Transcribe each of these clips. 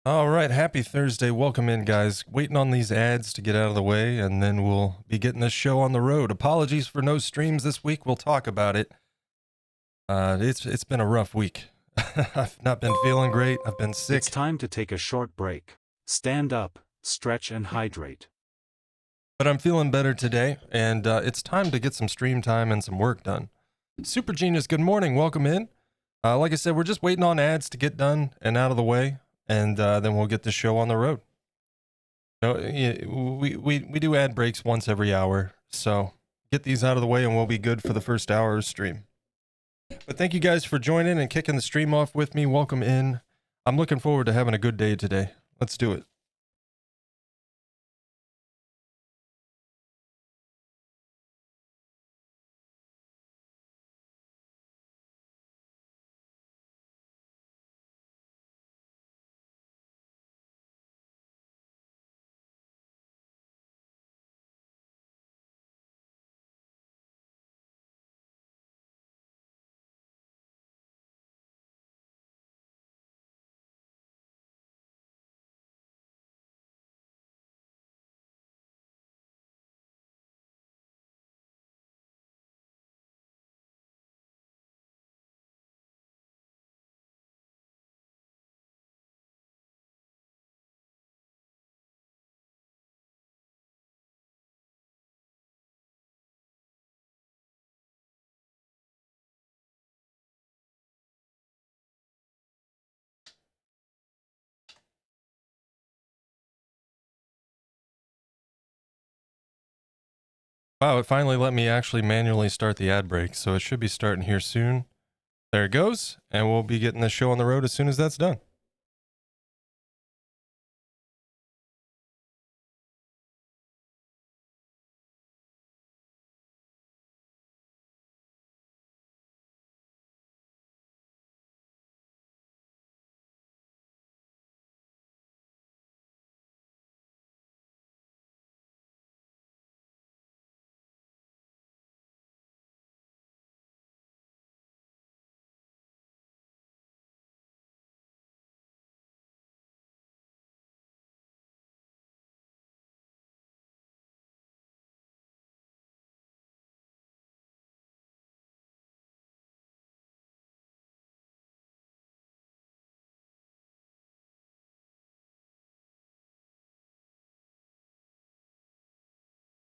All right, happy Thursday. Welcome in, guys. Waiting on these ads to get out of the way, and then we'll be getting this show on the road. Apologies for no streams this week. We'll talk about it. It's been a rough week. I've not been feeling great. I've been sick. It's time to take a short break. Stand up, stretch and hydrate. But I'm feeling better today, and it's time to get some stream time and some work done. Super Genius, good morning. Welcome in. Like I said, we're just waiting on ads to get done and out of the way, and then we'll get the show on the road. No, we do ad breaks once every hour, so get these out of the way and we'll be good for the first hour of stream. But thank you guys for joining and kicking the stream off with me. Welcome in. I'm looking forward to having a good day today. Let's do it. Wow, it finally let me actually manually start the ad break, so it should be starting here soon. There it goes, and we'll be getting the show on the road as soon as that's done.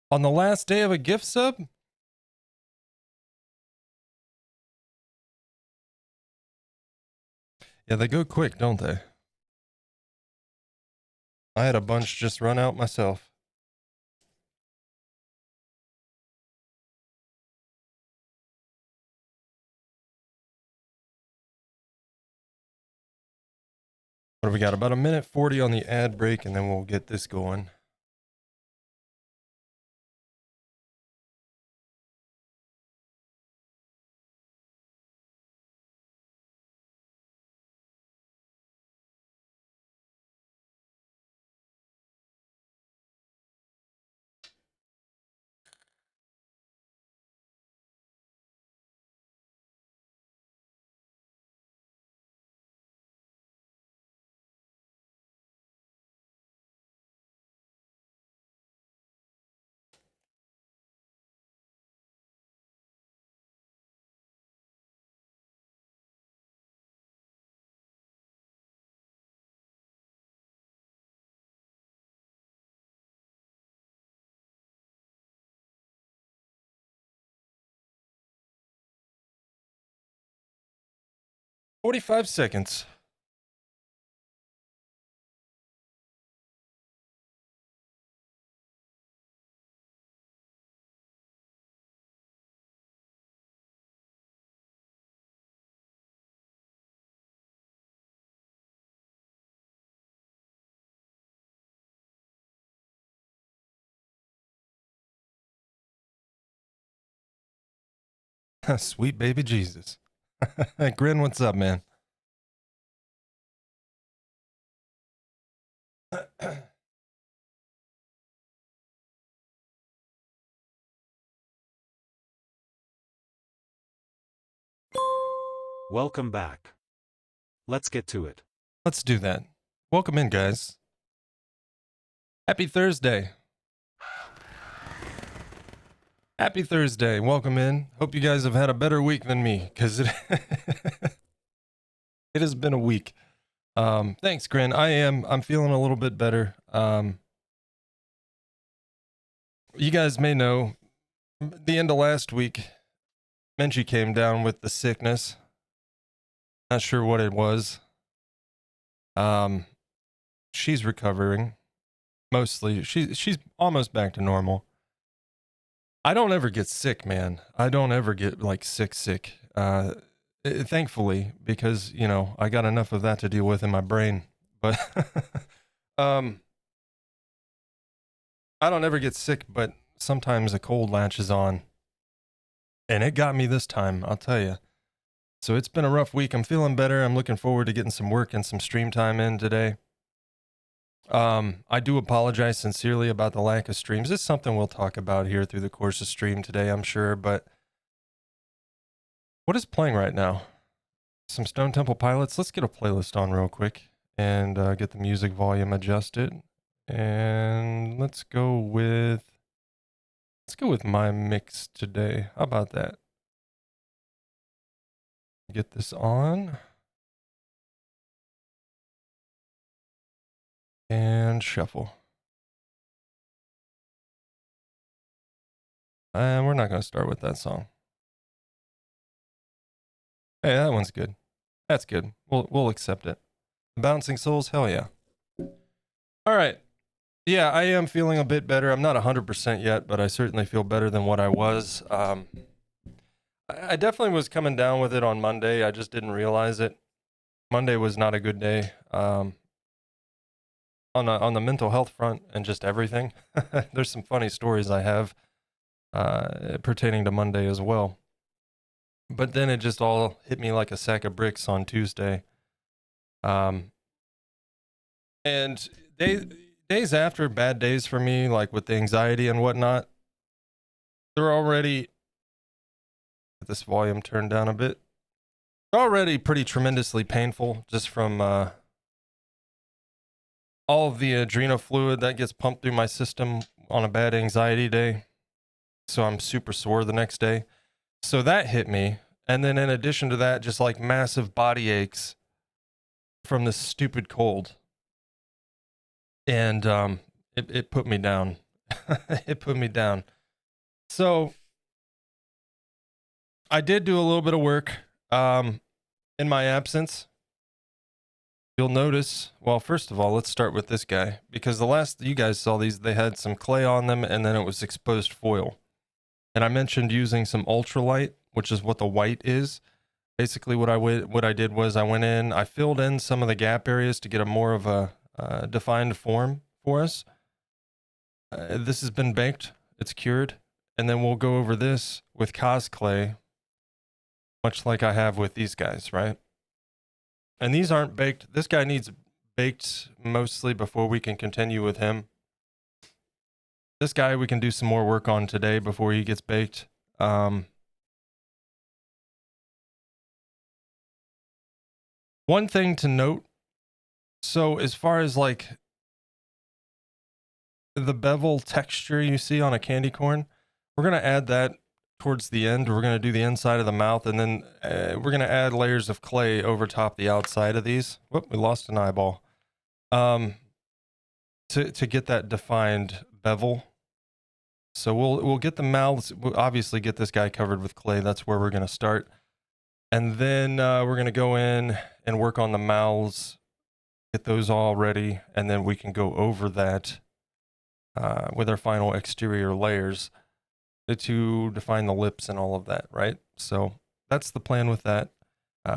On the last day of a gift sub? Yeah, they go quick, don't they? I had a bunch just run out myself. What do we got? About a minute 40 on the ad break, and then we'll get this going. "45 seconds. Sweet baby Jesus. Grin, what's up, man? Welcome back. Let's get to it. Let's do that. Welcome in, guys. Happy Thursday. Happy Thursday. Welcome in. Hope you guys have had a better week than me, because it it has been a week. Thanks, Grin. I'm feeling a little bit better. You guys may know the end of last week, Menchie came down with the sickness. Not sure what it was. She's recovering. Mostly. She's almost back to normal. I don't ever get sick, man. I don't ever get like sick. Thankfully, because I got enough of that to deal with in my brain. But I don't ever get sick, but sometimes a cold latches on, and it got me this time, I'll tell you. So it's been a rough week. I'm feeling better. I'm looking forward to getting some work and some stream time in today. I do apologize sincerely about the lack of streams. It's something we'll talk about here through the course of stream today, I'm sure. But what is playing right now? Some Stone Temple Pilots. Let's get a playlist on real quick and get the music volume adjusted. And let's go with my mix today. How about that? Get this on. And shuffle. And we're not going to start with that song. Hey, that one's good. That's good. We'll accept it. Bouncing Souls, hell yeah. All right. Yeah, I am feeling a bit better. I'm not 100% yet, but I certainly feel better than what I was. I definitely was coming down with it on Monday. I just didn't realize it. Monday was not a good day. On the mental health front and just everything. There's some funny stories I have pertaining to Monday as well. But then it just all hit me like a sack of bricks on Tuesday. And days after, bad days for me, like with the anxiety and whatnot, they're already, get this volume turned down a bit, they're already pretty tremendously painful just from all of the adrenal fluid that gets pumped through my system on a bad anxiety day. So I'm super sore the next day. So that hit me. And then in addition to that, just like massive body aches from this stupid cold. And it put me down. It put me down. So I did do a little bit of work in my absence. You'll notice, well, first of all, let's start with this guy, because the last you guys saw these, they had some clay on them and then it was exposed foil. And I mentioned using some ultralight, which is what the white is. Basically what I did was I went in, I filled in some of the gap areas to get a more of a defined form for us. This has been baked, it's cured, and then we'll go over this with cos clay, much like I have with these guys, right? And these aren't baked. This guy needs baked mostly before we can continue with him. This guy we can do some more work on today before he gets baked. One thing to note, so as far as like the bevel texture you see on a candy corn, we're going to add that towards the end. We're going to do the inside of the mouth, and then we're going to add layers of clay over top the outside of these. Whoop, we lost an eyeball. To get that defined bevel. So we'll get the mouths, we'll obviously get this guy covered with clay. That's where we're going to start. And then we're going to go in and work on the mouths, get those all ready, and then we can go over that with our final exterior layers to define the lips and all of that, right? So that's the plan with that.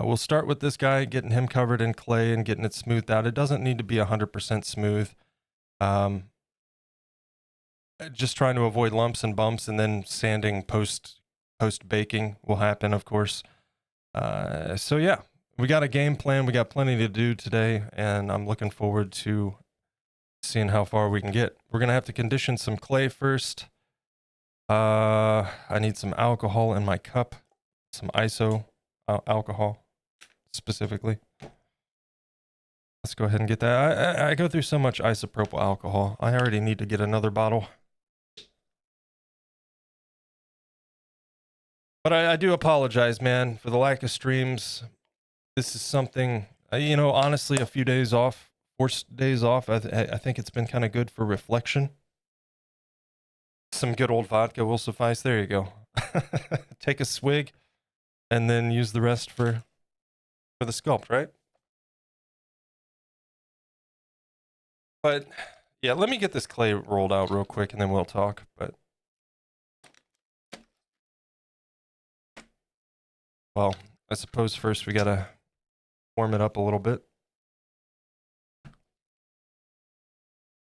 We'll start with this guy, getting him covered in clay and getting it smoothed out. It doesn't need to be 100% smooth. Just trying to avoid lumps and bumps, and then sanding post baking will happen, of course. So yeah, we got a game plan. We got plenty to do today, and I'm looking forward to seeing how far we can get. We're gonna have to condition some clay first. I need some alcohol in my cup, some ISO alcohol specifically. Let's go ahead and get that. I go through so much isopropyl alcohol. I already need to get another bottle. But I do apologize, man, for the lack of streams. This is something, you know, honestly, a few days off, 4 days off, I think it's been kind of good for reflection. Some good old vodka will suffice. There you go. Take a swig and then use the rest for the sculpt, right? But yeah, let me get this clay rolled out real quick and then we'll talk. But well, I suppose first we gotta warm it up a little bit.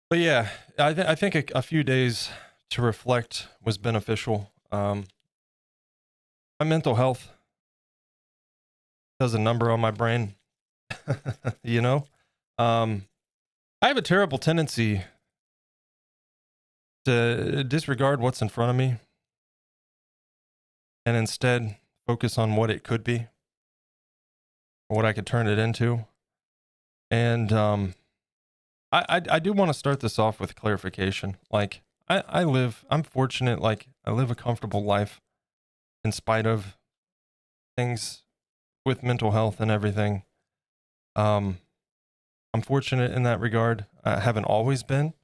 But yeah, I think a few days to reflect was beneficial. My mental health does a number on my brain. You know, I have a terrible tendency to disregard what's in front of me and instead focus on what it could be, or what I could turn it into. And I do want to start this off with clarification. Like I'm fortunate, like I live a comfortable life in spite of things with mental health and everything. I'm fortunate in that regard. I haven't always been.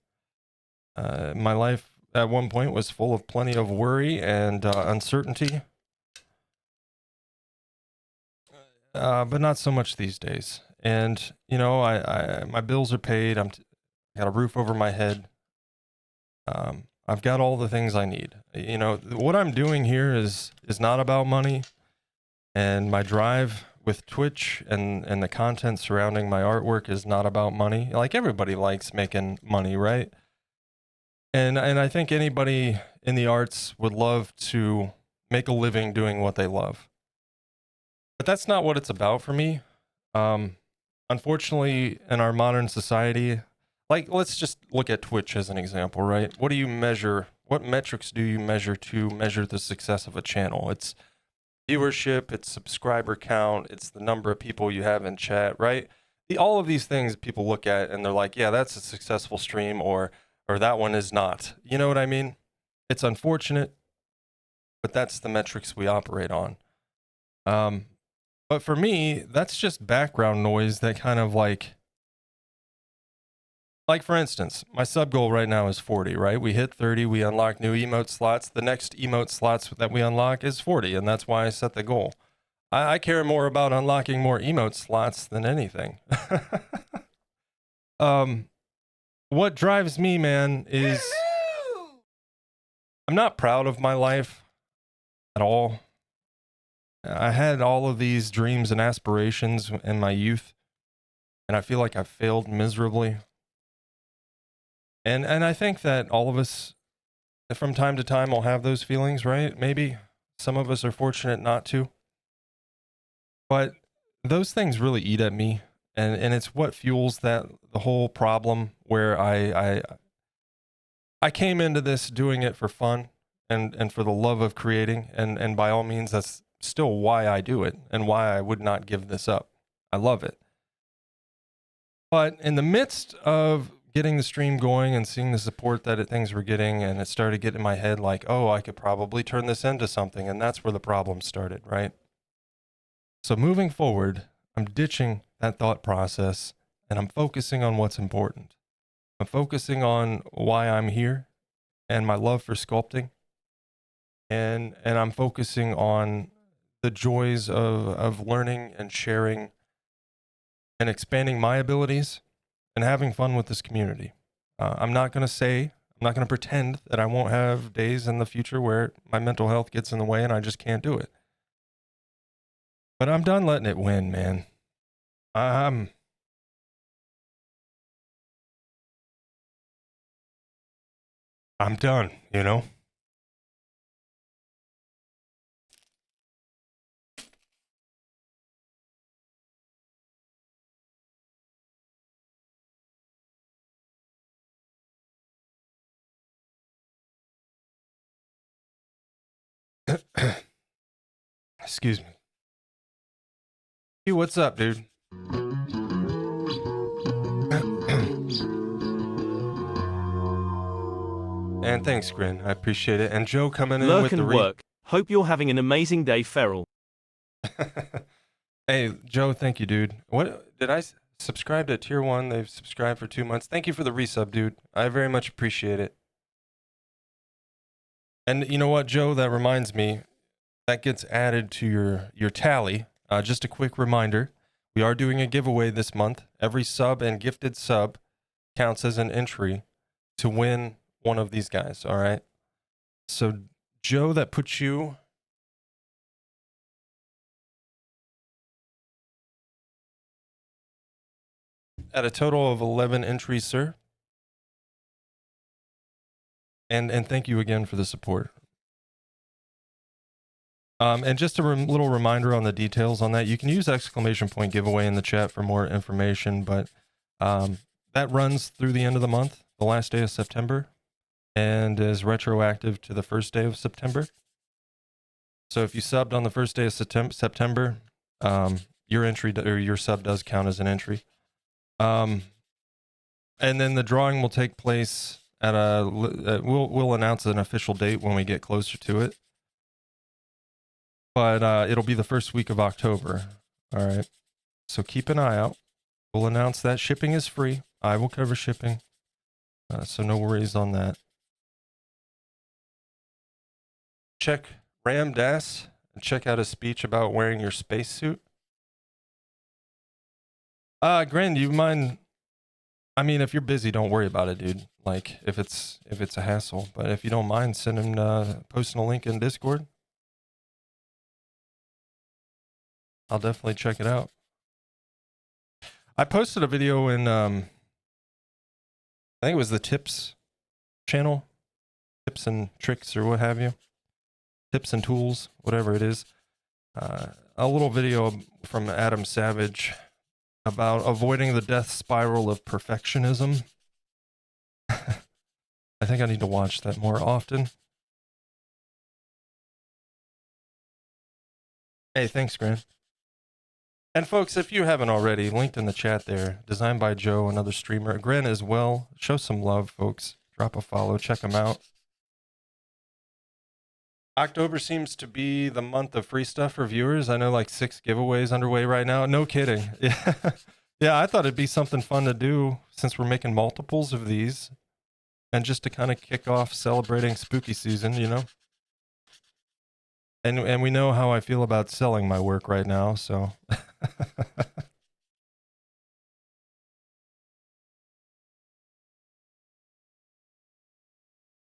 My life at one point was full of plenty of worry and uncertainty, but not so much these days. And you know, my bills are paid. Got a roof over my head. I've got all the things I need. You know, what I'm doing here is not about money, and my drive with Twitch and the content surrounding my artwork is not about money. Like everybody likes making money, right? And I think anybody in the arts would love to make a living doing what they love. But that's not what it's about for me. Unfortunately, in our modern society, like let's just look at Twitch as an example, right? What do you measure? What metrics do you measure to measure the success of a channel? It's viewership, it's subscriber count, it's the number of people you have in chat, right? All of these things people look at and they're like, yeah, that's a successful stream, or that one is not. You know what I mean? It's unfortunate, but that's the metrics we operate on. But for me, that's just background noise that kind of like for instance, my sub goal right now is 40, right? We hit 30, we unlock new emote slots. The next emote slots that we unlock is 40, and that's why I set the goal. I care more about unlocking more emote slots than anything. What drives me, man, is I'm not proud of my life at all. I had all of these dreams and aspirations in my youth, and I feel like I failed miserably. And I think that all of us, from time to time, will have those feelings, right? Maybe some of us are fortunate not to. But those things really eat at me, and it's what fuels the whole problem where I came into this doing it for fun and for the love of creating, and by all means that's still why I do it and why I would not give this up. I love it. But in the midst of getting the stream going and seeing the support that things were getting, and it started getting in my head like, oh, I could probably turn this into something, and that's where the problem started, right? So moving forward, I'm ditching that thought process and I'm focusing on what's important. I'm focusing on why I'm here and my love for sculpting. And I'm focusing on the joys of learning and sharing and expanding my abilities and having fun with this community. I'm not going to pretend that I won't have days in the future where my mental health gets in the way and I just can't do it. But I'm done letting it win, man. I'm done, you know? Excuse me. Hey, what's up, dude? And thanks, Grin. I appreciate it. And Joe coming in Lurk with the and work. Hope you're having an amazing day, Feral. Hey, Joe, thank you, dude. What did I subscribe to Tier 1? They've subscribed for 2 months. Thank you for the resub, dude. I very much appreciate it. And you know what, Joe? That reminds me, that gets added to your tally. Just a quick reminder, we are doing a giveaway this month. Every sub and gifted sub counts as an entry to win one of these guys, all right? So, Joe, that puts you at a total of 11 entries, sir. And thank you again for the support. And just a little reminder on the details on that. You can use ! giveaway in the chat for more information, but that runs through the end of the month, the last day of September, and is retroactive to the first day of September. So if you subbed on the first day of September, your entry or your sub does count as an entry. And then the drawing will take place at we'll announce an official date when we get closer to it. But it'll be the first week of October. All right. So keep an eye out. We'll announce that shipping is free. I will cover shipping. So no worries on that. Check Ram Dass and check out his speech about wearing your spacesuit. Grin, do you mind? I mean, if you're busy, don't worry about it, dude. Like if it's a hassle, but if you don't mind, send him posting a link in Discord. I'll definitely check it out. I posted a video in, I think it was the tips channel, tips and tricks or what have you, tips and tools, whatever it is. A little video from Adam Savage about avoiding the death spiral of perfectionism. I think I need to watch that more often. Hey, thanks, Grant. And folks, if you haven't already, linked in the chat there, designed by Joe, another streamer. Gren as well. Show some love, folks. Drop a follow, check them out. October seems to be the month of free stuff for viewers. I know like 6 giveaways underway right now. No kidding. Yeah, yeah. I thought it'd be something fun to do since we're making multiples of these, and just to kind of kick off celebrating spooky season, you know. And we know how I feel about selling my work right now, so.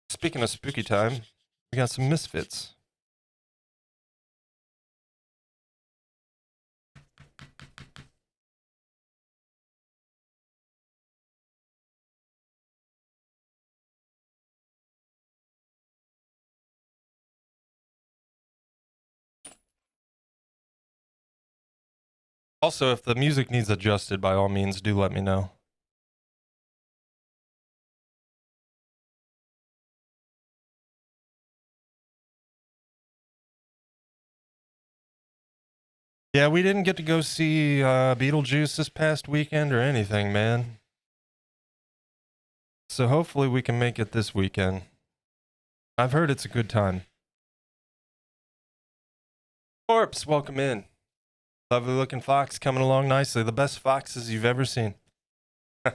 Speaking of spooky time, we got some misfits. Also, if the music needs adjusted, by all means, do let me know. Yeah, we didn't get to go see Beetlejuice this past weekend or anything, man. So hopefully we can make it this weekend. I've heard it's a good time. Corpse, welcome in. Lovely looking fox coming along nicely. The best foxes you've ever seen. I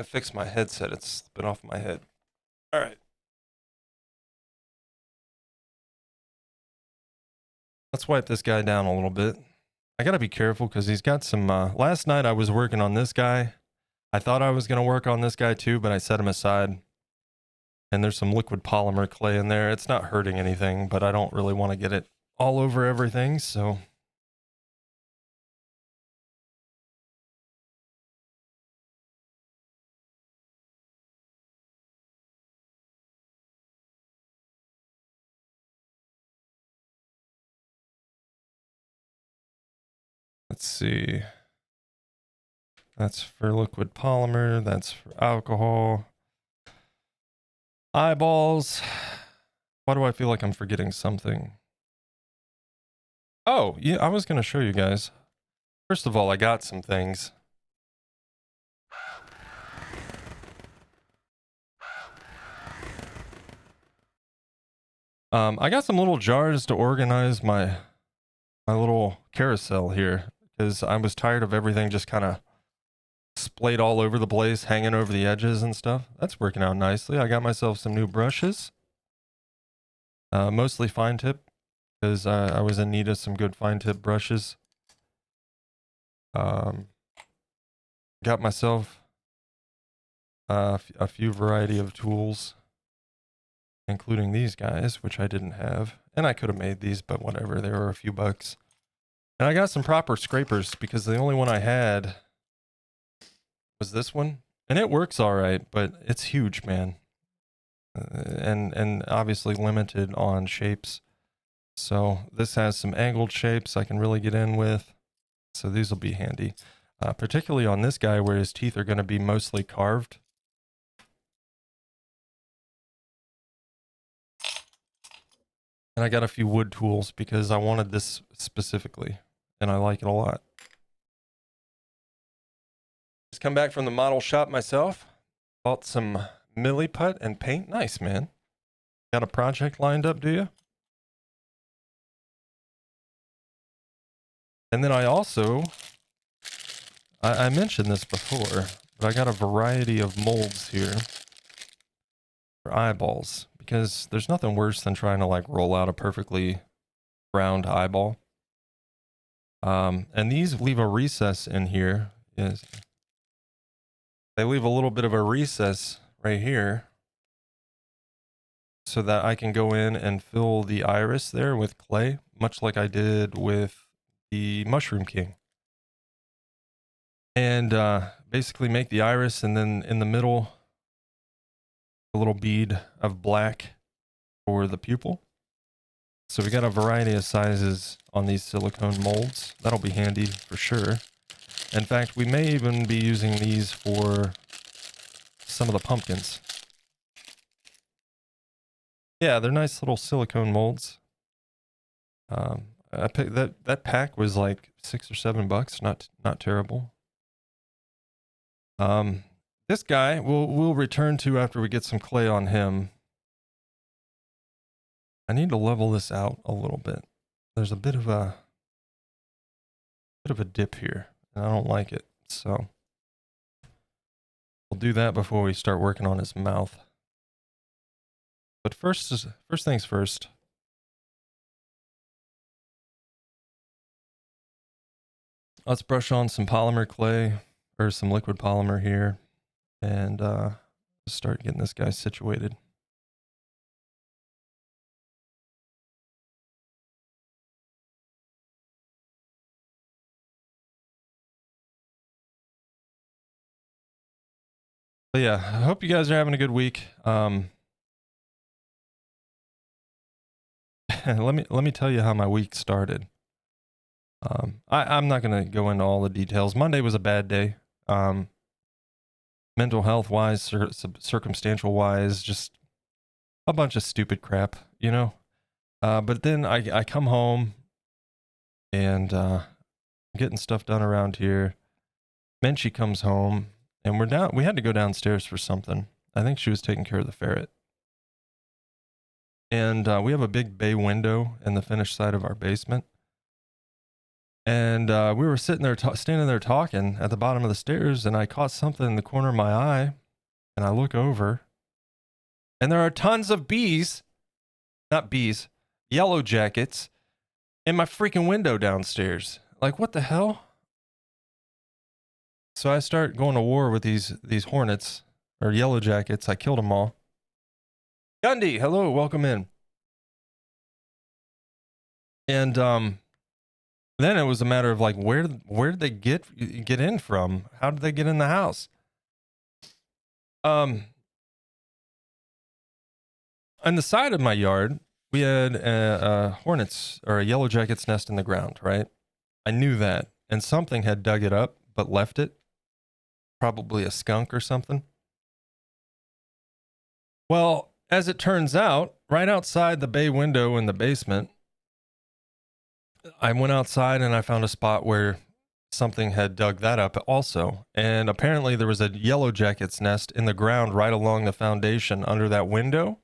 fixed my headset. It's been off my head. All right. Let's wipe this guy down a little bit. I gotta be careful because he's got some, last night I was working on this guy. I thought I was gonna work on this guy too, but I set him aside. And there's some liquid polymer clay in there. It's not hurting anything, but I don't really want to get it all over everything, so. Let's see. That's for liquid polymer. That's for alcohol. Eyeballs. Why do I feel like I'm forgetting something? Oh, yeah, I was going to show you guys. First of all, I got some things. I got some little jars to organize my little carousel here because I was tired of everything just kind of splayed all over the place, hanging over the edges and stuff. That's working out nicely. I got myself some new brushes, mostly fine tip because I was in need of some good fine tip brushes. Got myself a few variety of tools, including these guys, which I didn't have. And I could have made these, but whatever. They were a few bucks. And I got some proper scrapers because the only one I had was this one. And it works all right, but it's huge, man. And obviously limited on shapes. So this has some angled shapes I can really get in with. So these will be handy. Particularly on this guy where his teeth are going to be mostly carved. And I got a few wood tools because I wanted this specifically, and I like it a lot. Just come back from the model shop myself. Bought some milliput and paint. Nice, man. Got a project lined up, do you? And then I also, I mentioned this before, but I got a variety of molds here for eyeballs. Because there's nothing worse than trying to like roll out a perfectly round eyeball. And these leave a recess in here. Yes. They leave a little bit of a recess right here so that I can go in and fill the iris there with clay, much like I did with the Mushroom King. And basically make the iris, and then in the middle, a little bead of black for the pupil. So we got a variety of sizes on these silicone molds. That'll be handy for sure. In fact, we may even be using these for some of the pumpkins. Yeah, they're nice little silicone molds. I picked that pack was like $6 or $7, not terrible. This guy we'll return to after we get some clay on him. I need to level this out a little bit. There's a bit of a dip here, and I don't like it. So we'll do that before we start working on his mouth. But first things first. Let's brush on some polymer clay, or some liquid polymer here, and start getting this guy situated. But yeah, I hope you guys are having a good week. Let me tell you how my week started. I'm not gonna go into all the details. Monday was a bad day. Mental health wise, circumstantial wise, just a bunch of stupid crap, you know. But then I come home and getting stuff done around here. Menchie comes home. And we had to go downstairs for something. I think she was taking care of the ferret. And we have a big bay window in the finished side of our basement. And we were sitting there, standing there talking at the bottom of the stairs, and I caught something in the corner of my eye. And I look over, and there are tons of yellow jackets in my freaking window downstairs. Like, what the hell? So I start going to war with these hornets or yellow jackets. I killed them all. Gundy, hello, welcome in. And then it was a matter of like, where did they get in from? How did they get in the house? On the side of my yard, we had a hornet's or a yellow jacket's nest in the ground, right? I knew that, and something had dug it up but left it. Probably a skunk or something. Well, as it turns out, right outside the bay window in the basement, I went outside and I found a spot where something had dug that up also. And apparently there was a yellow jacket's nest in the ground right along the foundation under that window.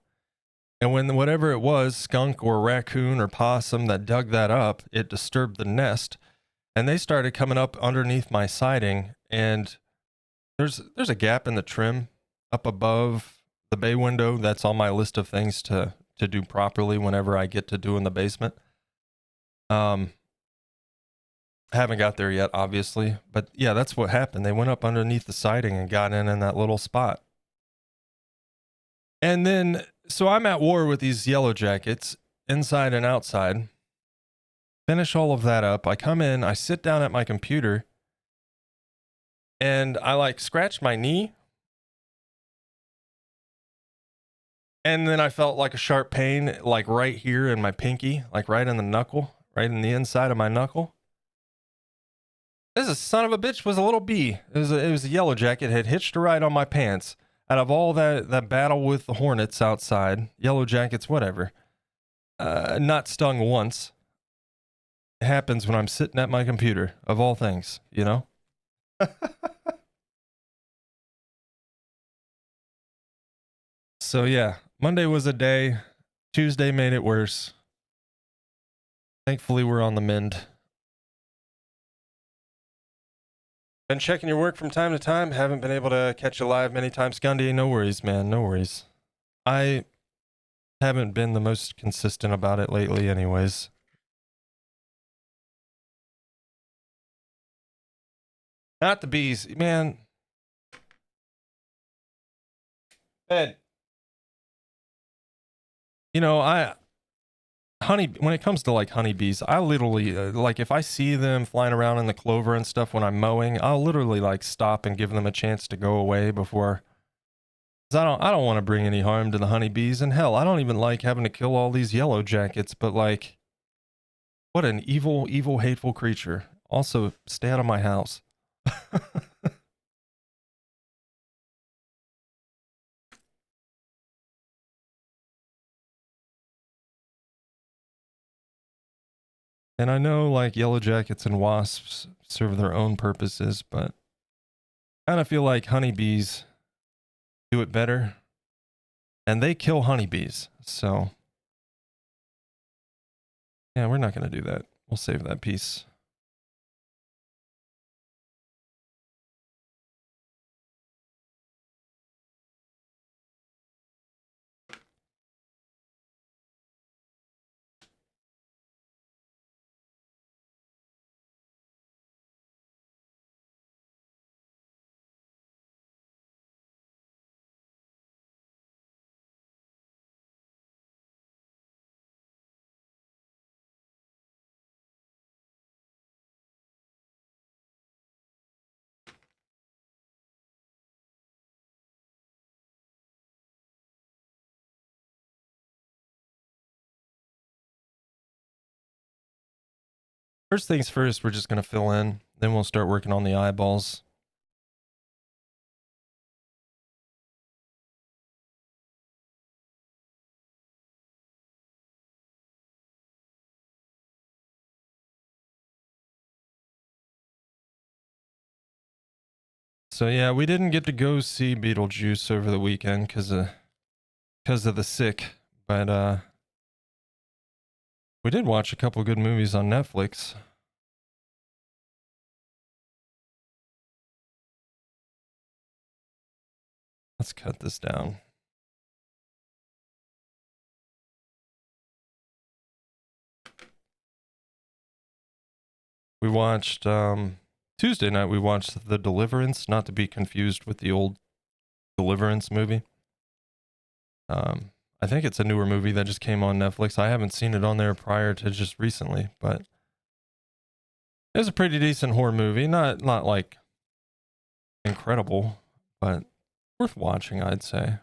And when whatever it was, skunk or raccoon or possum that dug that up, it disturbed the nest. And they started coming up underneath my siding. And there's a gap in the trim up above the bay window. That's on my list of things to do properly whenever I get to do in the basement. Haven't got there yet, obviously, but yeah, that's what happened. They went up underneath the siding and got in that little spot. And then, so I'm at war with these yellow jackets inside and outside. Finish all of that up. I come in, I sit down at my computer, and I like scratch my knee. And then I felt like a sharp pain, like right here in my pinky, like right in the knuckle, right in the inside of my knuckle. This son of a bitch was a little bee. It was a yellow jacket, had hitched a ride on my pants. Out of all that battle with the hornets outside, yellow jackets, whatever, not stung once. It happens when I'm sitting at my computer, of all things, you know? So yeah, Monday was a day. Tuesday made it worse. Thankfully, we're on the mend. Been checking your work from time to time. Haven't been able to catch you live many times. Gundy, no worries, man. No worries. I haven't been the most consistent about it lately anyways. Not the bees, man. Ed. You know, when it comes to like honeybees, I literally like if I see them flying around in the clover and stuff when I'm mowing, I'll literally like stop and give them a chance to go away before. 'Cause I don't want to bring any harm to the honeybees, and hell, I don't even like having to kill all these yellow jackets, but like, what an evil, evil, hateful creature. Also, stay out of my house. And I know like yellow jackets and wasps serve their own purposes, but I kind of feel like honeybees do it better. And they kill honeybees. So, yeah, we're not going to do that. We'll save that piece. First things first, we're just going to fill in. Then we'll start working on the eyeballs. So yeah, we didn't get to go see Beetlejuice over the weekend because of the sick, but we did watch a couple good movies on Netflix. Let's cut this down. We watched Tuesday night. We watched The Deliverance, not to be confused with the old Deliverance movie. I think it's a newer movie that just came on Netflix. I haven't seen it on there prior to just recently, but it was a pretty decent horror movie. Not like incredible, but worth watching, I'd say.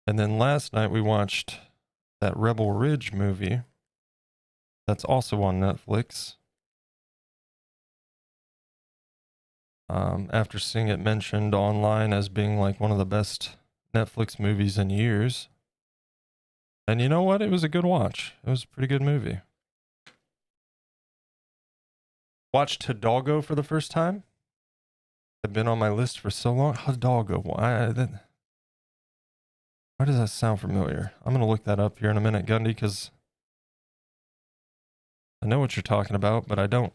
And then last night we watched that Rebel Ridge movie that's also on Netflix. After seeing it mentioned online as being like one of the best Netflix movies in years. And you know what? It was a good watch. It was a pretty good movie. Watched Hidalgo for the first time. I've been on my list for so long. Hidalgo. Why does that sound familiar? I'm going to look that up here in a minute, Gundy, because I know what you're talking about, but I don't.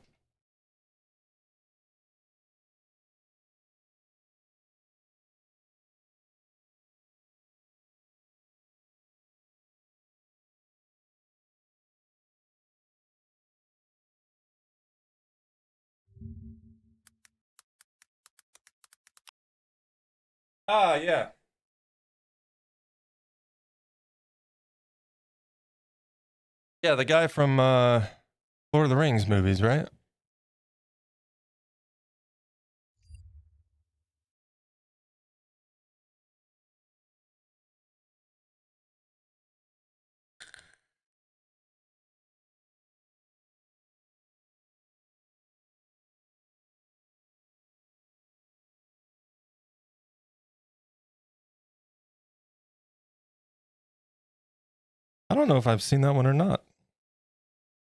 Ah, yeah. Yeah, the guy from Lord of the Rings movies, right? I don't know if I've seen that one or not.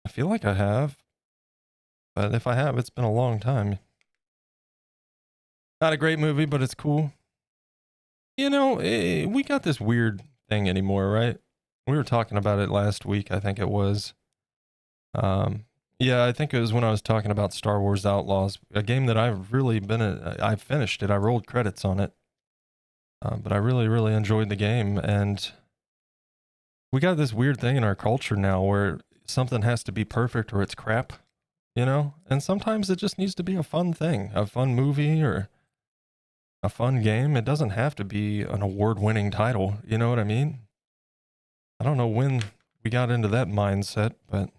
I feel like I have, but if I have, it's been a long time. Not a great movie, but it's cool. You know, we got this weird thing anymore, right? We were talking about it last week, I think it was. Yeah, I think it was when I was talking about Star Wars Outlaws, a game that I've really I finished it. I rolled credits on it. But I really, really enjoyed the game. And we got this weird thing in our culture now where something has to be perfect or it's crap, you know? And sometimes it just needs to be a fun thing, a fun movie or a fun game. It doesn't have to be an award-winning title, you know what I mean? I don't know when we got into that mindset, but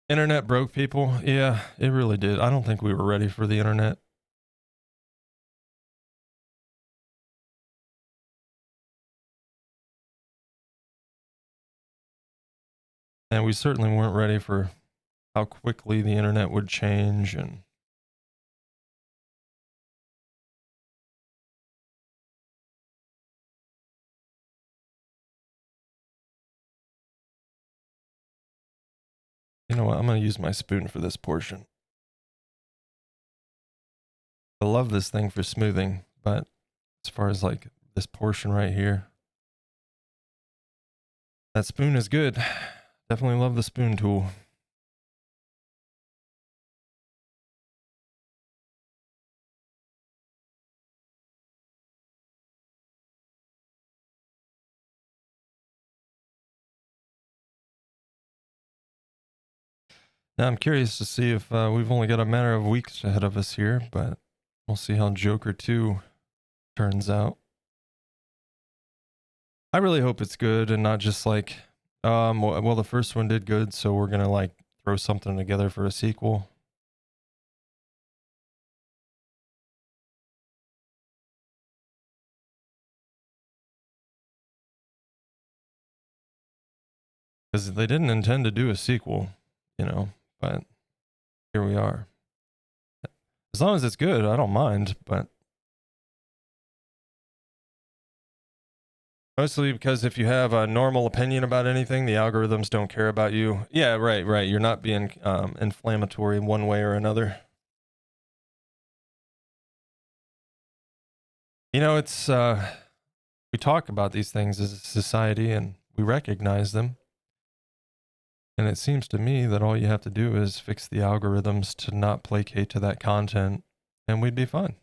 internet broke people. Yeah, it really did. I don't think we were ready for the internet. And we certainly weren't ready for how quickly the internet would change. And you know what? I'm going to use my spoon for this portion. I love this thing for smoothing, but as far as like this portion right here, that spoon is good. Definitely love the spoon tool. Now I'm curious to see if we've only got a matter of weeks ahead of us here, but we'll see how Joker 2 turns out. I really hope it's good and not just like, well, the first one did good, so we're gonna like throw something together for a sequel. Because they didn't intend to do a sequel, you know, but here we are. As long as it's good, I don't mind, but mostly because if you have a normal opinion about anything, the algorithms don't care about you. Yeah, right. You're not being inflammatory one way or another. You know, it's we talk about these things as a society and we recognize them. And it seems to me that all you have to do is fix the algorithms to not placate to that content, and we'd be fine.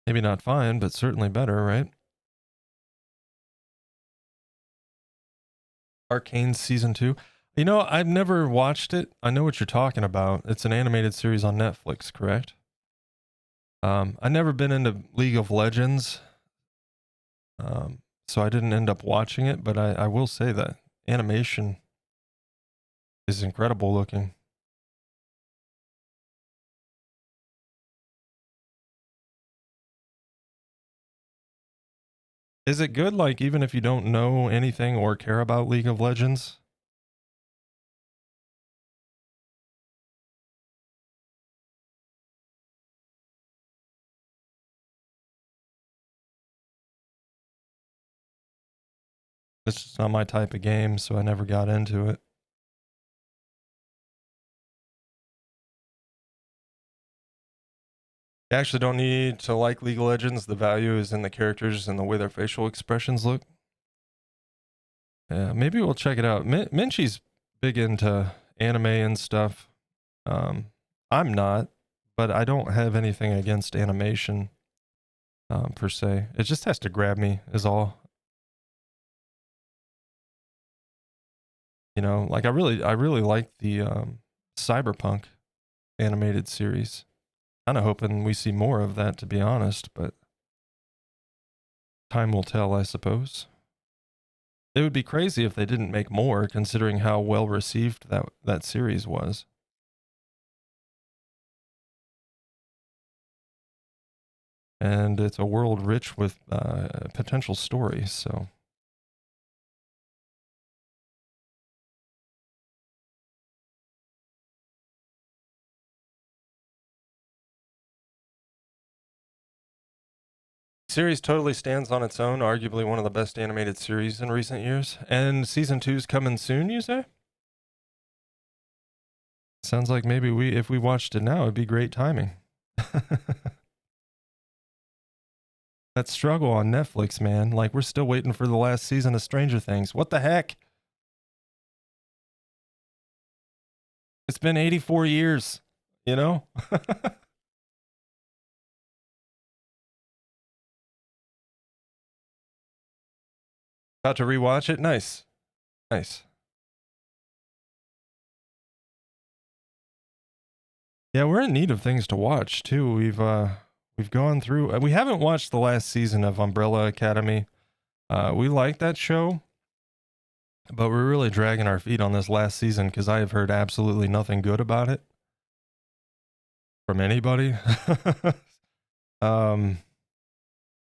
Maybe not fine, but certainly better, right? Arcane season 2. You know, I've never watched it. I know what you're talking about. It's an animated series on Netflix, correct? I've never been into League of Legends. so I didn't end up watching it, but I will say that animation is incredible looking. Is it good, like, even if you don't know anything or care about League of Legends? It's just not my type of game, so I never got into it. You actually don't need to like League of Legends. The value is in the characters and the way their facial expressions look. Yeah, maybe we'll check it out. Minchi's big into anime and stuff. I'm not, but I don't have anything against animation per se. It just has to grab me, is all. You know, like I really like the Cyberpunk animated series. Kind of hoping we see more of that, to be honest, but time will tell, I suppose. It would be crazy if they didn't make more, considering how well received that series was. And it's a world rich with potential stories, so. Series totally stands on its own, arguably one of the best animated series in recent years. And season 2's coming soon, you say? Sounds like maybe if we watched it now, it'd be great timing. That struggle on Netflix, man. Like, we're still waiting for the last season of Stranger Things. What the heck? It's been 84 years, you know? About to rewatch it? Nice. Nice. Yeah, we're in need of things to watch too. We've gone through we haven't watched the last season of Umbrella Academy. We like that show, but we're really dragging our feet on this last season because I have heard absolutely nothing good about it from anybody. um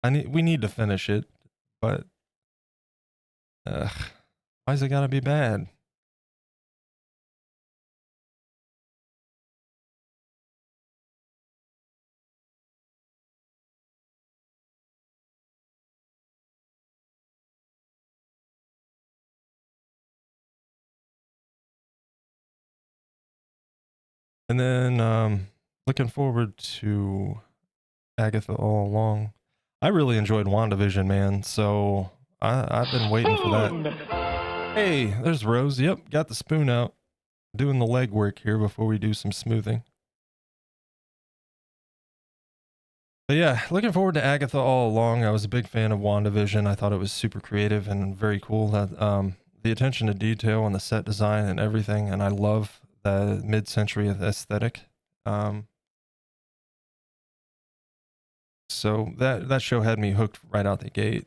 we need to finish it, but why's it gotta be bad? And then looking forward to Agatha all along. I really enjoyed WandaVision, man. So I've been waiting for that. Hey, there's Rose. Yep, got the spoon out. Doing the legwork here before we do some smoothing. But yeah, looking forward to Agatha all along. I was a big fan of WandaVision. I thought it was super creative and very cool. That the attention to detail and the set design and everything. And I love the mid-century aesthetic. So that show had me hooked right out the gate.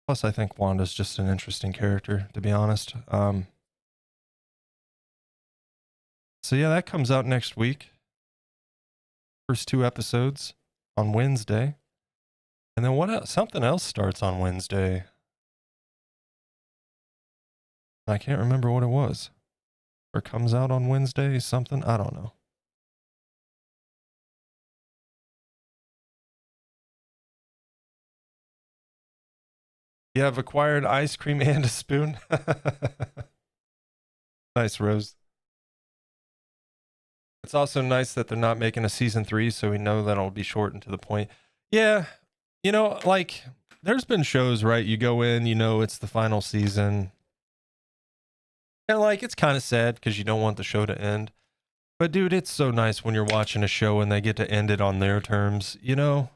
Plus, I think Wanda's just an interesting character, to be honest. So yeah, that comes out next week. First 2 episodes on Wednesday. And then what else? Something else starts on Wednesday. I can't remember what it was. Or comes out on Wednesday, something? I don't know. You have acquired ice cream and a spoon. Nice, Rose. It's also nice that they're not making a season 3, so we know that it'll be short and to the point. Yeah, you know, like, there's been shows, right? You go in, you know it's the final season. And, like, it's kind of sad because you don't want the show to end. But, dude, it's so nice when you're watching a show and they get to end it on their terms, you know?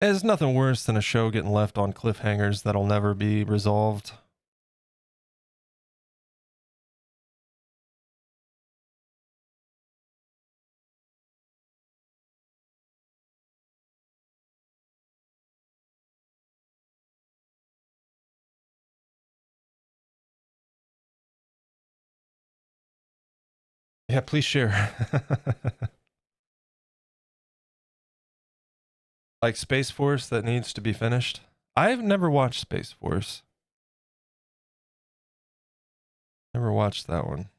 There's nothing worse than a show getting left on cliffhangers that'll never be resolved. Yeah, please share. Like Space Force that needs to be finished. I've never watched Space Force. Never watched that one.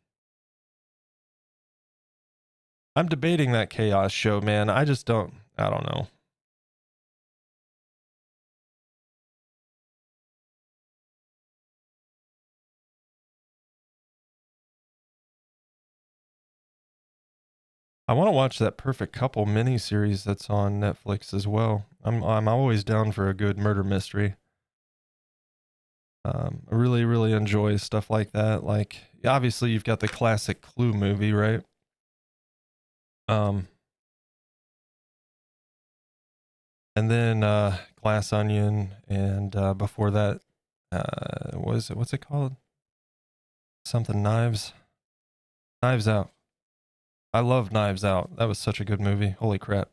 I'm debating that Chaos show, man. I don't know. I want to watch that Perfect Couple miniseries that's on Netflix as well. I'm always down for a good murder mystery. I really enjoy stuff like that. Like obviously you've got the classic Clue movie, right? Um, and then Glass Onion, and before that, what's it called? Something Knives Out. I love Knives Out. That was such a good movie. Holy crap.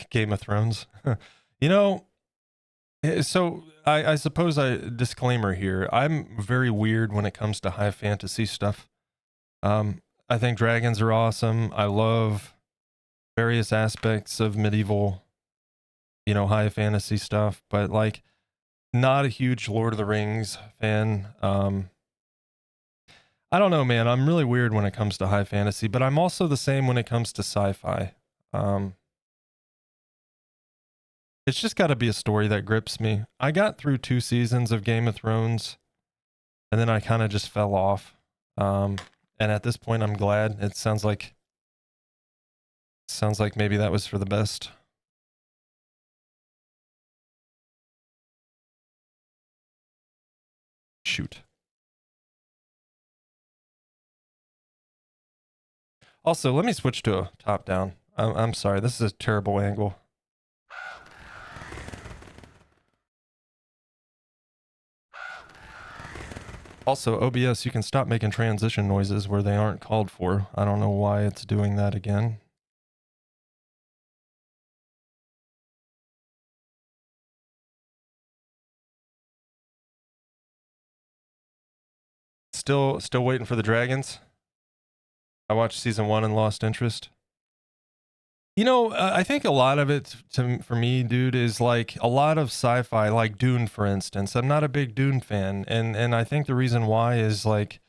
Game of Thrones. You know, so I suppose I disclaimer here. I'm very weird when it comes to high fantasy stuff. I think dragons are awesome. I love various aspects of medieval, high fantasy stuff, but like not a huge Lord of the Rings fan. I don't know, man. I'm really weird when it comes to high fantasy, but I'm also the same when it comes to sci-fi. Um, it's just got to be a story that grips me. I got through 2 seasons of Game of Thrones, and then I kind of just fell off. And at this point, I'm glad. It sounds like maybe that was for the best. Shoot. Also, let me switch to a top down. I'm sorry. This is a terrible angle. Also, OBS, you can stop making transition noises where they aren't called for. I don't know why it's doing that again. Still waiting for the dragons. I watched season 1 and lost interest. I think a lot of it for me, dude, is like a lot of sci-fi, like Dune, for instance. I'm not a big Dune fan, and I think the reason why is like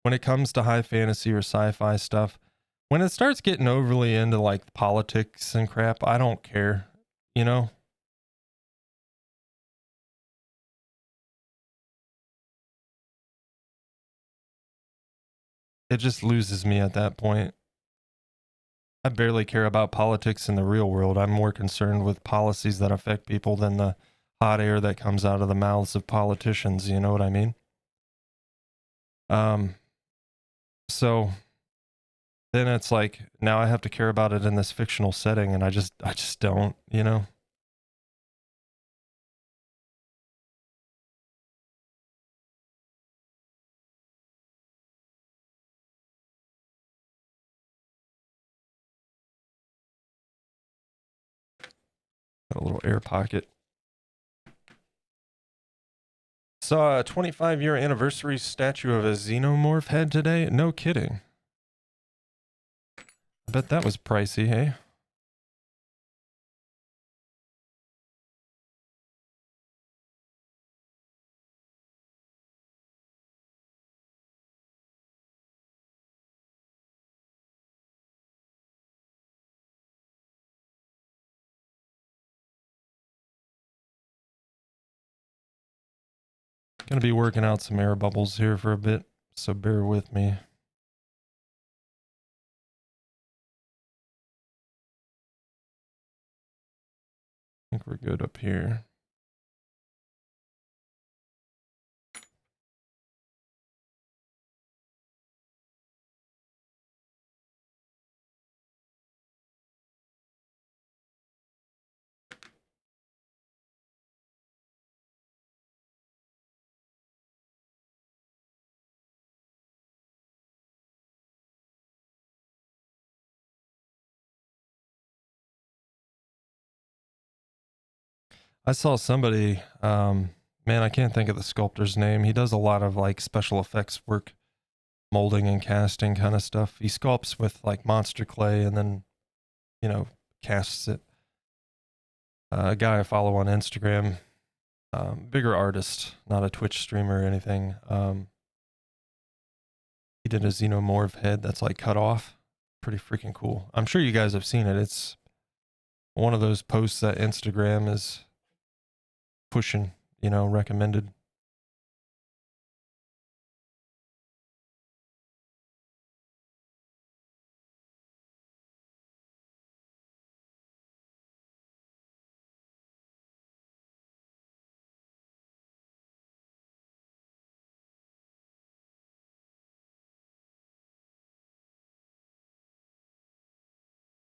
when it comes to high fantasy or sci-fi stuff, when it starts getting overly into like politics and crap, I don't care. You know, it just loses me at that point. I barely care about politics in the real world. I'm more concerned with policies that affect people than the hot air that comes out of the mouths of politicians. You know what I mean? Um, so then it's like now I have to care about it in this fictional setting, and I just don't. Got a little air pocket. Saw a 25-year anniversary statue of a xenomorph head today. No kidding. I bet that was pricey, hey? Gonna be working out some air bubbles here for a bit, so bear with me. I think we're good up here. I saw somebody, man, I can't think of the sculptor's name. He does a lot of like special effects work, molding and casting kind of stuff. He sculpts with like monster clay and then, you know, casts it. A guy I follow on Instagram, bigger artist, not a Twitch streamer or anything. He did a xenomorph head that's like cut off. Pretty freaking cool. I'm sure you guys have seen it. It's one of those posts that Instagram is pushing, you know, recommended.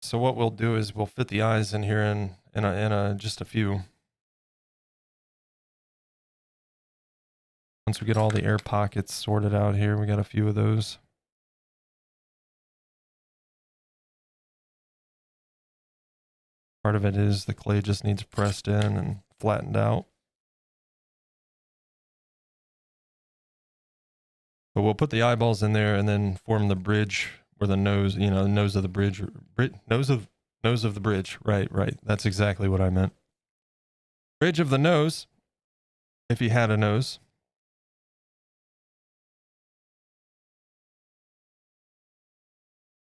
So what we'll do is we'll fit the eyes in here in just a few. Once we get all the air pockets sorted out here, we got a few of those. Part of it is the clay just needs pressed in and flattened out. But we'll put the eyeballs in there and then form the bridge or the nose, you know, the nose of the bridge, nose of the bridge. Right. That's exactly what I meant. Bridge of the nose, if he had a nose.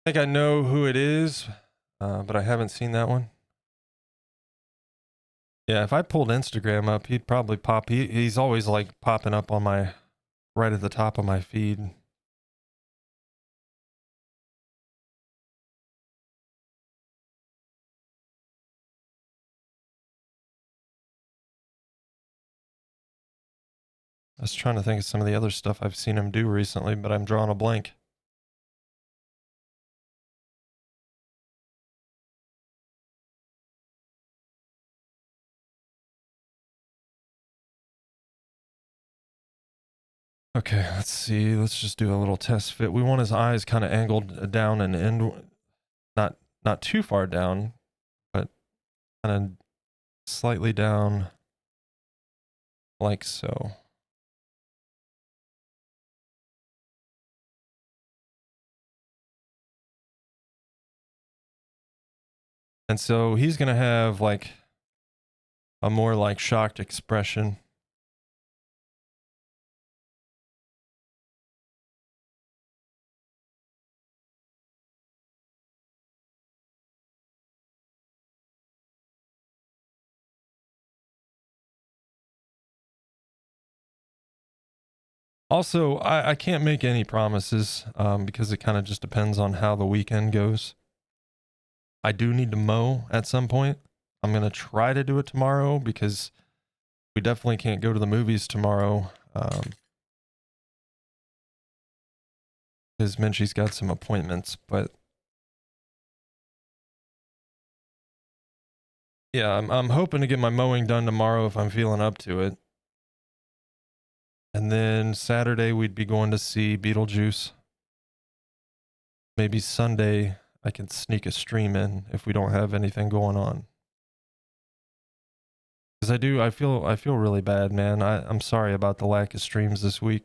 I think I know who it is, but I haven't seen that one. Yeah, if I pulled Instagram up, he'd probably pop. He's always like popping up on my, right at the top of my feed. I was trying to think of some of the other stuff I've seen him do recently, but I'm drawing a blank. Okay, let's see. Let's just do a little test fit. We want his eyes kind of angled down and end, not too far down, but kind of slightly down, like so. And so he's gonna have like a more like shocked expression. Also, I can't make any promises because it kind of just depends on how the weekend goes. I do need to mow at some point. I'm going to try to do it tomorrow because we definitely can't go to the movies tomorrow. Because Minchie's got some appointments, but yeah, I'm hoping to get my mowing done tomorrow if I'm feeling up to it. And then Saturday we'd be going to see Beetlejuice. Maybe Sunday I can sneak a stream in if we don't have anything going on. Because I feel really bad, man. I'm sorry about the lack of streams this week.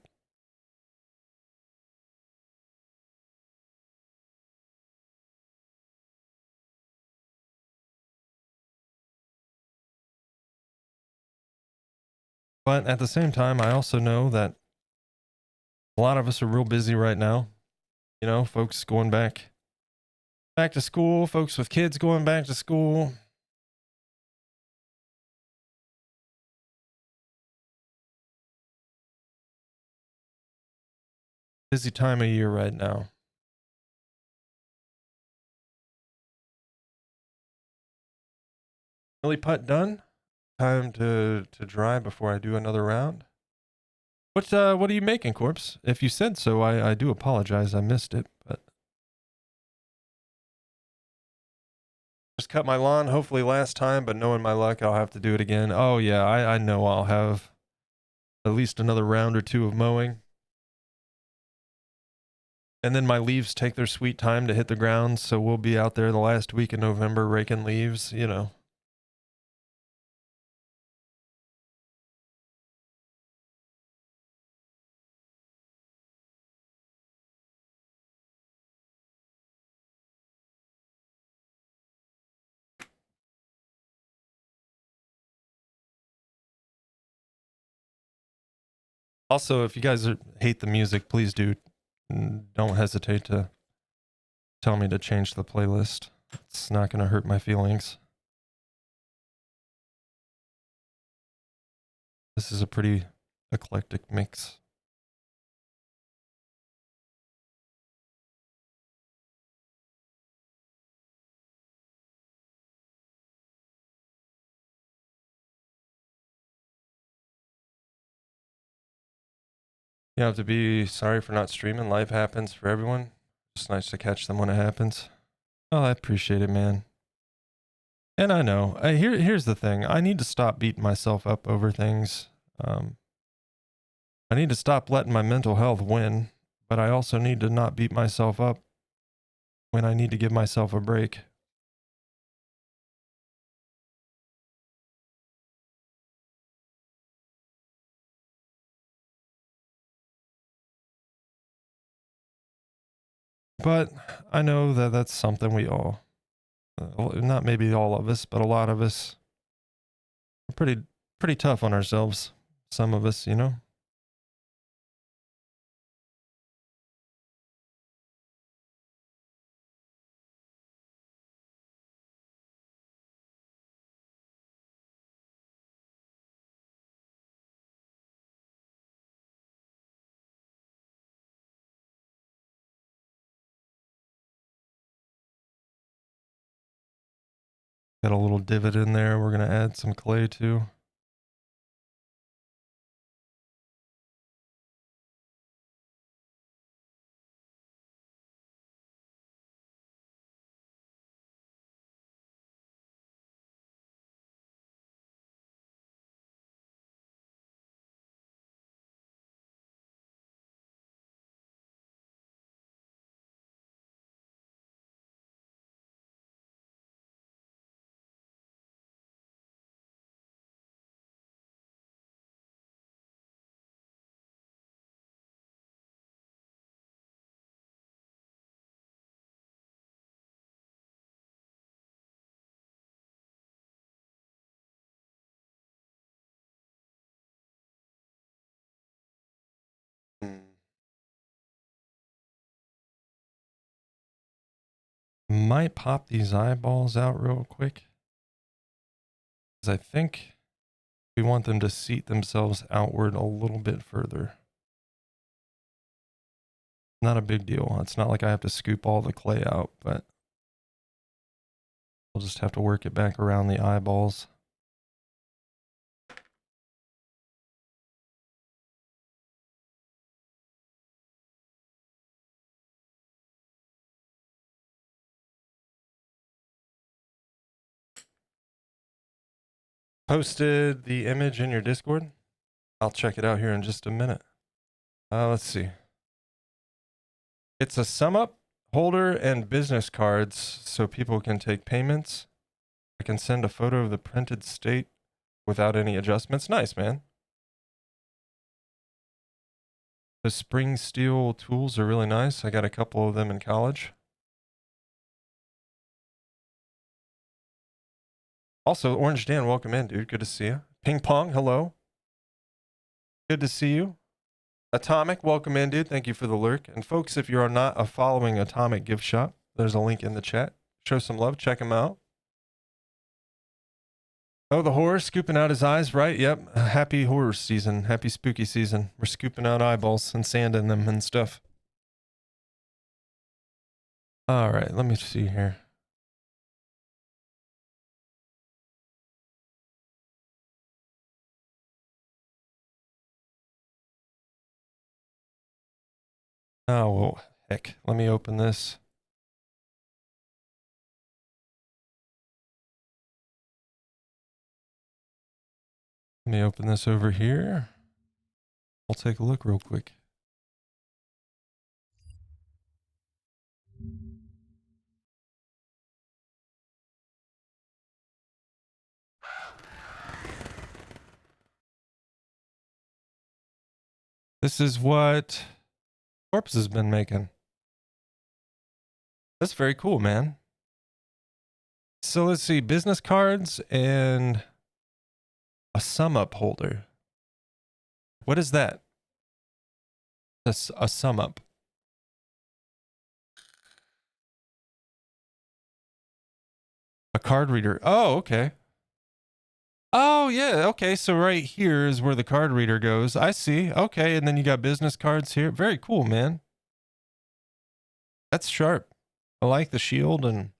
But at the same time, I also know that a lot of us are real busy right now. You know, folks going back to school, folks with kids going back to school. Busy time of year right now. Really putt done. Time to dry before I do another round. What are you making, Corpse? If you said so, I do apologize. I missed it, but just cut my lawn hopefully last time, but knowing my luck, I'll have to do it again. Oh yeah, I know I'll have at least another round or two of mowing. And then my leaves take their sweet time to hit the ground, so we'll be out there the last week in November raking leaves, you know. Also, if you guys hate the music, please don't hesitate to tell me to change the playlist. It's not going to hurt my feelings. This is a pretty eclectic mix. You have to be sorry for not streaming. Life happens for everyone. It's nice to catch them when it happens. Oh, I appreciate it, man. And I know. Here's the thing. I need to stop beating myself up over things. I need to stop letting my mental health win, but I also need to not beat myself up when I need to give myself a break. But I know that that's something we all, not maybe all of us, but a lot of us are pretty tough on ourselves. Some of us, you know. Got a little divot in there. We're going to add some clay too. Might pop these eyeballs out real quick, because I think we want them to seat themselves outward a little bit further. Not a big deal. It's not like I have to scoop all the clay out, but we'll just have to work it back around the eyeballs. Posted the image in your Discord. I'll check it out here in just a minute. Let's see. It's a sum up holder and business cards so people can take payments. I can send a photo of the printed state without any adjustments. Nice, man. The spring steel tools are really nice. I got a couple of them in college. Also, Orange Dan, welcome in, dude. Good to see you. Ping Pong, hello. Good to see you. Atomic, welcome in, dude. Thank you for the lurk. And folks, if you are not following Atomic Gift Shop, there's a link in the chat. Show some love. Check him out. Oh, the horror scooping out his eyes, right? Yep. Happy horror season. Happy spooky season. We're scooping out eyeballs and sanding them and stuff. All right, let me see here. Oh, well, heck. Let me open this. Let me open this over here. I'll take a look real quick. This is what Corpse has been making. That's very cool, man. So let's see, business cards and a sum up holder. What is that? A sum up. A card reader. Oh, okay. Oh, yeah. Okay. So right here is where the card reader goes. I see. Okay. And then you got business cards here. Very cool, man. That's sharp. I like the shield and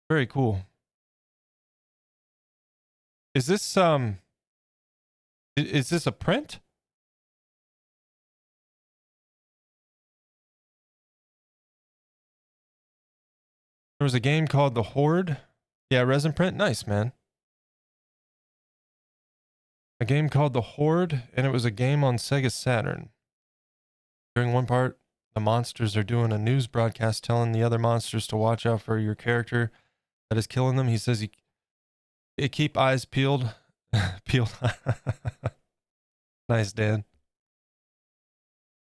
very cool. Is this a print? There was a game called The Horde. Yeah, resin print. Nice, man. A game called The Horde, and it was a game on Sega Saturn. During one part, the monsters are doing a news broadcast telling the other monsters to watch out for your character that is killing them. He says you keep eyes peeled. Peeled. Nice, Dan.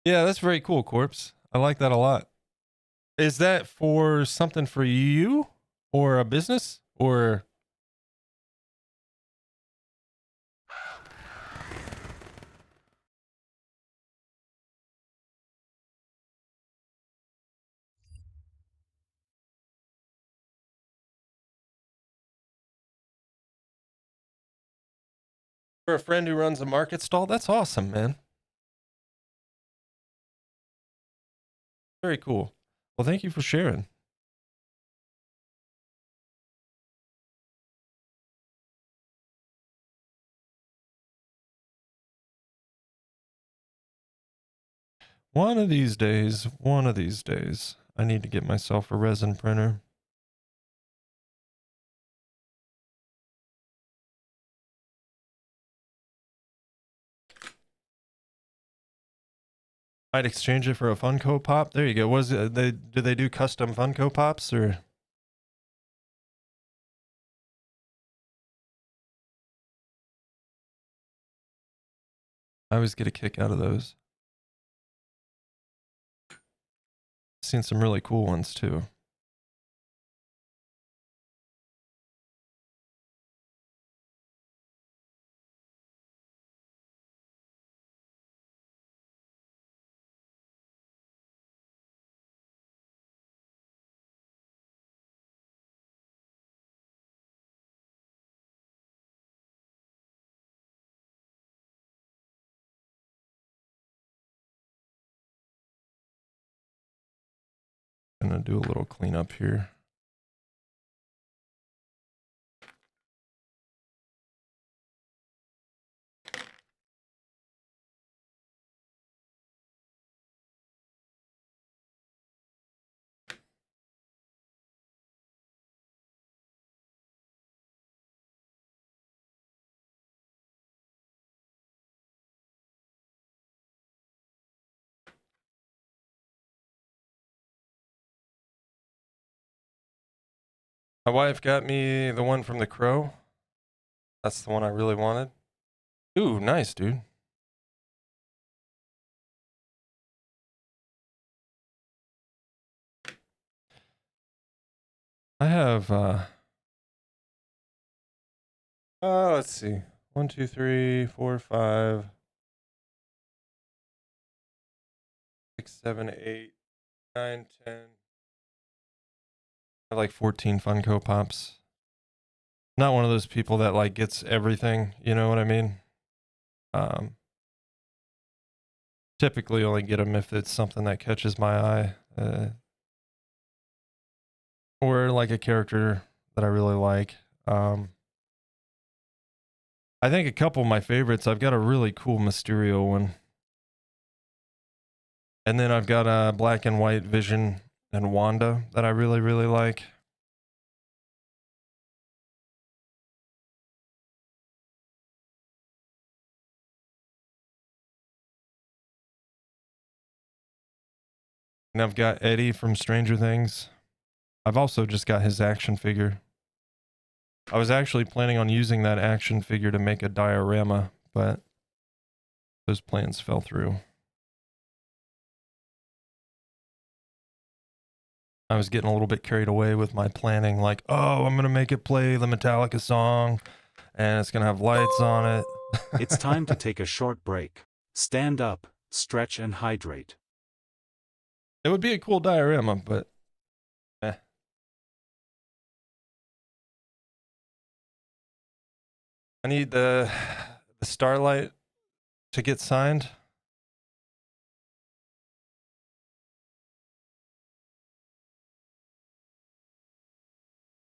Yeah, that's very cool, Corpse. I like that a lot. Is that for something for you or a business or? For a friend who runs a market stall? That's awesome, man. Very cool. Well, thank you for sharing. One of these days, I need to get myself a resin printer. Might exchange it for a Funko Pop. There you go. Was it, do they do custom Funko Pops or? I always get a kick out of those. Seen some really cool ones too. I'm gonna do a little cleanup here. My wife got me the one from The Crow. That's the one I really wanted. Ooh, nice, dude. I have, let's see. 1, 2, 3, 4, 5, 6, 7, 8, 9, 10. I have like 14 Funko Pops. Not one of those people that like gets everything, you know what I mean? Typically only get them if it's something that catches my eye. Or like a character that I really like. I think a couple of my favorites, I've got a really cool Mysterio one. And then I've got a black and white Vision and Wanda that I really, really like. And I've got Eddie from Stranger Things. I've also just got his action figure. I was actually planning on using that action figure to make a diorama, but those plans fell through. I was getting a little bit carried away with my planning, like, oh, I'm going to make it play the Metallica song, and it's going to have lights on it. It's time to take a short break. Stand up, stretch and hydrate. It would be a cool diorama, but eh. I need the Starlight to get signed.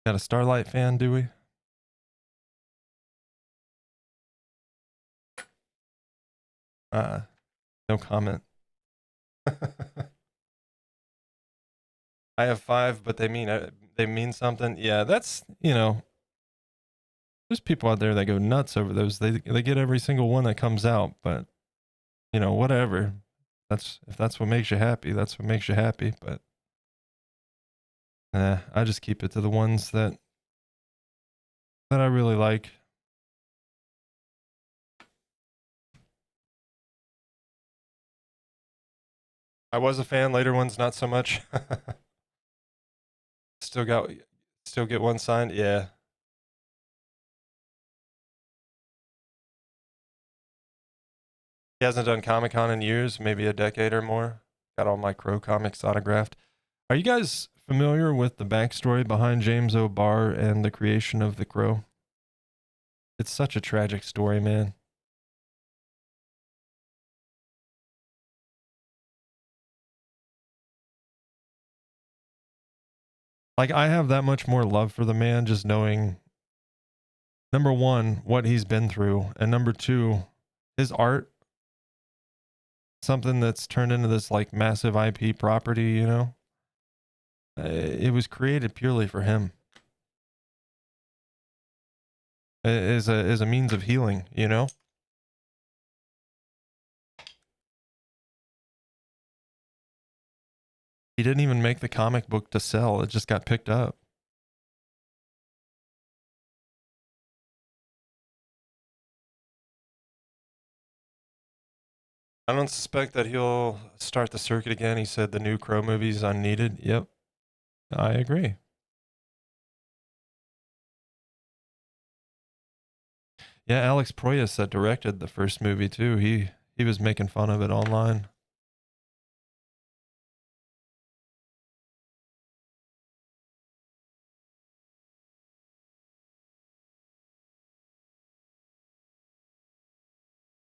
Got a Starlight fan, do we? No comment. I have 5, but they mean something. Yeah, that's, there's people out there that go nuts over those. They get every single one that comes out, but whatever. If that's what makes you happy, that's what makes you happy. But I just keep it to the ones that I really like. I was a fan. Later ones, not so much. Still get one signed. Yeah. He hasn't done Comic-Con in years, maybe a decade or more. Got all my Crow comics autographed. Are you guys familiar with the backstory behind James O'Barr and the creation of the Crow? It's such a tragic story, man. Like, I have that much more love for the man just knowing, number one, what he's been through, and number two, his art, something that's turned into this like massive IP property, it was created purely for him. As a means of healing, He didn't even make the comic book to sell. It just got picked up. I don't suspect that he'll start the circuit again. He said the new Crow movie's unneeded. Yep. I agree. Yeah, Alex Proyas that directed the first movie too. He was making fun of it online.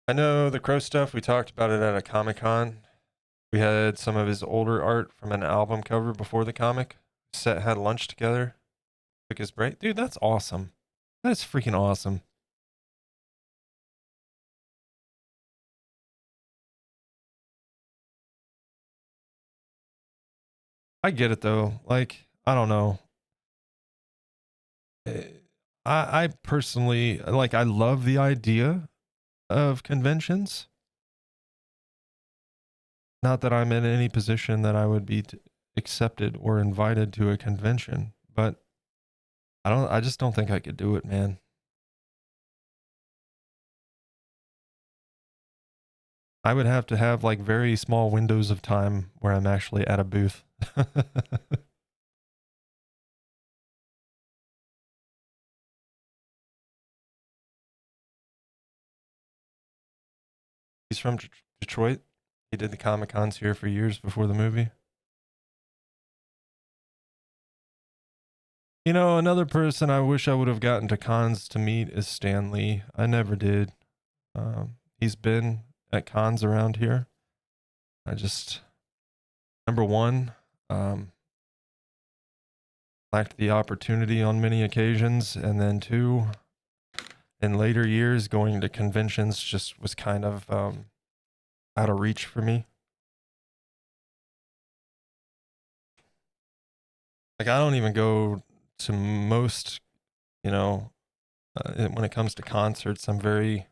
I know the Crow stuff, we talked about it at a Comic-Con. We had some of his older art from an album cover before the comic. Had lunch together. Took his break. Dude, that's awesome. That's freaking awesome. I get it though. Like, I don't know. I personally, like, I love the idea of conventions. Not that I'm in any position that I would be accepted or invited to a convention, but I just don't think I could do it, man. I would have to have like very small windows of time where I'm actually at a booth. He's from Detroit. He did the Comic Cons here for years before the movie. Another person I wish I would have gotten to cons to meet is Stan Lee. I never did. He's been at cons around here. I just, number one, lacked the opportunity on many occasions. And then two, in later years, going to conventions just was kind of out of reach for me. Like, I don't even go to most, when it comes to concerts, I'm very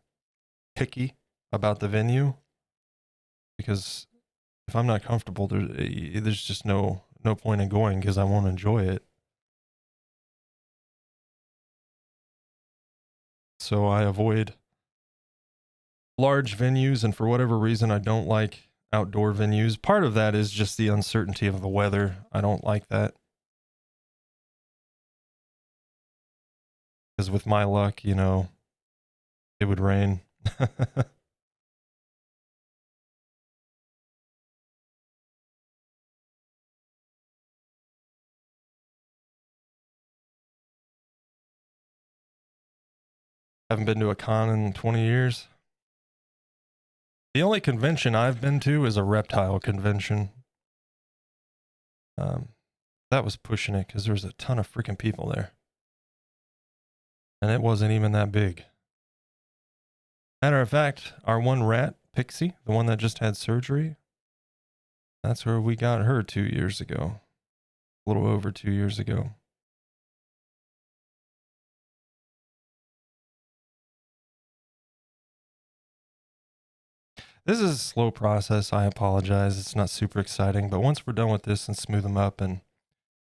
picky about the venue because if I'm not comfortable, there's just no point in going because I won't enjoy it. So I avoid large venues, and for whatever reason, I don't like outdoor venues. Part of that is just the uncertainty of the weather. I don't like that. Because with my luck, it would rain. Haven't been to a con in 20 years. The only convention I've been to is a reptile convention. That was pushing it because there was a ton of freaking people there. And it wasn't even that big. Matter of fact, our one rat, Pixie, the one that just had surgery, that's where we got her 2 years ago. A little over 2 years ago. This is a slow process. I apologize. It's not super exciting, but once we're done with this and smooth them up and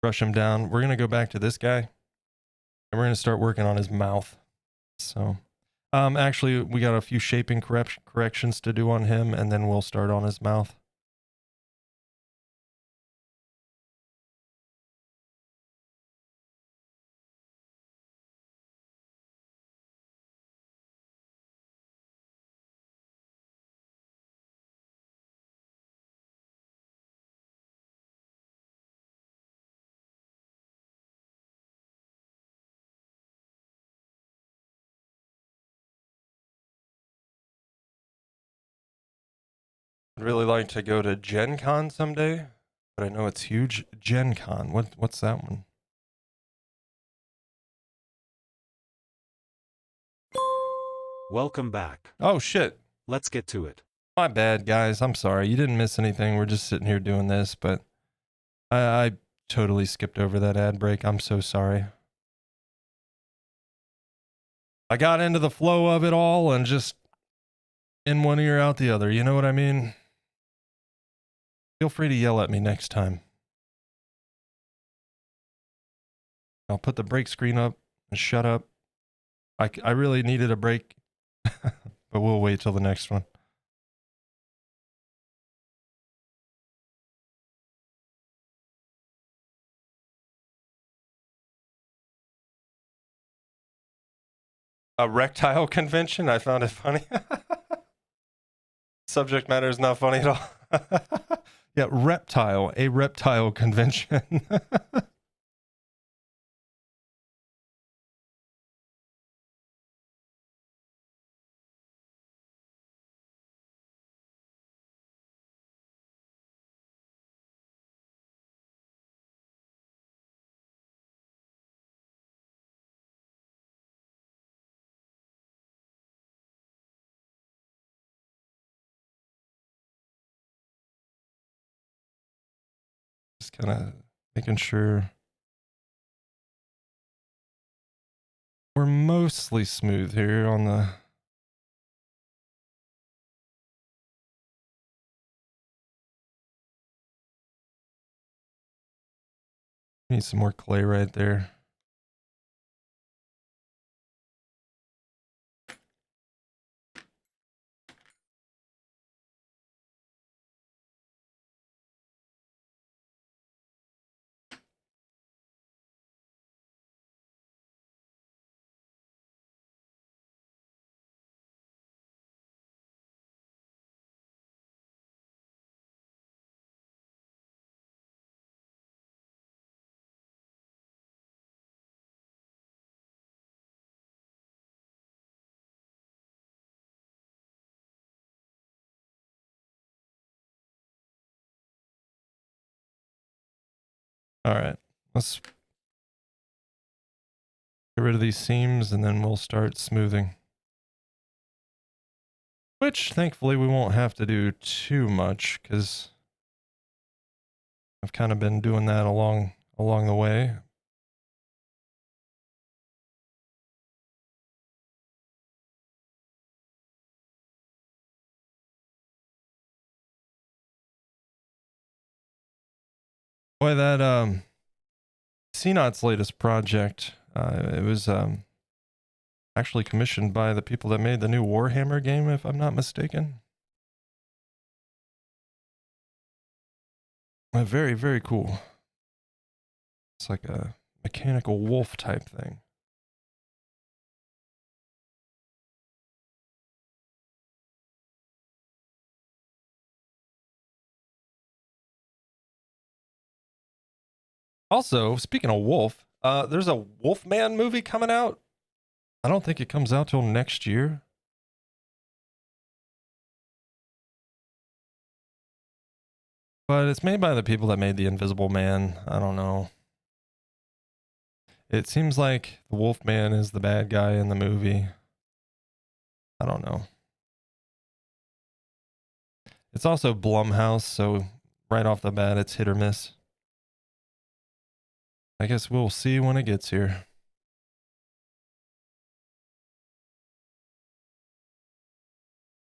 brush them down, we're going to go back to this guy and we're going to start working on his mouth. So, actually, we got a few shaping corrections to do on him, and then we'll start on his mouth. I'd really like to go to Gen Con someday, but I know it's huge. Gen Con, what's that one? Welcome back. Oh shit. Let's get to it. My bad, guys. I'm sorry. You didn't miss anything. We're just sitting here doing this, but I totally skipped over that ad break. I'm so sorry. I got into the flow of it all and just in one ear out the other. You know what I mean? Feel free to yell at me next time. I'll put the break screen up and shut up. I really needed a break, but we'll wait till the next one. A rectile convention? I found it funny. Subject matter is not funny at all. Yeah, a reptile convention. Just kind of making sure we're mostly smooth here on the... Need some more clay right there. All right, let's get rid of these seams and then we'll start smoothing. Which thankfully we won't have to do too much because I've kind of been doing that along the way. Boy, that CNOT's latest project, it was actually commissioned by the people that made the new Warhammer game, if I'm not mistaken. Very, very cool. It's like a mechanical wolf type thing. Also, speaking of wolf, there's a Wolfman movie coming out. I don't think it comes out till next year. But it's made by the people that made The Invisible Man. I don't know. It seems like the Wolfman is the bad guy in the movie. I don't know. It's also Blumhouse, so right off the bat, it's hit or miss. I guess we'll see when it gets here.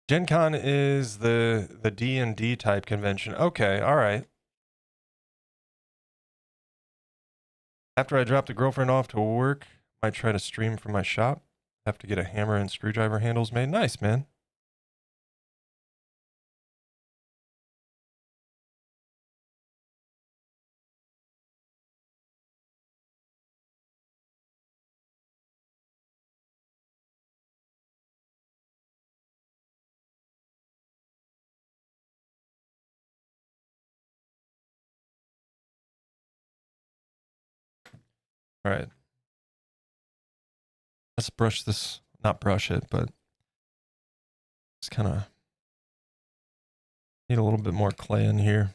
Gen Con is the D&D type convention. Okay, all right. After I drop the girlfriend off to work, might try to stream from my shop. Have to get a hammer and screwdriver handles made. Nice, man. All right. Let's brush this, not brush it, but just kind of need a little bit more clay in here.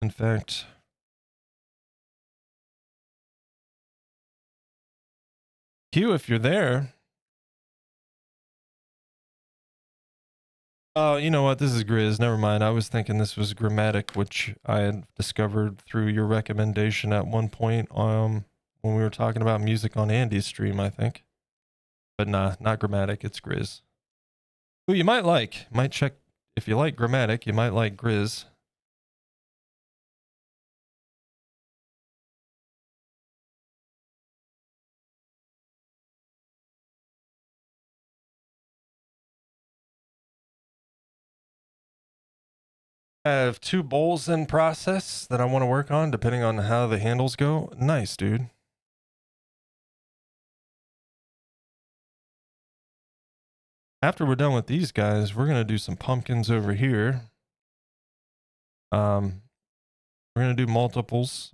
In fact, Q, if you're there. Oh, you know what? This is Grizz. Never mind. I was thinking this was Grammatic, which I had discovered through your recommendation at one point when we were talking about music on Andy's stream, I think. But nah, not Grammatic. It's Grizz. Who you might like. Might check. If you like Grammatic, you might like Grizz. I have 2 bowls in process that I want to work on, depending on how the handles go. Nice, dude. After we're done with these guys, we're going to do some pumpkins over here. We're going to do multiples.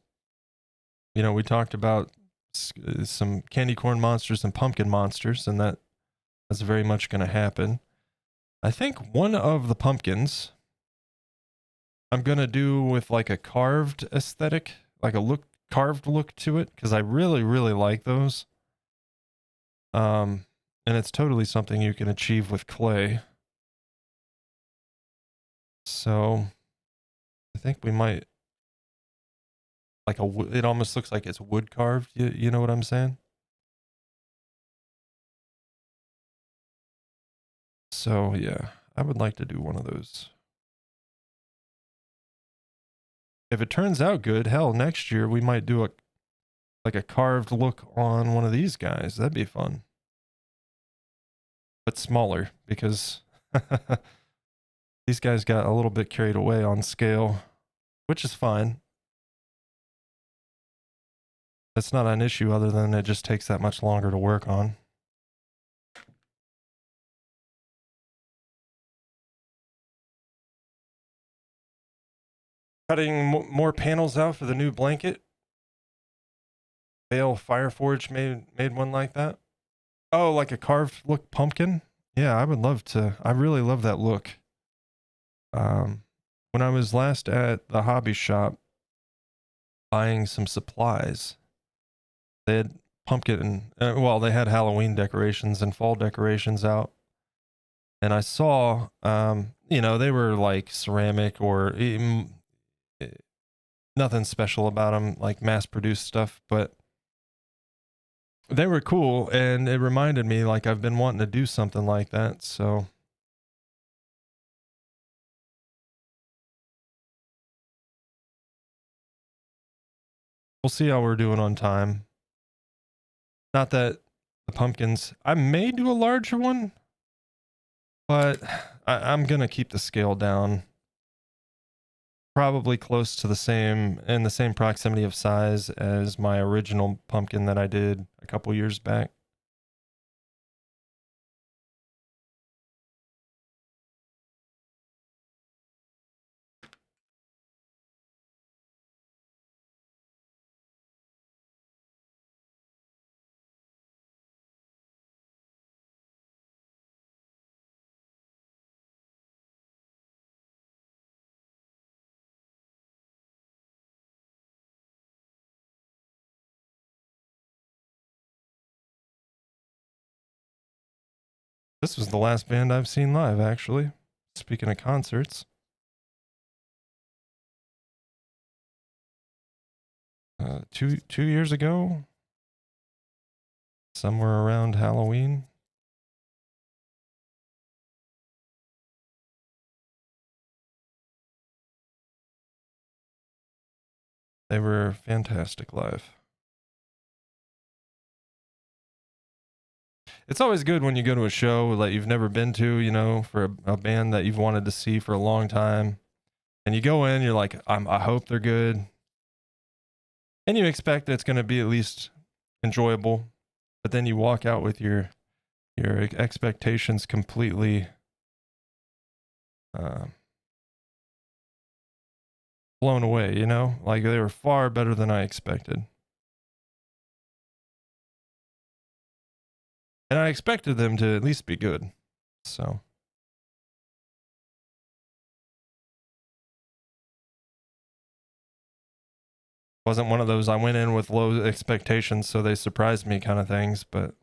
You know, we talked about some candy corn monsters and pumpkin monsters, and that's very much going to happen. I think one of the pumpkins I'm going to do with like a carved aesthetic, like a carved look to it, because I really, really like those. And it's totally something you can achieve with clay. So I think we might, like it almost looks like it's wood carved. You know what I'm saying? So yeah, I would like to do one of those. If it turns out good, hell, next year we might do a carved look on one of these guys. That'd be fun. But smaller, because these guys got a little bit carried away on scale, which is fine. That's not an issue other than it just takes that much longer to work on. Cutting more panels out for the new blanket. Bale Fireforge made one like that. Oh, like a carved look pumpkin? Yeah, I would love to. I really love that look. When I was last at the hobby shop buying some supplies, they had pumpkin, well, they had Halloween decorations and fall decorations out. And I saw, you know, they were like ceramic or nothing special about them, like mass produced stuff, but they were cool. And it reminded me, like, I've been wanting to do something like that. So we'll see how we're doing on time. Not that the pumpkins, I may do a larger one, but I'm going to keep the scale down. Probably close to the same, in the same proximity of size as my original pumpkin that I did a couple years back. This was the last band I've seen live, actually. Speaking of concerts. Two years ago, somewhere around Halloween. They were fantastic live. It's always good when you go to a show that you've never been to, you know, for a band that you've wanted to see for a long time. And you go in, you're like, I hope they're good. And you expect that it's going to be at least enjoyable. But then you walk out with your expectations completely blown away, you know? Like they were far better than I expected. And I expected them to at least be good. So. Wasn't one of those I went in with low expectations, so they surprised me kind of things, but.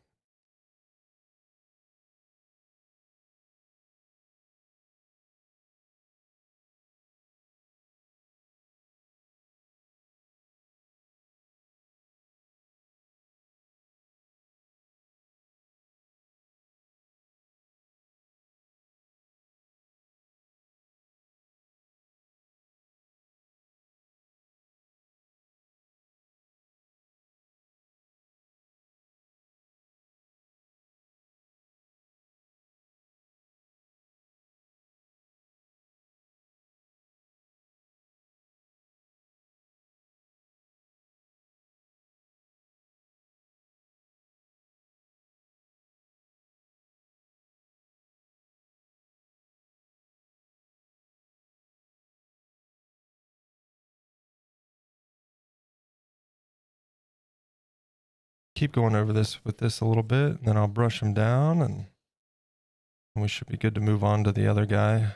Keep going over this with this a little bit, and then I'll brush them down, and we should be good to move on to the other guy.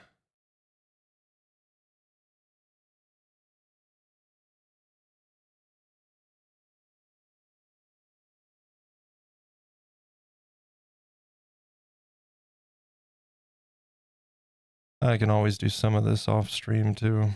I can always do some of this off stream too.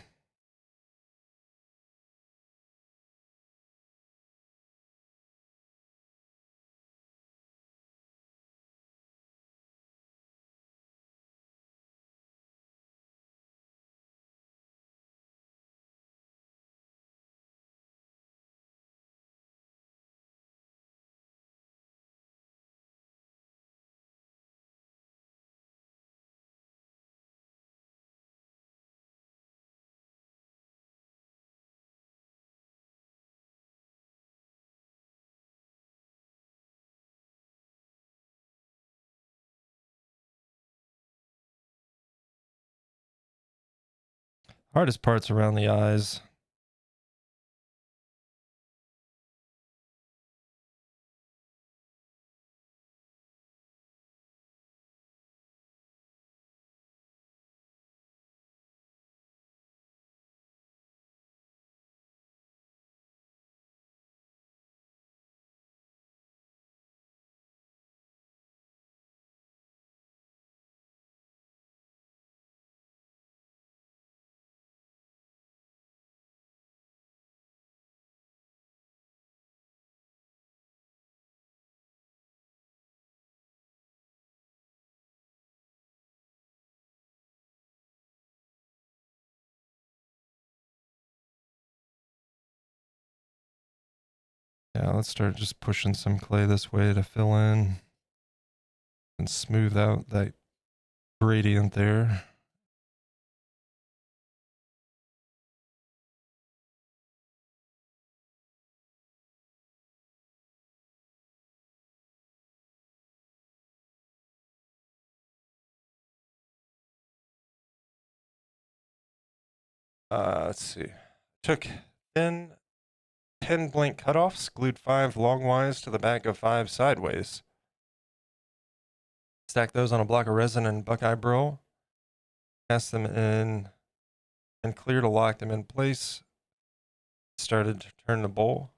Hardest part's around the eyes. Yeah, let's start just pushing some clay this way to fill in and smooth out that gradient there. Let's see. Took 10 blank cutoffs, glued 5 longwise to the back of 5 sideways. Stacked those on a block of resin and Buckeye Bro. Cast them in and clear to lock them in place. Started to turn the bowl.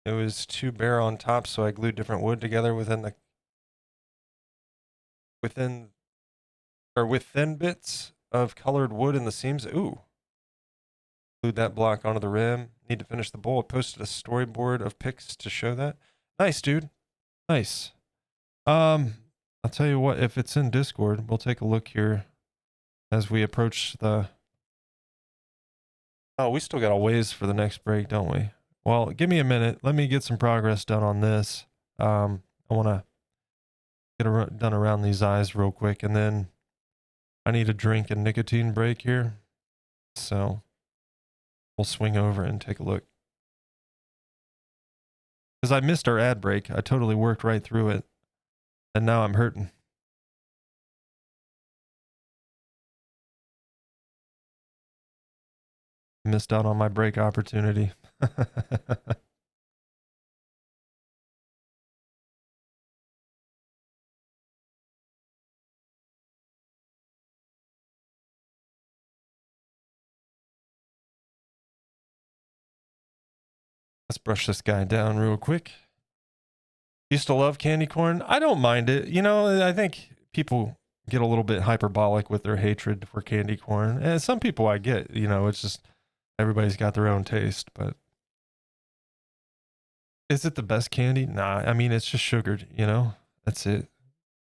It was too bare on top, so I glued different wood together within the within or with thin bits of colored wood in the seams. Ooh. Glued that block onto the rim. Need to finish the bowl. I posted a storyboard of pics to show that. Nice, dude. Nice. I'll tell you what, if it's in Discord, we'll take a look here as we approach the... Oh, we still got a ways for the next break, don't we? Well, give me a minute. Let me get some progress done on this. I want to get done around these eyes real quick, and then I need a drink and nicotine break here. So we'll swing over and take a look. Because I missed our ad break. I totally worked right through it. And now I'm hurting. Missed out on my break opportunity. Let's brush this guy down real quick. Used to love candy corn. I don't mind it. You know, I think people get a little bit hyperbolic with their hatred for candy corn. And some people I get, you know, it's just everybody's got their own taste. But is it the best candy? Nah, I mean, it's just sugared, you know? That's it.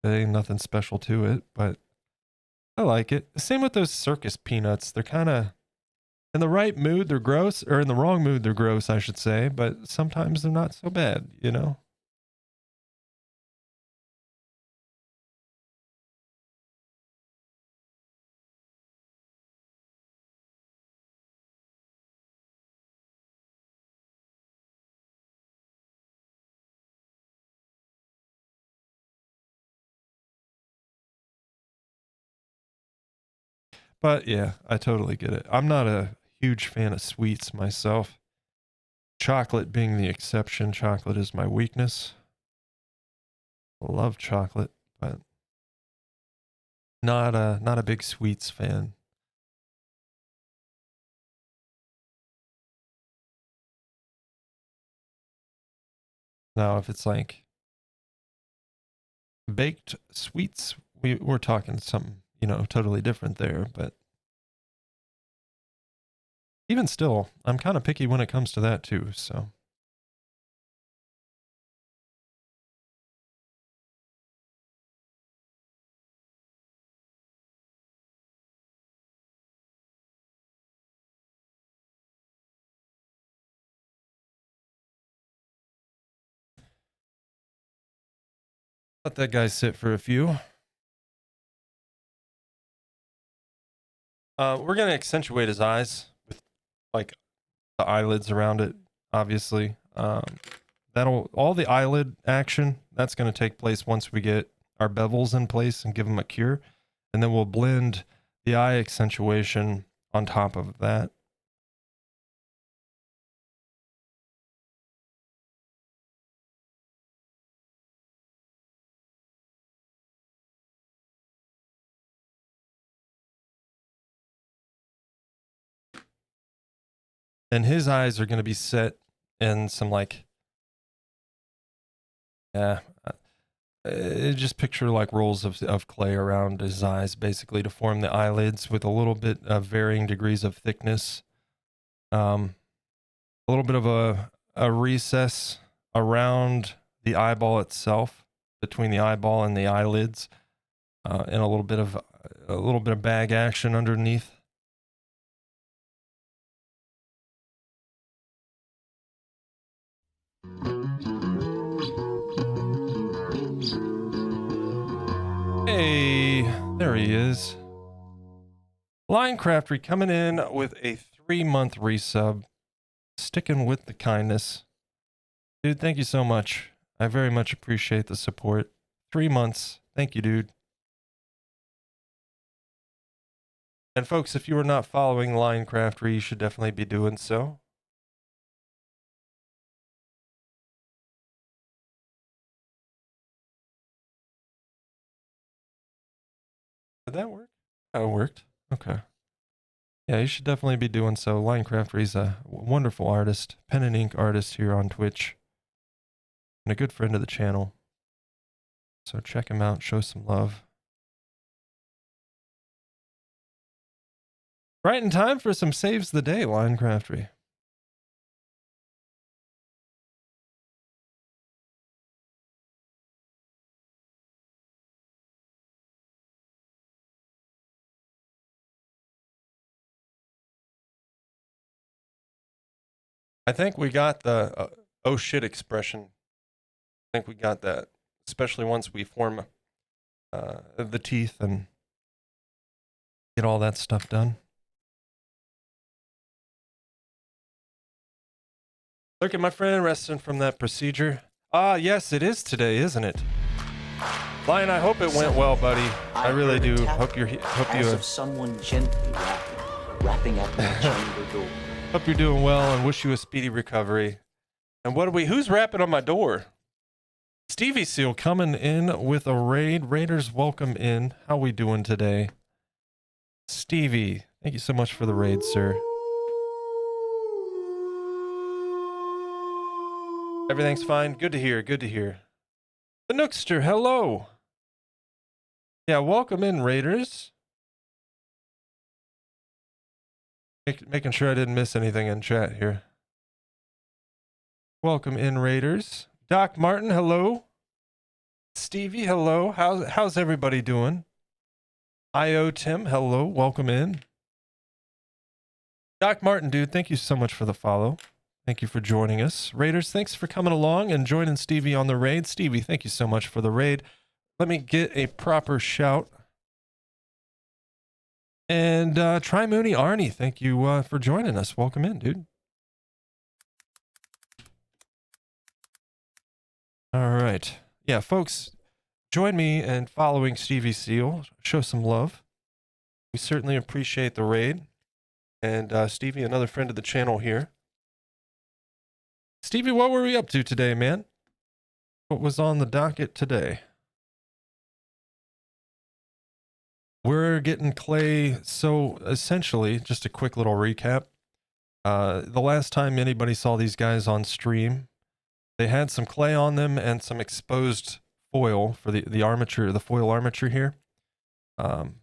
There ain't nothing special to it, but I like it. Same with those circus peanuts. They're kind of, in the right mood, they're gross, or in the wrong mood, they're gross, I should say, but sometimes they're not so bad, you know? But yeah, I totally get it. I'm not a huge fan of sweets myself. Chocolate being the exception. Chocolate is my weakness. I love chocolate, but not a big sweets fan. Now, if it's like baked sweets, we're talking something, you know, totally different there. But even still, I'm kind of picky when it comes to that too. So. Let that guy sit for a few. We're going to accentuate his eyes with like the eyelids around it, obviously. That'll, all the eyelid action, that's going to take place once we get our bevels in place and give them a cure. And then we'll blend the eye accentuation on top of that. And his eyes are going to be set in some like, yeah, just picture like rolls of clay around his eyes, basically to form the eyelids with a little bit of varying degrees of thickness. A little bit of a recess around the eyeball itself, between the eyeball and the eyelids, and a little bit of bag action underneath. Hey, there he is. Linecraftery coming in with a 3-month resub, sticking with the kindness. Dude, thank you so much. I very much appreciate the support. 3 months. Thank you, dude. And folks, if you are not following Linecraftery, you should definitely be doing so. Did that work? Oh, it worked. Okay. Yeah, you should definitely be doing so. Linecraftery's a wonderful artist, pen and ink artist here on Twitch, and a good friend of the channel. So check him out, show some love. Right in time for some saves the day, Linecraftery. I think we got the oh shit expression. I think we got that, especially once we form the teeth and get all that stuff done. Look at my friend resting from that procedure. Ah, yes, it is today, isn't it? Lion, I hope it went well, buddy. I really do. Hope you're of someone gently rapping at my chamber door. Hope you're doing well and wish you a speedy recovery. And who's rapping on my door? Stevie Seal coming in with a raid. Raiders, welcome in. How we doing today? Stevie, thank you so much for the raid, sir. Everything's fine. Good to hear. Good to hear. The Nookster, hello. Yeah, welcome in, Raiders. Making sure I didn't miss anything in chat here. Welcome in, Raiders. Doc Martin, hello. Stevie, hello. How's everybody doing? IO Tim, hello. Welcome in. Doc Martin, dude, thank you so much for the follow. Thank you for joining us. Raiders, thanks for coming along and joining Stevie on the raid. Stevie, thank you so much for the raid. Let me get a proper shout. And Tri-Mooney Arnie, thank you for joining us. Welcome in, dude. All right. Yeah, folks, join me in following Stevie Seal. Show some love. We certainly appreciate the raid. And Stevie, another friend of the channel here. Stevie, what were we up to today, man? What was on the docket today? We're getting clay. So essentially, just a quick little recap. The last time anybody saw these guys on stream, they had some clay on them and some exposed foil for the armature, the foil armature here. And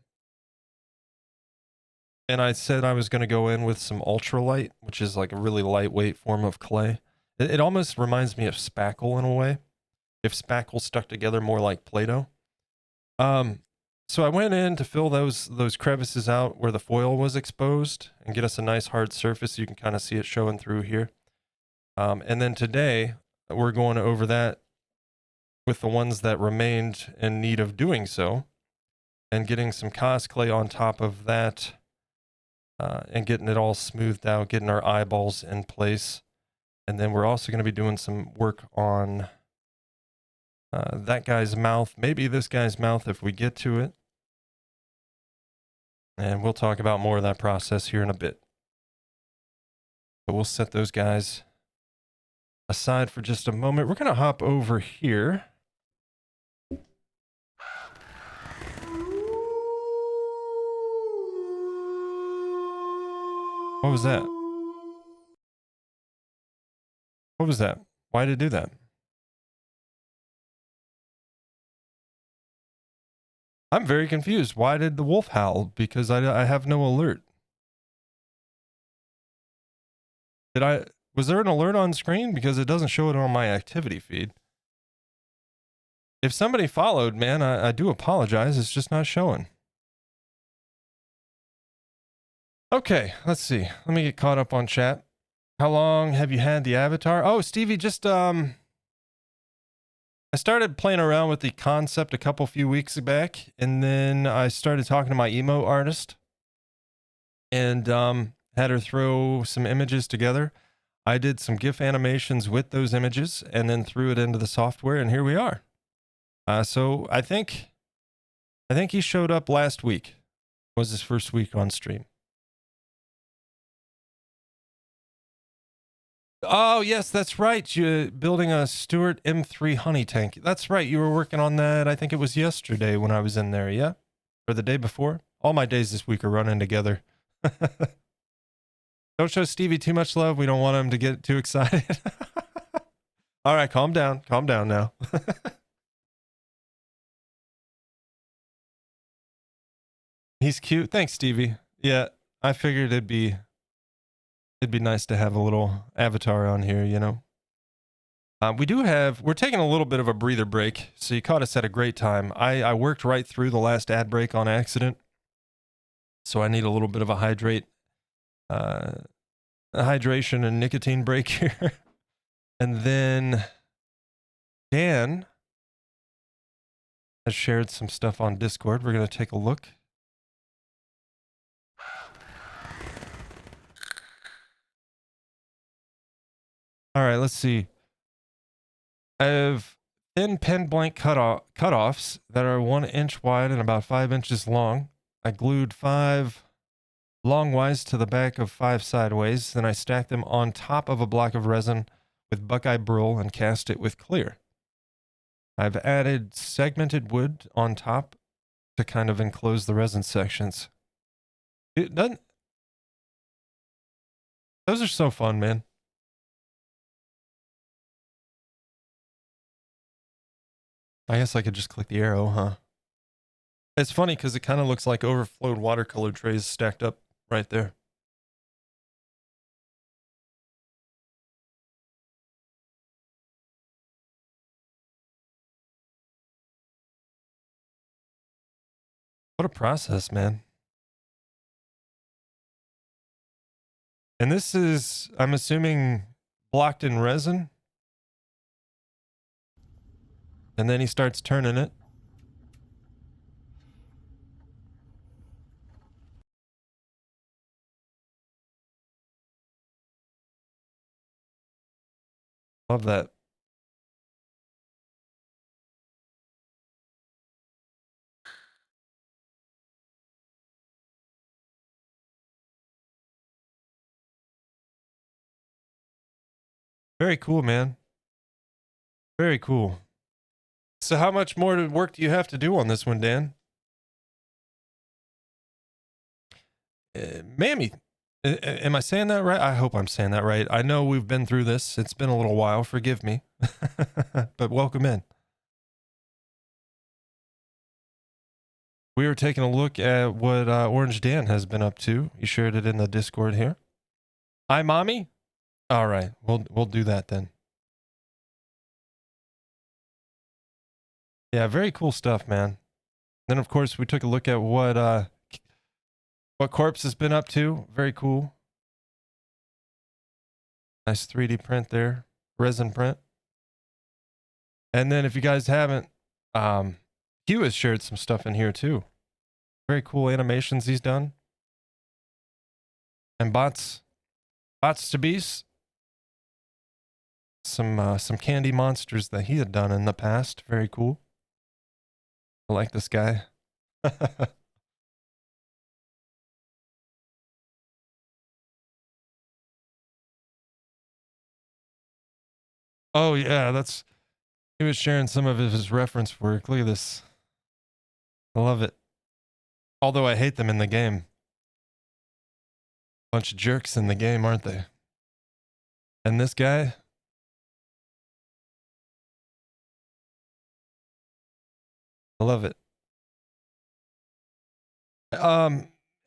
I said I was going to go in with some ultralight, which is like a really lightweight form of clay. It almost reminds me of spackle in a way, if spackle stuck together more like Play-Doh. So I went in to fill those crevices out where the foil was exposed and get us a nice hard surface. You can kind of see it showing through here. And then today we're going over that with the ones that remained in need of doing so and getting some cos clay on top of that and getting it all smoothed out, getting our eyeballs in place. And then we're also going to be doing some work on that guy's mouth, maybe this guy's mouth if we get to it. And we'll talk about more of that process here in a bit. But we'll set those guys aside for just a moment. We're going to hop over here. What was that? What was that? Why did it do that? I'm very confused. Why did the wolf howl? Because I have no alert. Was there an alert on screen? Because it doesn't show it on my activity feed. If somebody followed, man, I do apologize. It's just not showing. Okay, let's see. Let me get caught up on chat. How long have you had the avatar? Oh, Stevie, just I started playing around with the concept a few weeks back, and then I started talking to my emo artist and had her throw some images together. I did some GIF animations with those images and then threw it into the software, and here we are. So I think he showed up last week. Was his first week on stream. Oh, yes, that's right. You're building a Stewart M3 honey tank. That's right. You were working on that. I think it was yesterday when I was in there. Yeah. Or the day before. All my days this week are running together. Don't show Stevie too much love. We don't want him to get too excited. All right. Calm down. Calm down now. He's cute. Thanks, Stevie. Yeah. I figured it'd be nice to have a little avatar on here, you know. We're taking a little bit of a breather break, so you caught us at a great time. I worked right through the last ad break on accident, so I need a little bit of a hydration and nicotine break here. And then Dan has shared some stuff on Discord. We're going to take a look. All right, let's see. I have thin pen blank cutoffs that are 1 inch wide and about 5 inches long. I glued 5 longwise to the back of 5 sideways. Then I stacked them on top of a block of resin with Buckeye Brill and cast it with clear. I've added segmented wood on top to kind of enclose the resin sections. Those are so fun, man. I guess I could just click the arrow, huh? It's funny because it kind of looks like overflowed watercolor trays stacked up right there. What a process, man. And this is, I'm assuming, blocked in resin. And then he starts turning it. Love that. Very cool, man. Very cool. So how much more work do you have to do on this one, Dan? Mammy, am I saying that right? I hope I'm saying that right. I know we've been through this. It's been a little while. Forgive me. But welcome in. We were taking a look at what Orange Dan has been up to. He shared it in the Discord here. Hi, Mommy? All right. We'll do that then. Yeah, very cool stuff, man. Then, of course, we took a look at what Corpse has been up to. Very cool. Nice 3D print there. Resin print. And then if you guys haven't, Hugh has shared some stuff in here too. Very cool animations he's done. And bots to beast. Some candy monsters that he had done in the past. Very cool. I like this guy. Oh yeah, he was sharing some of his reference work. Look at this. I love it. Although I hate them in the game. Bunch of jerks in the game, aren't they? And this guy. I love it.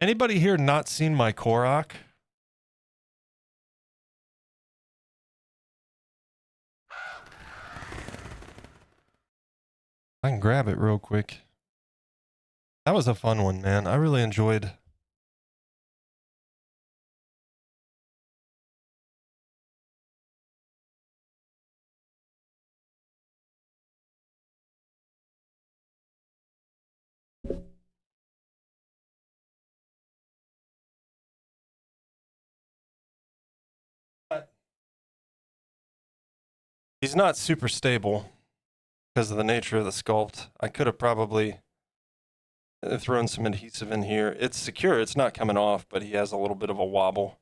Anybody here not seen my Korok? I can grab it real quick. That was a fun one, man. I really enjoyed. He's not super stable because of the nature of the sculpt. I could have probably thrown some adhesive in here. It's secure. It's not coming off, but he has a little bit of a wobble.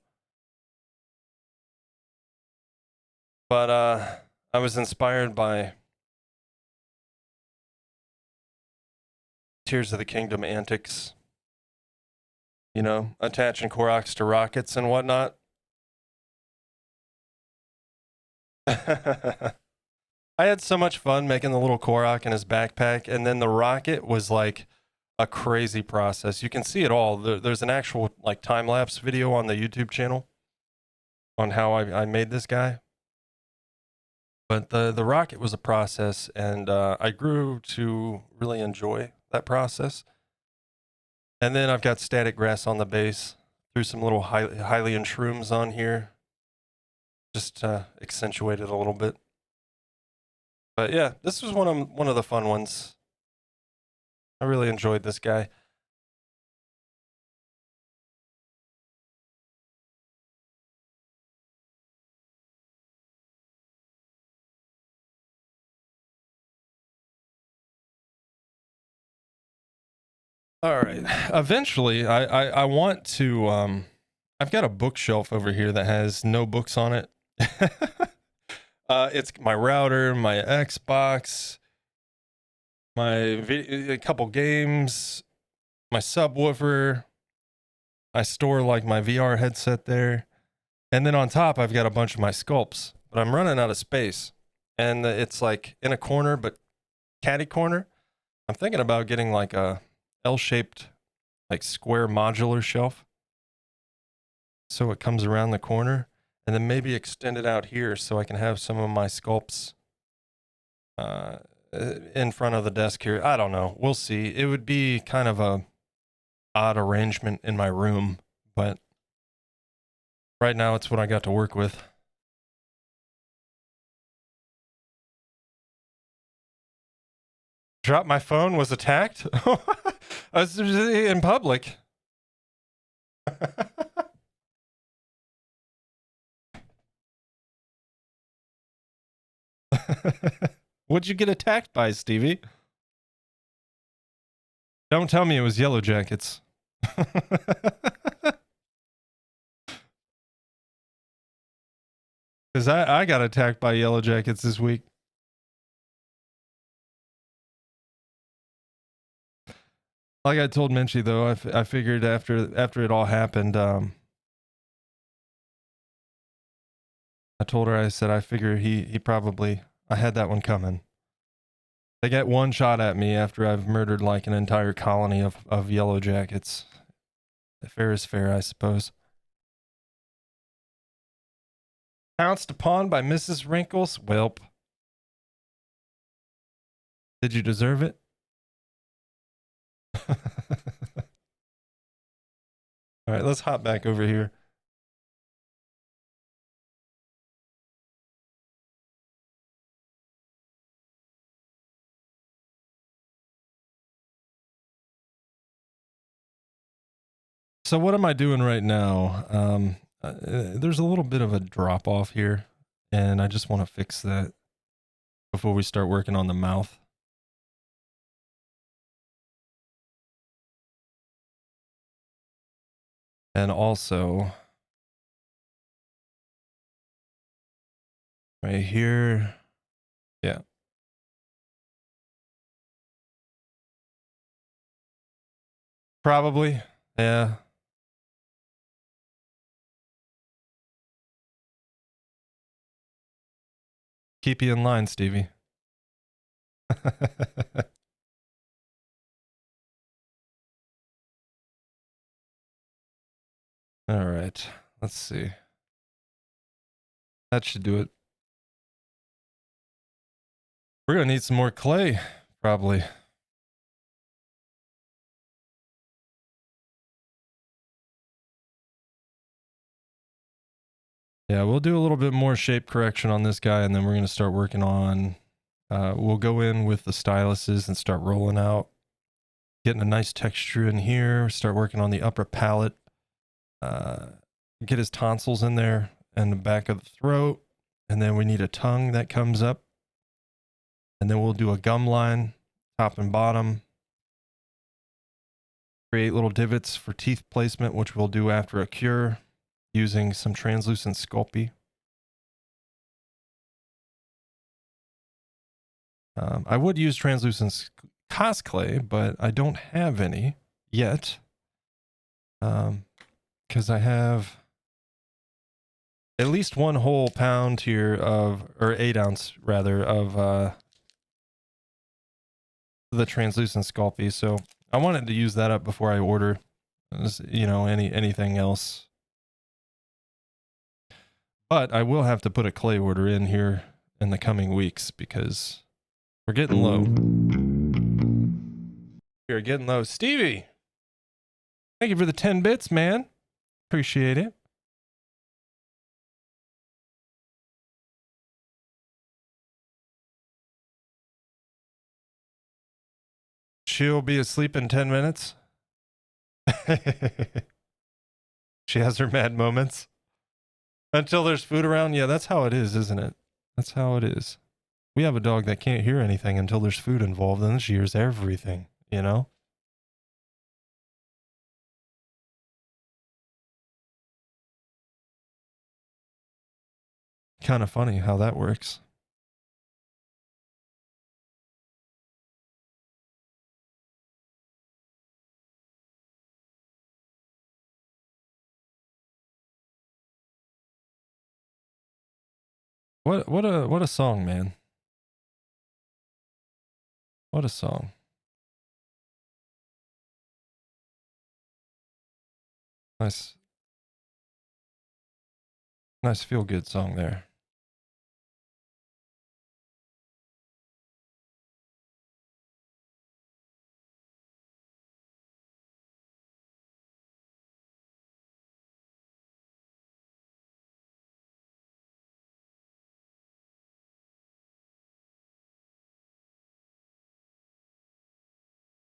But I was inspired by Tears of the Kingdom antics. You know, attaching Koroks to rockets and whatnot. I had so much fun making the little Korok in his backpack, and then the rocket was like a crazy process. You can see it all. There's an actual like time lapse video on the YouTube channel on how I made this guy. But the rocket was a process, and I grew to really enjoy that process. And then I've got static grass on the base, threw some little Hylian shrooms on here, just to accentuate it a little bit. But yeah, this was one of the fun ones. I really enjoyed this guy. All right. Eventually, I want to. I've got a bookshelf over here that has no books on it. It's my router, my Xbox, a couple games, my subwoofer. I store like my VR headset there, and then on top I've got a bunch of my sculpts. But I'm running out of space, and it's like in a corner, but catty corner. I'm thinking about getting like a L-shaped, like square modular shelf, so it comes around the corner, and then maybe extend it out here so I can have some of my sculpts in front of the desk here. I don't know. We'll see. It would be kind of a odd arrangement in my room, but right now it's what I got to work with. Dropped my phone, was attacked. I was in public. What'd you get attacked by, Stevie? Don't tell me it was Yellow Jackets. Because I got attacked by Yellow Jackets this week. Like I told Minchie, though, I figured after it all happened, I told her, I said, I figure he probably, I had that one coming. They get one shot at me after I've murdered like an entire colony of Yellow Jackets. Fair is fair, I suppose. Pounced upon by Mrs. Wrinkles? Welp. Did you deserve it? All right, let's hop back over here. So what am I doing right now? There's a little bit of a drop off here, and I just want to fix that before we start working on the mouth. And also, right here, yeah. Probably, yeah. Keep you in line, Stevie. All right, let's see. That should do it. We're gonna need some more clay, probably. Yeah, we'll do a little bit more shape correction on this guy, and then we're gonna start working on, we'll go in with the styluses and start rolling out, getting a nice texture in here, start working on the upper palate, get his tonsils in there and the back of the throat, and then we need a tongue that comes up, and then we'll do a gum line, top and bottom, create little divots for teeth placement, which we'll do after a cure using some translucent Sculpey. I would use translucent clay, but I don't have any yet. Because I have at least 1 whole pound here of, or 8 ounce rather, of the translucent Sculpey. So I wanted to use that up before I order, you know, anything else. But I will have to put a clay order in here in the coming weeks because we're getting low. We're getting low. Stevie, thank you for the 10 bits, man. Appreciate it. She'll be asleep in 10 minutes. She has her mad moments. Until there's food around. Yeah, that's how it is, isn't it? That's how it is. We have a dog that can't hear anything until there's food involved, and then she hears everything, you know? Kind of funny how that works. What a song, man. What a song. Nice feel good song there.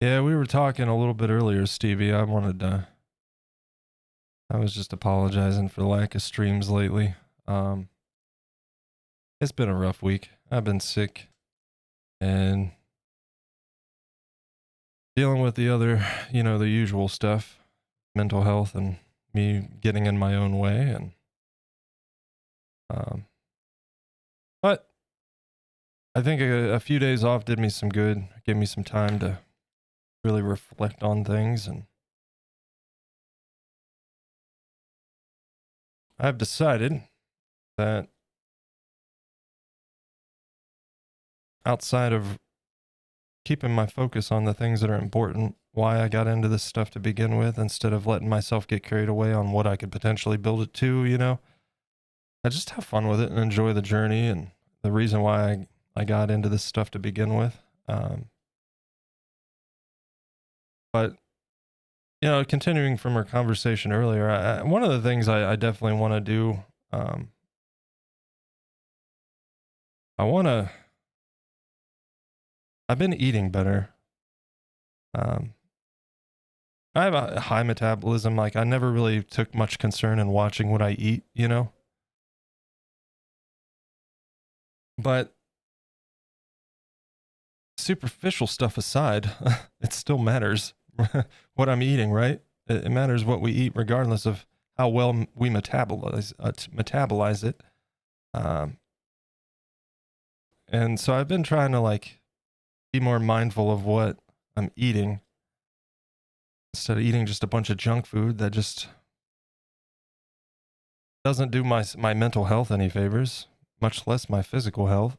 Yeah, we were talking a little bit earlier, Stevie. I was just apologizing for the lack of streams lately. It's been a rough week. I've been sick and dealing with the other, you know, the usual stuff, mental health and me getting in my own way. And, but I think a few days off did me some good, gave me some time to really reflect on things. And I've decided that outside of keeping my focus on the things that are important, why I got into this stuff to begin with, instead of letting myself get carried away on what I could potentially build it to, you know, I just have fun with it and enjoy the journey and the reason why I got into this stuff to begin with. But, you know, continuing from our conversation earlier, one of the things I definitely want to do, I've been eating better. I have a high metabolism. Like, I never really took much concern in watching what I eat, you know? But superficial stuff aside, it still matters what I'm eating, right? It matters what we eat, regardless of how well we metabolize it. And so I've been trying to like be more mindful of what I'm eating instead of eating just a bunch of junk food that just doesn't do my mental health any favors, much less my physical health.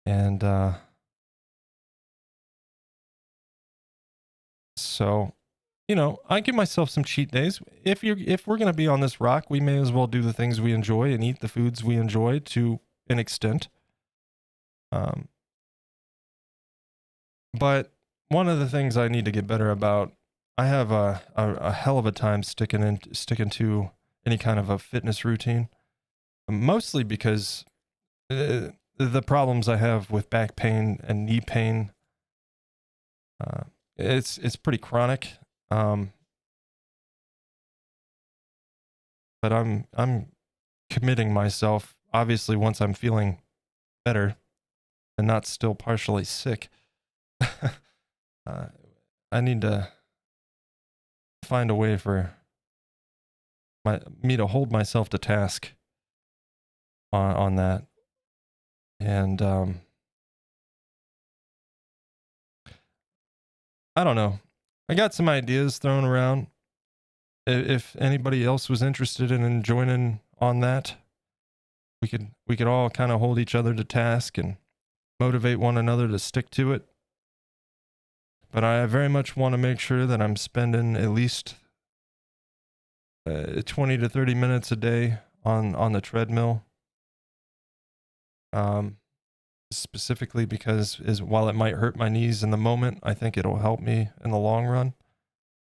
And so, you know, I give myself some cheat days. If we're gonna be on this rock, we may as well do the things we enjoy and eat the foods we enjoy to an extent. But one of the things I need to get better about, I have a hell of a time sticking to any kind of a fitness routine, mostly because the problems I have with back pain and knee pain, it's pretty chronic. But I'm committing myself, obviously, once I'm feeling better and not still partially sick. I need to find a way for me to hold myself to task on that. And I don't know. I got some ideas thrown around. If anybody else was interested in joining on that, we could all kind of hold each other to task and motivate one another to stick to it. but I very much want to make sure that I'm spending at least 20 to 30 minutes a day on the treadmill. Specifically because while it might hurt my knees in the moment, I think it'll help me in the long run.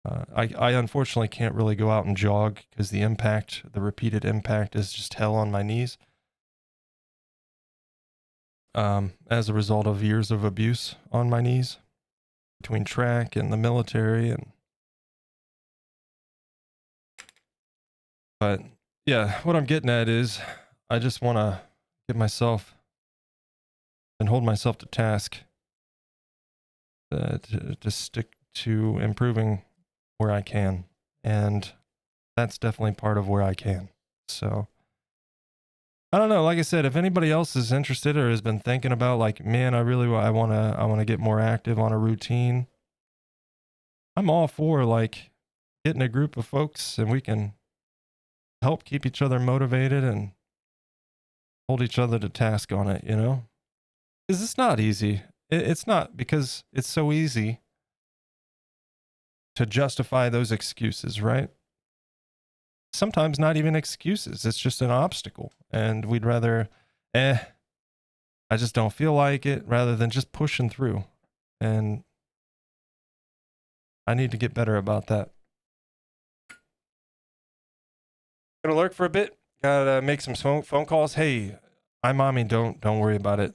I unfortunately can't really go out and jog because the repeated impact is just hell on my knees. As a result of years of abuse on my knees between track and the military but yeah, what I'm getting at is I just want to get myself and hold myself to task to stick to improving where I can. And that's definitely part of where I can. So I don't know. Like I said, if anybody else is interested or has been thinking about like, man, I want to get more active on a routine. I'm all for like getting a group of folks and we can help keep each other motivated and hold each other to task on it, you know? Because it's not easy. It's not, because it's so easy to justify those excuses, right? Sometimes not even excuses. It's just an obstacle. And we'd rather, I just don't feel like it, rather than just pushing through. And I need to get better about that. Gonna lurk for a bit. Gotta make some phone calls. Hey, mommy, don't worry about it.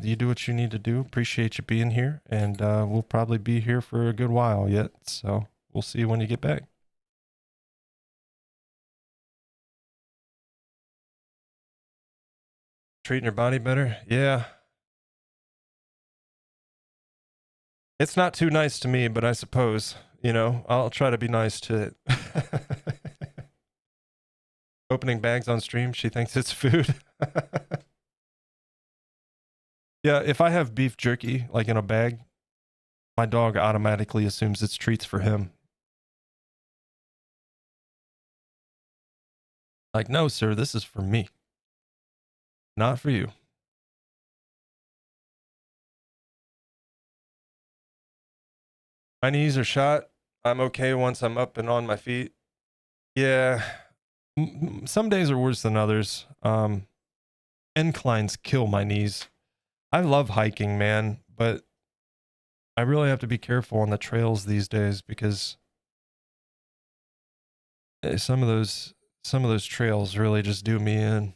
You do what you need to do. Appreciate you being here, and we'll probably be here for a good while yet. So we'll see you when you get back. Treating your body better? Yeah. It's not too nice to me, but I suppose, you know, I'll try to be nice to it. Opening bags on stream, she thinks it's food. Yeah, if I have beef jerky, like in a bag, my dog automatically assumes it's treats for him. Like, no, sir, this is for me. Not for you. My knees are shot. I'm okay once I'm up and on my feet. Yeah. Some days are worse than others. Inclines kill my knees. I love hiking, man, but I really have to be careful on the trails these days because some of those trails really just do me in.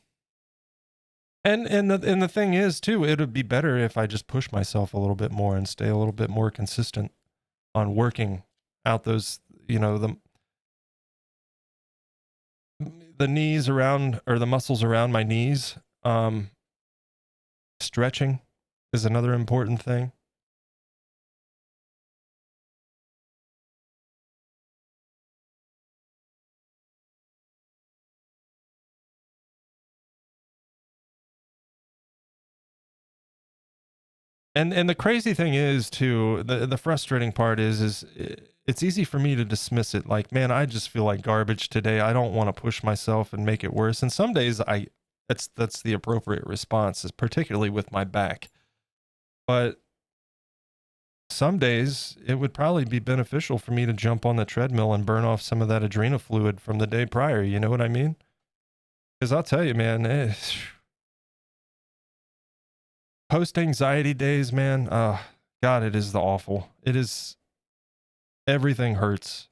And the thing is too, it would be better if I just push myself a little bit more and stay a little bit more consistent on working out those, you know, the knees around, or the muscles around my knees. Stretching is another important thing. And the crazy thing is too, the frustrating part is it's easy for me to dismiss it. Like, man, I just feel like garbage today. I don't want to push myself and make it worse. And some days that's the appropriate response, is particularly with my back. But some days it would probably be beneficial for me to jump on the treadmill and burn off some of that adrenal fluid from the day prior. You know what I mean? Because I'll tell you, man, post-anxiety days, man, God, it is the awful. It is, everything hurts.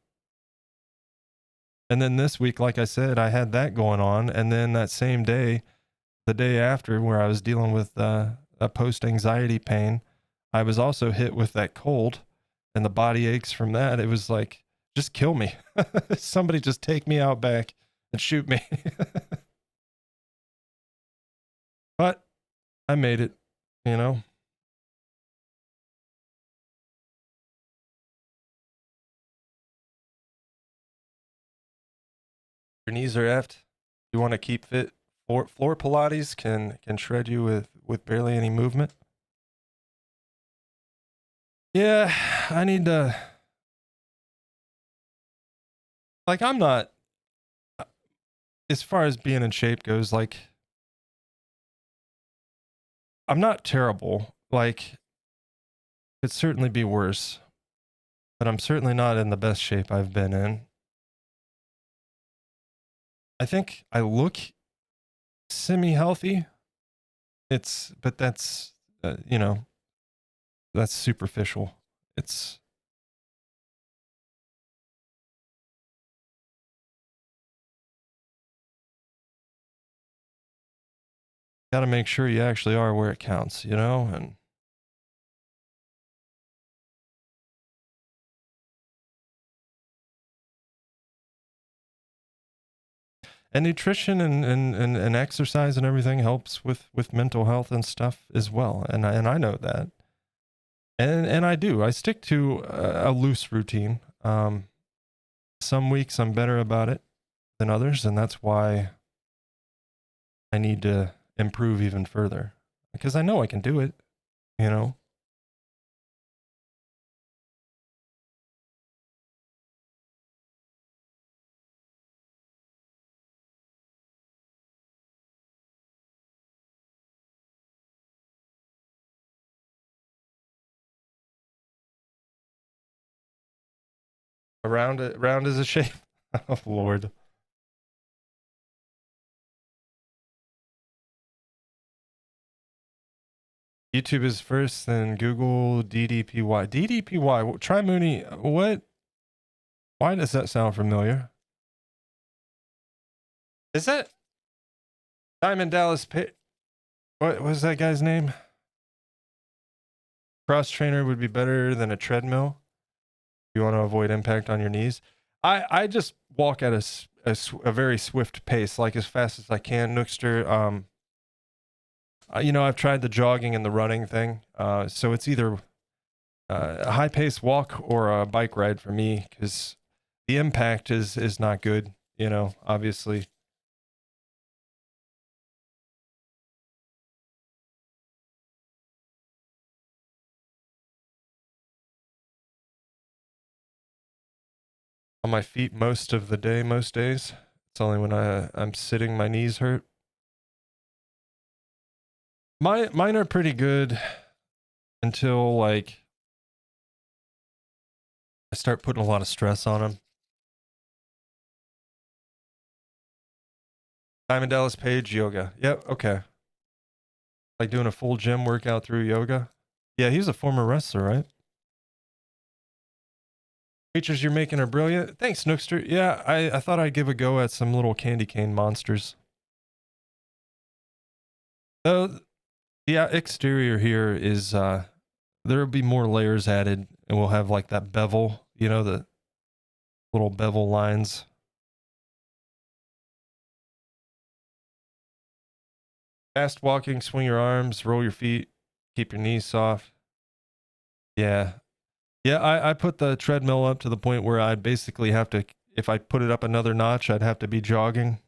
And then this week, like I said, I had that going on. And then that same day, the day after, where I was dealing with a post-anxiety pain, I was also hit with that cold and the body aches from that. It was like, just kill me. Somebody just take me out back and shoot me. But I made it, you know. Your knees are effed. You want to keep fit. Floor Pilates can shred you with barely any movement. Yeah, I need to. Like, I'm not, as far as being in shape goes, like, I'm not terrible. Like, it'd certainly be worse. but I'm certainly not in the best shape I've been in. I think I look semi-healthy. But that's, you know, that's superficial. It's got to make sure you actually are where it counts, you know, and nutrition and exercise and everything helps with mental health and stuff as well. And I know that. And I do. I stick to a loose routine. Some weeks I'm better about it than others, and that's why I need to improve even further, because I know I can do it, you know. Round is a shape. Oh Lord. YouTube is first, then Google DDPY. DDPY. Try Mooney. What? Why does that sound familiar? Is that Diamond Dallas Pit? What was that guy's name? Cross trainer would be better than a treadmill. You want to avoid impact on your knees. I just walk at a very swift pace, like as fast as I can. Nookster. You know, I've tried the jogging and the running thing. So it's either a high pace walk or a bike ride for me, because the impact is not good. You know, obviously. On my feet most of the day, most days. It's only when I'm sitting my knees hurt. Mine are pretty good until like I start putting a lot of stress on them. Diamond Dallas Page yoga. Yep, okay. Like doing a full gym workout through yoga. Yeah, he's a former wrestler, right? Creatures you're making are brilliant. Thanks, Nookster. Yeah, I thought I'd give a go at some little candy cane monsters. So the exterior here is there'll be more layers added, and we'll have like that bevel, you know, the little bevel lines. Fast walking, swing your arms, roll your feet, keep your knees soft. Yeah. Yeah, I put the treadmill up to the point where I basically have to, if I put it up another notch, I'd have to be jogging.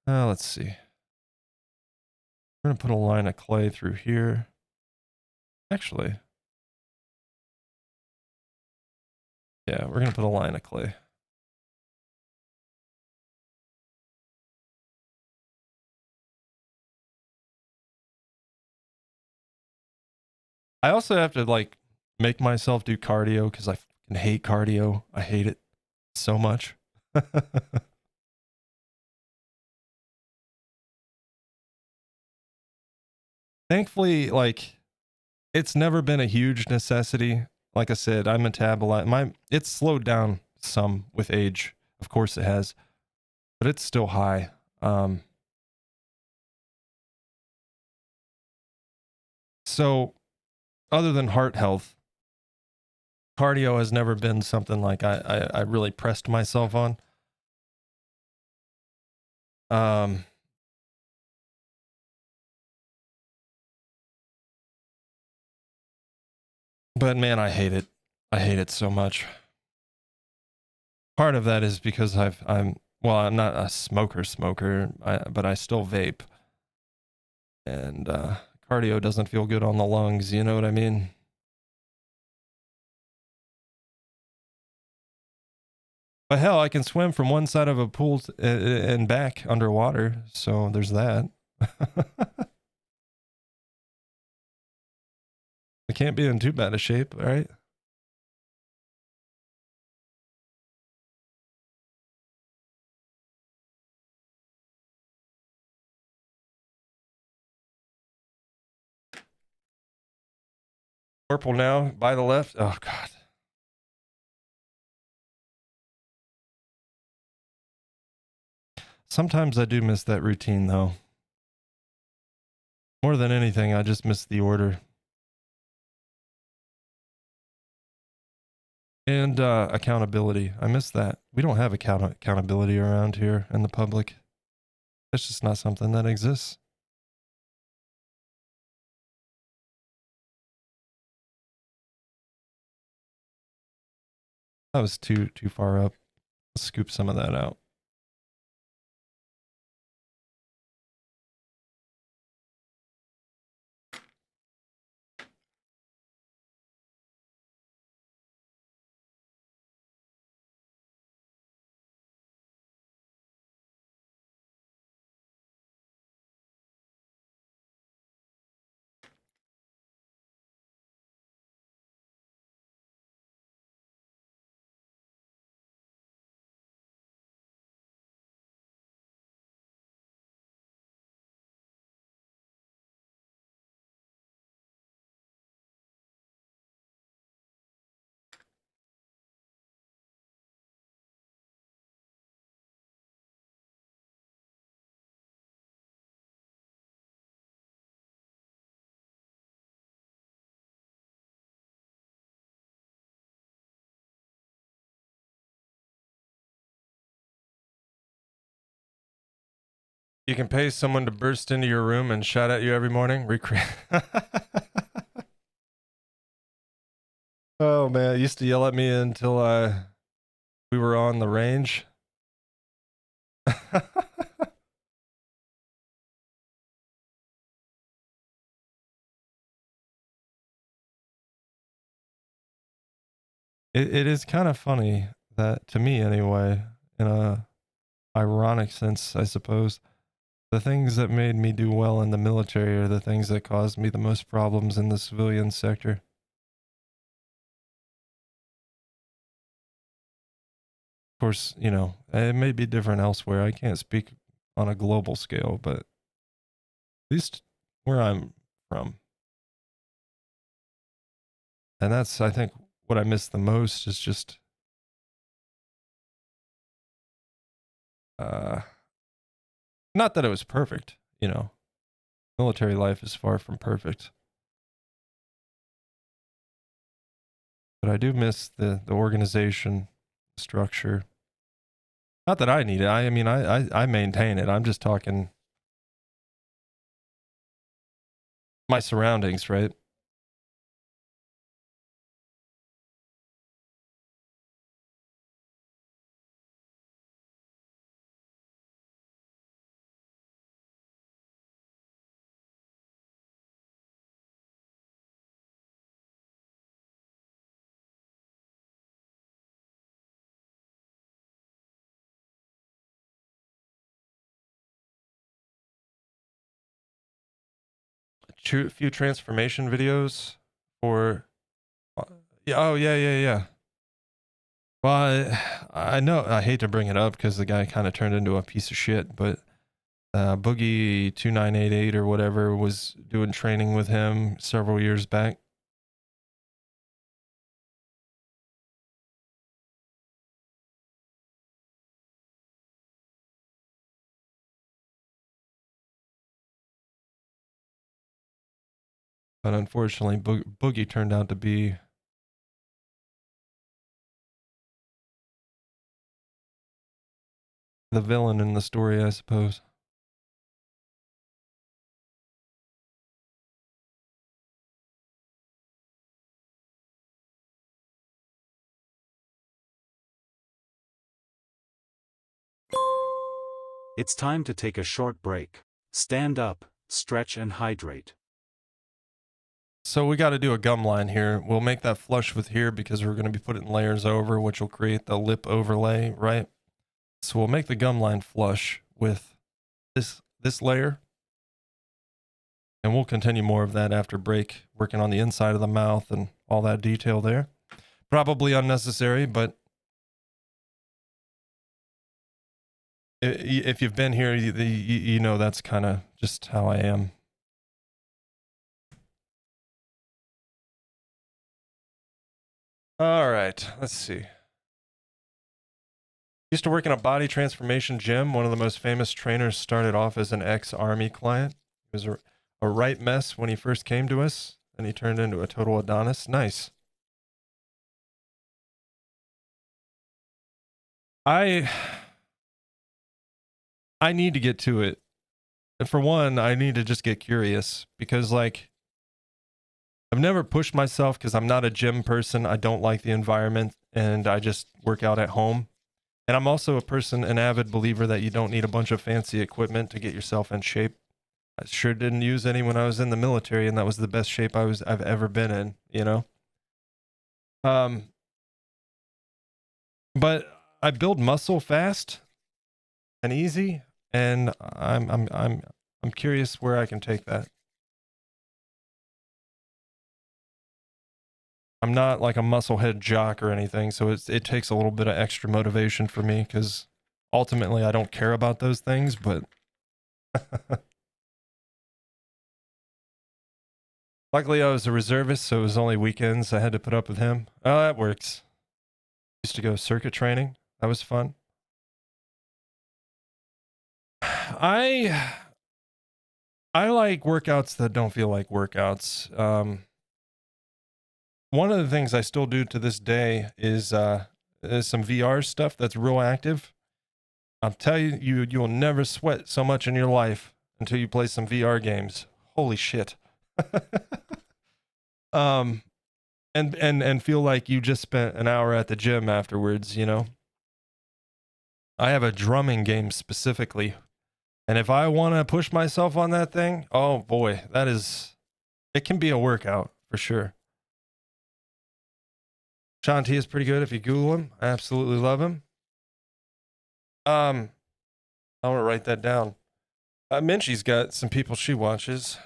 Let's see. We're going to put a line of clay through here. Actually, yeah, we're going to put a line of clay. I also have to like make myself do cardio because I fucking hate cardio. I hate it so much. Thankfully, like it's never been a huge necessity. Like I said, I metabolize it's slowed down some with age. Of course it has, but it's still high. So other than heart health, cardio has never been something like I really pressed myself on. But man, I hate it. I hate it so much. Part of that is because I'm not a smoker, but I still vape. And cardio doesn't feel good on the lungs, you know what I mean? But hell, I can swim from one side of a pool and back underwater, so there's that. can't be in too bad a shape, all right? Purple now, by the left. Oh, God. Sometimes I do miss that routine, though. More than anything, I just miss the order. And accountability. I miss that. We don't have accountability around here in the public. That's just not something that exists. That was too far up. Let's scoop some of that out. You can pay someone to burst into your room and shout at you every morning. Recreate. Oh man, it used to yell at me until we were on the range. It is kind of funny that, to me anyway, in a ironic sense, I suppose, the things that made me do well in the military are the things that caused me the most problems in the civilian sector. Of course, you know, it may be different elsewhere. I can't speak on a global scale, but at least where I'm from. And that's, I think, what I miss the most is just not that it was perfect, you know. Military life is far from perfect. But I do miss the organization, structure. Not that I need it. I mean, I maintain it. I'm just talking my surroundings, right? A few transformation videos for. Yeah, oh yeah. Well, I know I hate to bring it up because the guy kind of turned into a piece of shit, but Boogie 2988 or whatever was doing training with him several years back. But unfortunately, Boogie turned out to be the villain in the story, I suppose. It's time to take a short break. Stand up, stretch and hydrate. So we got to do a gum line here. We'll make that flush with here because we're going to be putting layers over, which will create the lip overlay, right? So we'll make the gum line flush with this layer. And we'll continue more of that after break, working on the inside of the mouth and all that detail there. Probably unnecessary, but if you've been here, you know that's kind of just how I am. All right, let's see. Used to work in a body transformation gym. One of the most famous trainers started off as an ex-army client. He was a right mess when he first came to us, and he turned into a total Adonis. Nice. I need to get to it. And for one, I need to just get curious because, like, I've never pushed myself because I'm not a gym person. I don't like the environment, and I just work out at home. And I'm also a person, an avid believer that you don't need a bunch of fancy equipment to get yourself in shape. I sure didn't use any when I was in the military, and that was the best shape I've ever been in, you know? But I build muscle fast and easy, and I'm curious where I can take that. I'm not like a musclehead jock or anything, so it takes a little bit of extra motivation for me because ultimately I don't care about those things, but luckily I was a reservist, so it was only weekends I had to put up with him. Oh, that works. Used to go circuit training. That was fun. I like workouts that don't feel like workouts. One of the things I still do to this day is some VR stuff that's real active. I'll tell you, you'll never sweat so much in your life until you play some VR games. Holy shit. And feel like you just spent an hour at the gym afterwards, you know? I have a drumming game specifically. And if I want to push myself on that thing, oh boy, it can be a workout for sure. Sean T is pretty good if you Google him. I absolutely love him. I want to write that down. Minchie's got some people she watches.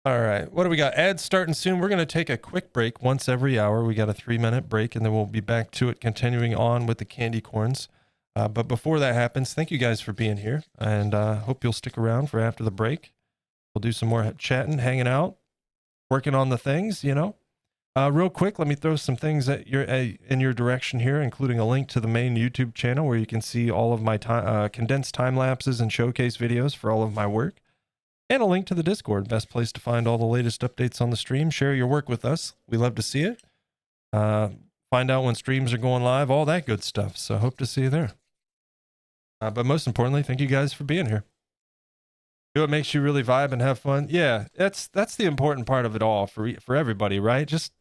All right, what do we got? Ads starting soon. We're going to take a quick break once every hour. We got a 3-minute break, and then we'll be back to it, continuing on with the candy corns. But before that happens, thank you guys for being here, and hope you'll stick around for after the break. We'll do some more chatting, hanging out, working on the things, you know. Real quick, let me throw some things at in your direction here, including a link to the main YouTube channel where you can see all of my condensed time lapses and showcase videos for all of my work. And a link to the Discord, best place to find all the latest updates on the stream. Share your work with us. We love to see it. Find out when streams are going live, all that good stuff. So hope to see you there. But most importantly, thank you guys for being here. Do what makes you really vibe and have fun. Yeah, that's the important part of it all for everybody, right? Just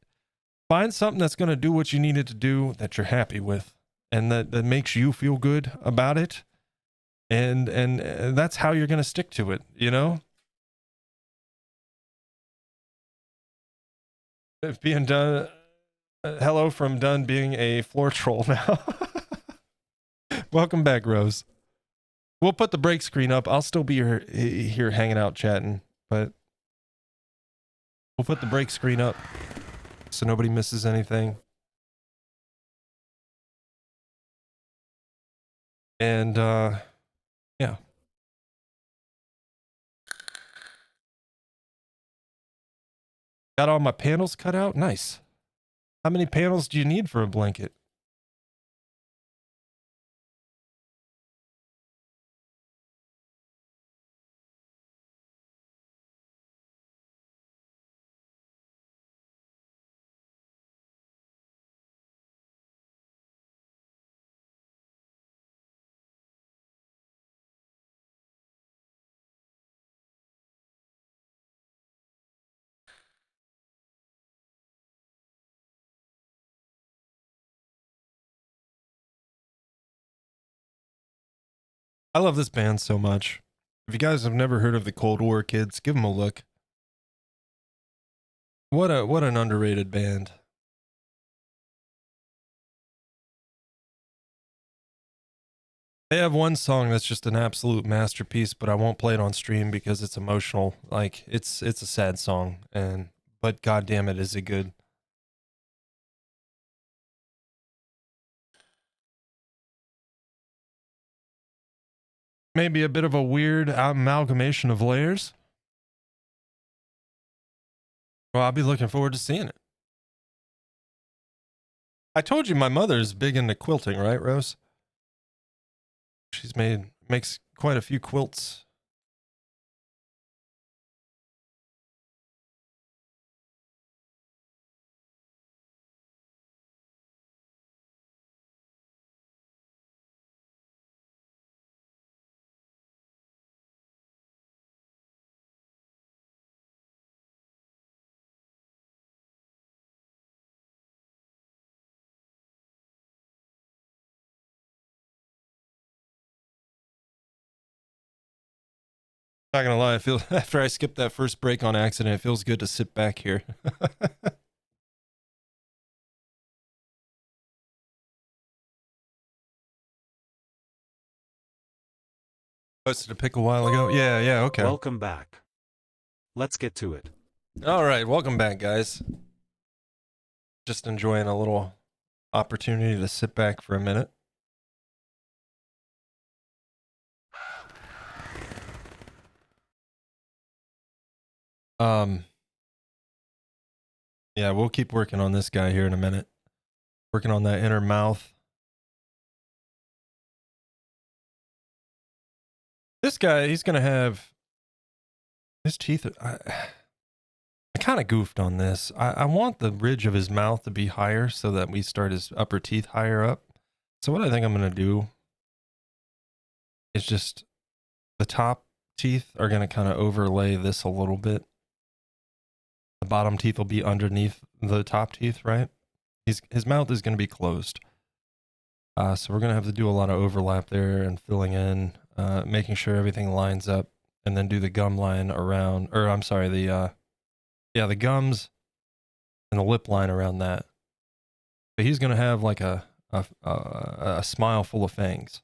find something that's going to do what you need it to do that you're happy with and that makes you feel good about it. And that's how you're going to stick to it, you know? If being done, hello from done being a floor troll now. Welcome back, Rose. We'll put the break screen up. I'll still be here hanging out chatting, but we'll put the break screen up so nobody misses anything. And yeah. Got all my panels cut out? Nice. How many panels do you need for a blanket? I love this band so much. If you guys have never heard of the Cold War Kids, give them a look. What an underrated band. They have one song that's just an absolute masterpiece, but I won't play it on stream because it's emotional. Like it's a sad song, but goddamn it, is it good? Maybe a bit of a weird amalgamation of layers. Well, I'll be looking forward to seeing it. I told you my mother's big into quilting, right, Rose? She's makes quite a few quilts. Not gonna lie, I feel after I skipped that first break on accident, it feels good to sit back here. Posted a pic a while ago. Yeah, okay. Welcome back. Let's get to it. All right, welcome back, guys. Just enjoying a little opportunity to sit back for a minute. Yeah, we'll keep working on this guy here in a minute. Working on that inner mouth. This guy, he's gonna have his teeth. I kind of goofed on this. I want the ridge of his mouth to be higher so that we start his upper teeth higher up. So what I think I'm gonna do is just the top teeth are gonna kind of overlay this a little bit. The bottom teeth will be underneath the top teeth, right? His mouth is gonna be closed. So we're gonna have to do a lot of overlap there and filling in, making sure everything lines up, and then do the gum line around, or I'm sorry, the gums and the lip line around that. But he's gonna have like a smile full of fangs.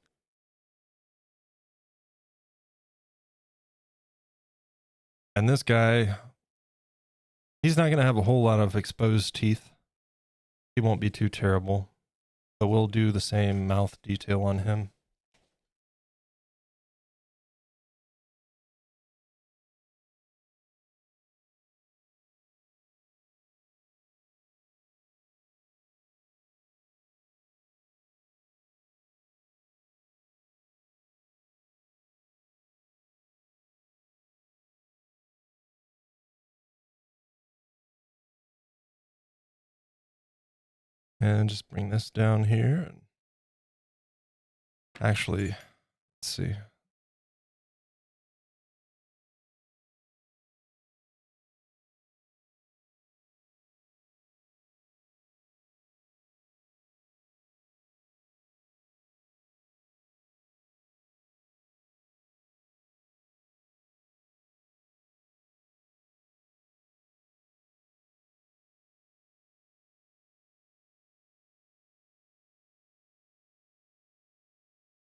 And this guy, he's not gonna have a whole lot of exposed teeth. He won't be too terrible, but we'll do the same mouth detail on him. And just bring this down here. And actually, let's see.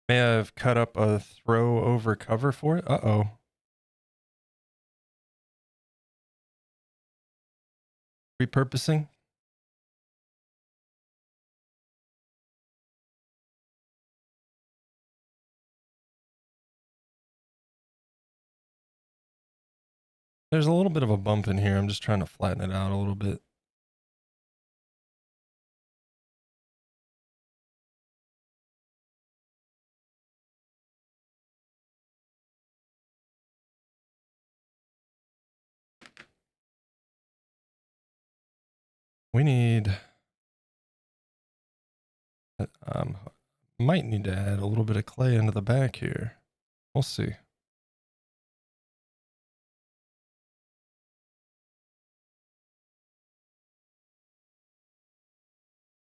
May I have cut up a throw over cover for it? Uh-oh. Repurposing? There's a little bit of a bump in here. I'm just trying to flatten it out a little bit. We need, might need to add a little bit of clay into the back here. We'll see.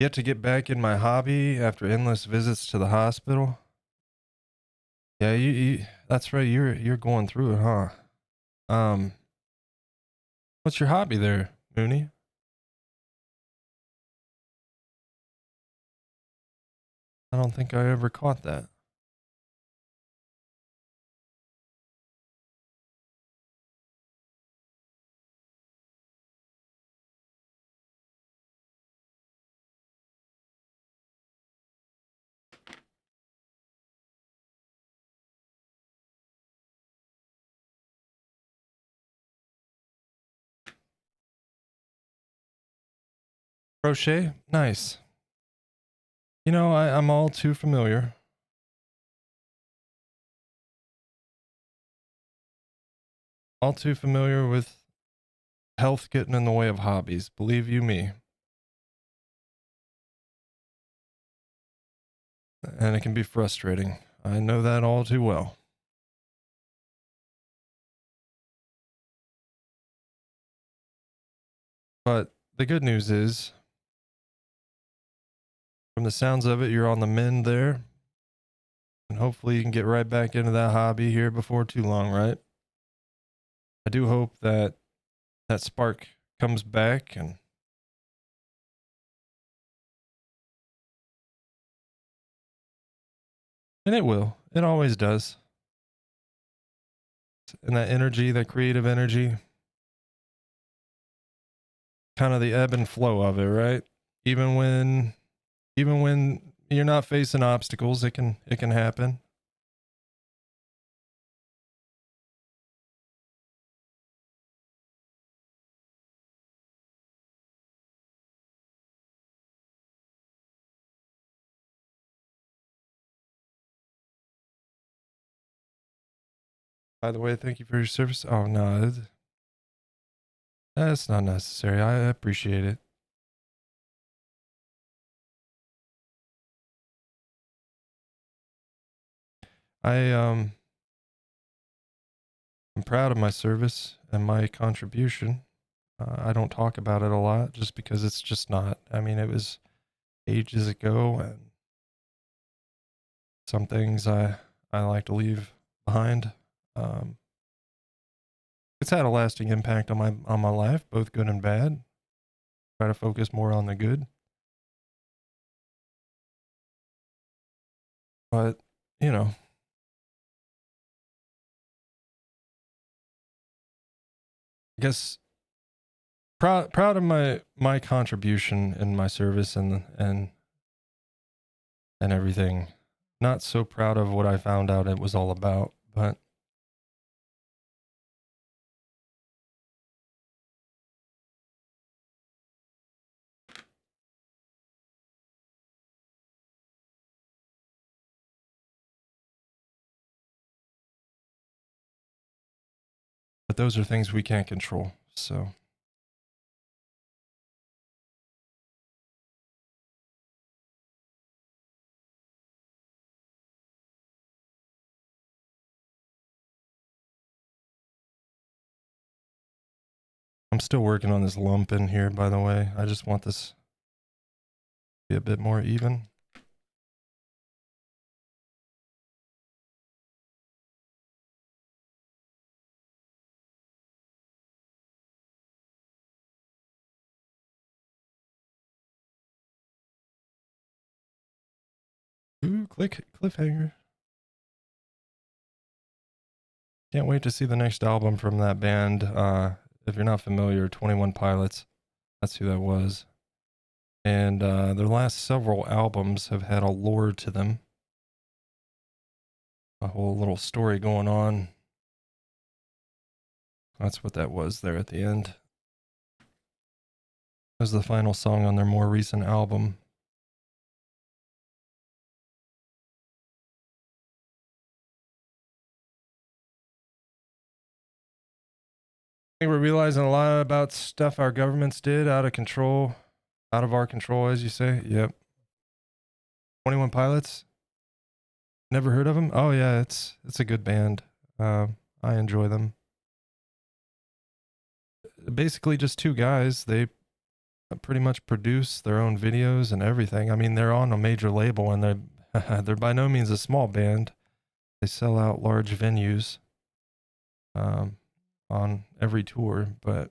Yet to get back in my hobby after endless visits to the hospital. Yeah, you that's right. You're going through it, huh? What's your hobby there, Mooney? I don't think I ever caught that. Crochet? Nice. You know, I'm all too familiar. All too familiar with health getting in the way of hobbies, believe you me. And it can be frustrating. I know that all too well. But the good news is, from the sounds of it, you're on the mend there. And hopefully you can get right back into that hobby here before too long, right? I do hope that that spark comes back and it will. It always does. And that energy, that creative energy, kind of the ebb and flow of it, right? Even when you're not facing obstacles, it can happen. By the way, thank you for your service. Oh no, that's not necessary. I appreciate it. I'm proud of my service and my contribution. I don't talk about it a lot just because it's just not. I mean, it was ages ago, and some things I like to leave behind. It's had a lasting impact on my life, both good and bad. Try to focus more on the good. But, you know, I guess proud of my contribution in my service and everything. Not so proud of what I found out it was all about, but those are things we can't control. So I'm still working on this lump in here, by the way. I just want this to be a bit more even. Ooh, cliffhanger. Can't wait to see the next album from that band. If you're not familiar, 21 Pilots, that's who that was. And their last several albums have had a lore to them. A whole little story going on. That's what that was there at the end. It was the final song on their more recent album. I think we're realizing a lot about stuff our governments did out of control, out of our control, as you say. Yep. 21 Pilots. Never heard of them? Oh yeah, it's a good band. I enjoy them. Basically, just two guys. They pretty much produce their own videos and everything. I mean, they're on a major label, and they're by no means a small band. They sell out large venues. On every tour, but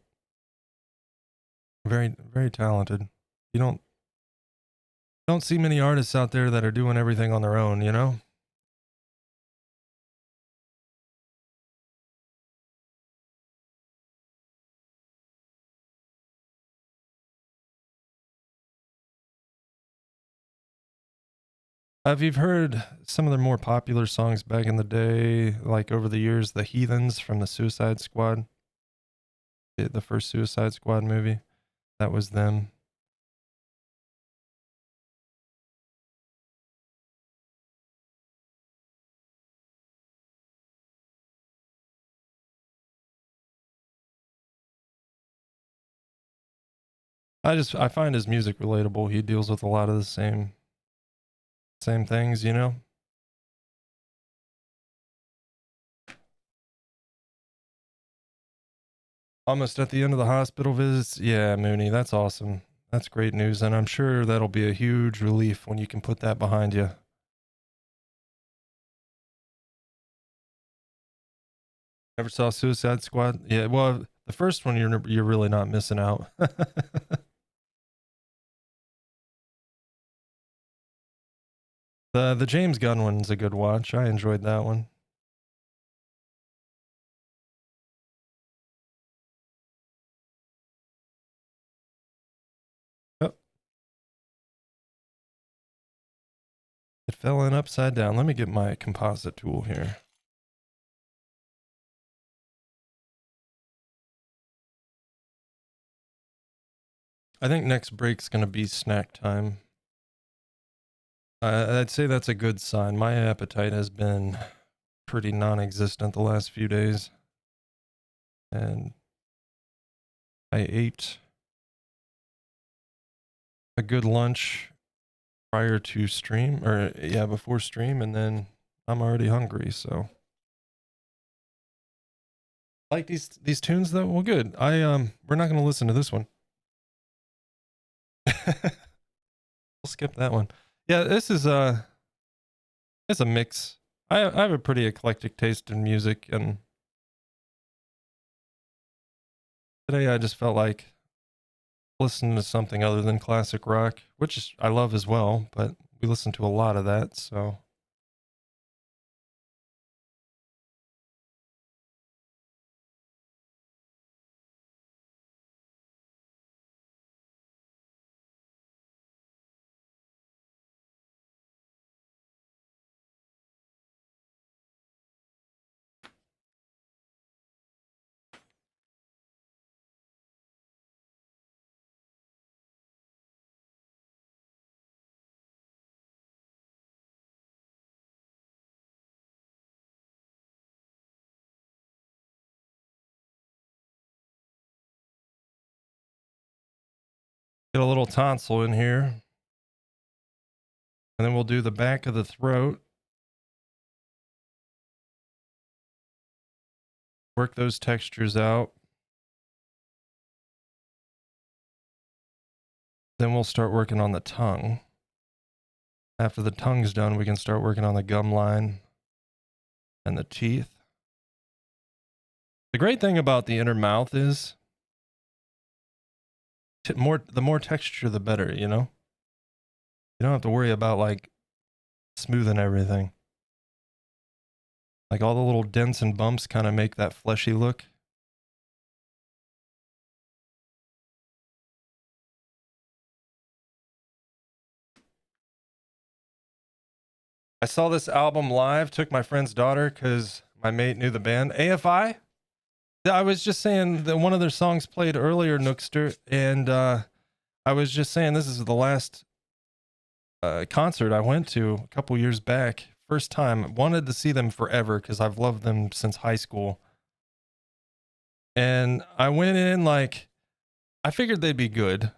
very, very talented. You don't see many artists out there that are doing everything on their own, you know? Have you heard some of their more popular songs back in the day, like over the years, The Heathens from the Suicide Squad? The first Suicide Squad movie? That was them. I find his music relatable. He deals with a lot of the same things, you know. Almost at the end of the hospital visits. Yeah, Mooney, that's awesome. That's great news, and I'm sure that'll be a huge relief when you can put that behind you. Ever saw Suicide Squad? Yeah, well, the first one you're really not missing out. The James Gunn one's a good watch. I enjoyed that one. Oh, it fell in upside down. Let me get my composite tool here. I think next break's gonna be snack time. I'd say that's a good sign. My appetite has been pretty non-existent the last few days, and I ate a good lunch prior to stream, or yeah, before stream, and then I'm already hungry. So, like these tunes though. Well, good. We're not gonna listen to this one. We'll skip that one. Yeah, this is it's a mix. I have a pretty eclectic taste in music, and today I just felt like listening to something other than classic rock, which I love as well, but we listen to a lot of that, so. Get a little tonsil in here. And then we'll do the back of the throat. Work those textures out. Then we'll start working on the tongue. After the tongue's done, we can start working on the gum line and the teeth. The great thing about the inner mouth is the more texture, the better, you know? You don't have to worry about like smoothing everything. Like all the little dents and bumps kind of make that fleshy look. I saw this album live, took my friend's daughter because my mate knew the band. AFI? I was just saying that one of their songs played earlier, Nookster, and I was just saying this is the last concert I went to a couple years back. First time. Wanted to see them forever because I've loved them since high school. And I went in like, I figured they'd be good.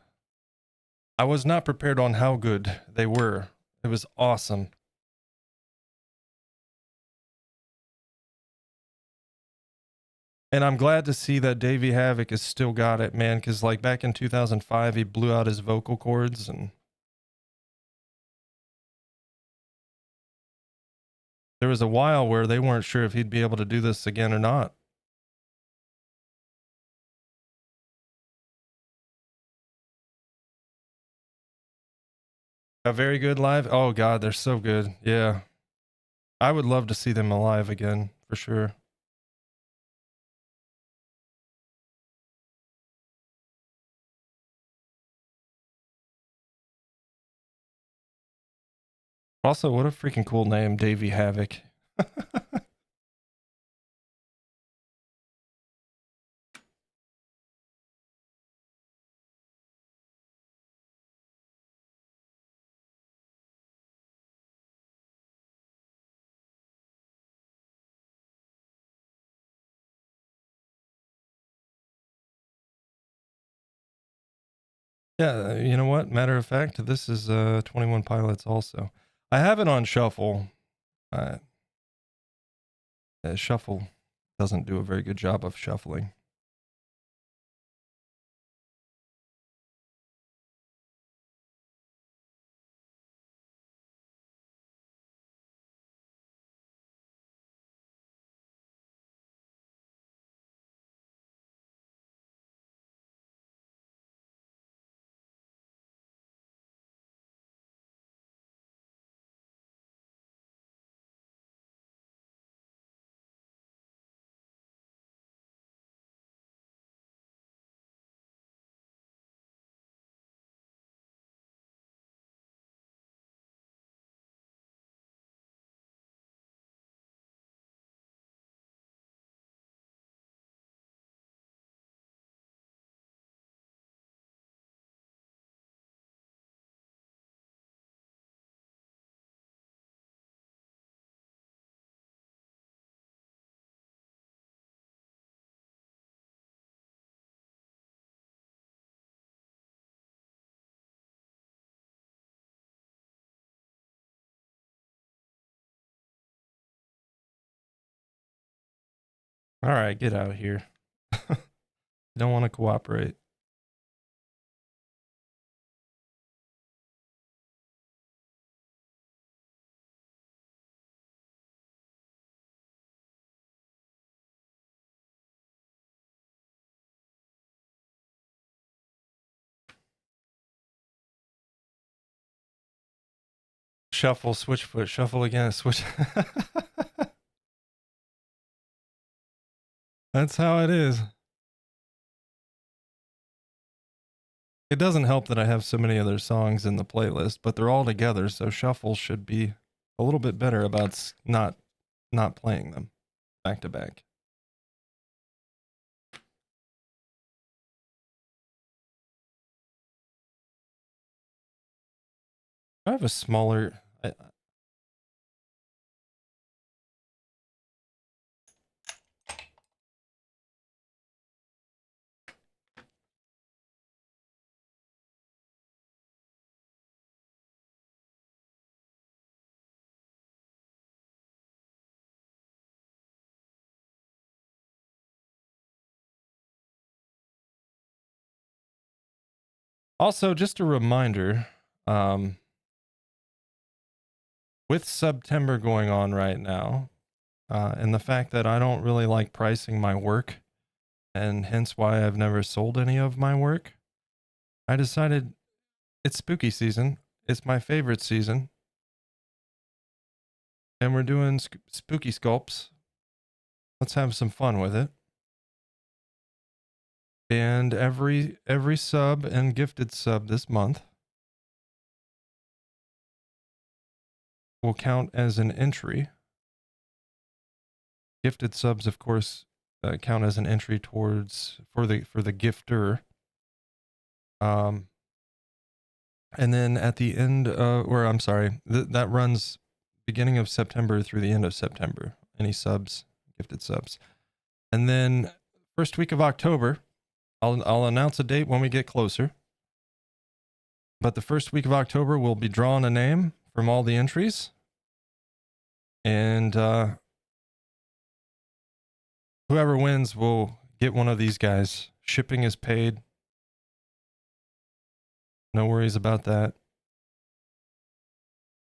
I was not prepared on how good they were. It was awesome. And I'm glad to see that Davey Havok has still got it, man, because like back in 2005, he blew out his vocal cords, and there was a while where they weren't sure if he'd be able to do this again or not. A very good live. Oh God, they're so good. Yeah. I would love to see them alive again, for sure. Also, what a freaking cool name, Davey Havok. Yeah, you know what? Matter of fact, this is 21 Pilots also. I have it on shuffle. Uh, shuffle doesn't do a very good job of shuffling. All right, get out of here. You don't want to cooperate. Shuffle, switch foot, shuffle again, switch. That's how it is. It doesn't help that I have so many other songs in the playlist, but they're all together, so shuffle should be a little bit better about not playing them back to back. I have a smaller. Also, just a reminder, with September going on right now, and the fact that I don't really like pricing my work, and hence why I've never sold any of my work, I decided it's spooky season. It's my favorite season. And we're doing spooky sculpts. Let's have some fun with it. And every sub and gifted sub this month will count as an entry. Gifted subs, of course, count as an entry towards for the gifter. And then at the end, or I'm sorry, that runs beginning of September through the end of September. Any subs, gifted subs, and then first week of October, I'll announce a date when we get closer. But the first week of October, we'll be drawing a name from all the entries, and whoever wins will get one of these guys. Shipping is paid. No worries about that.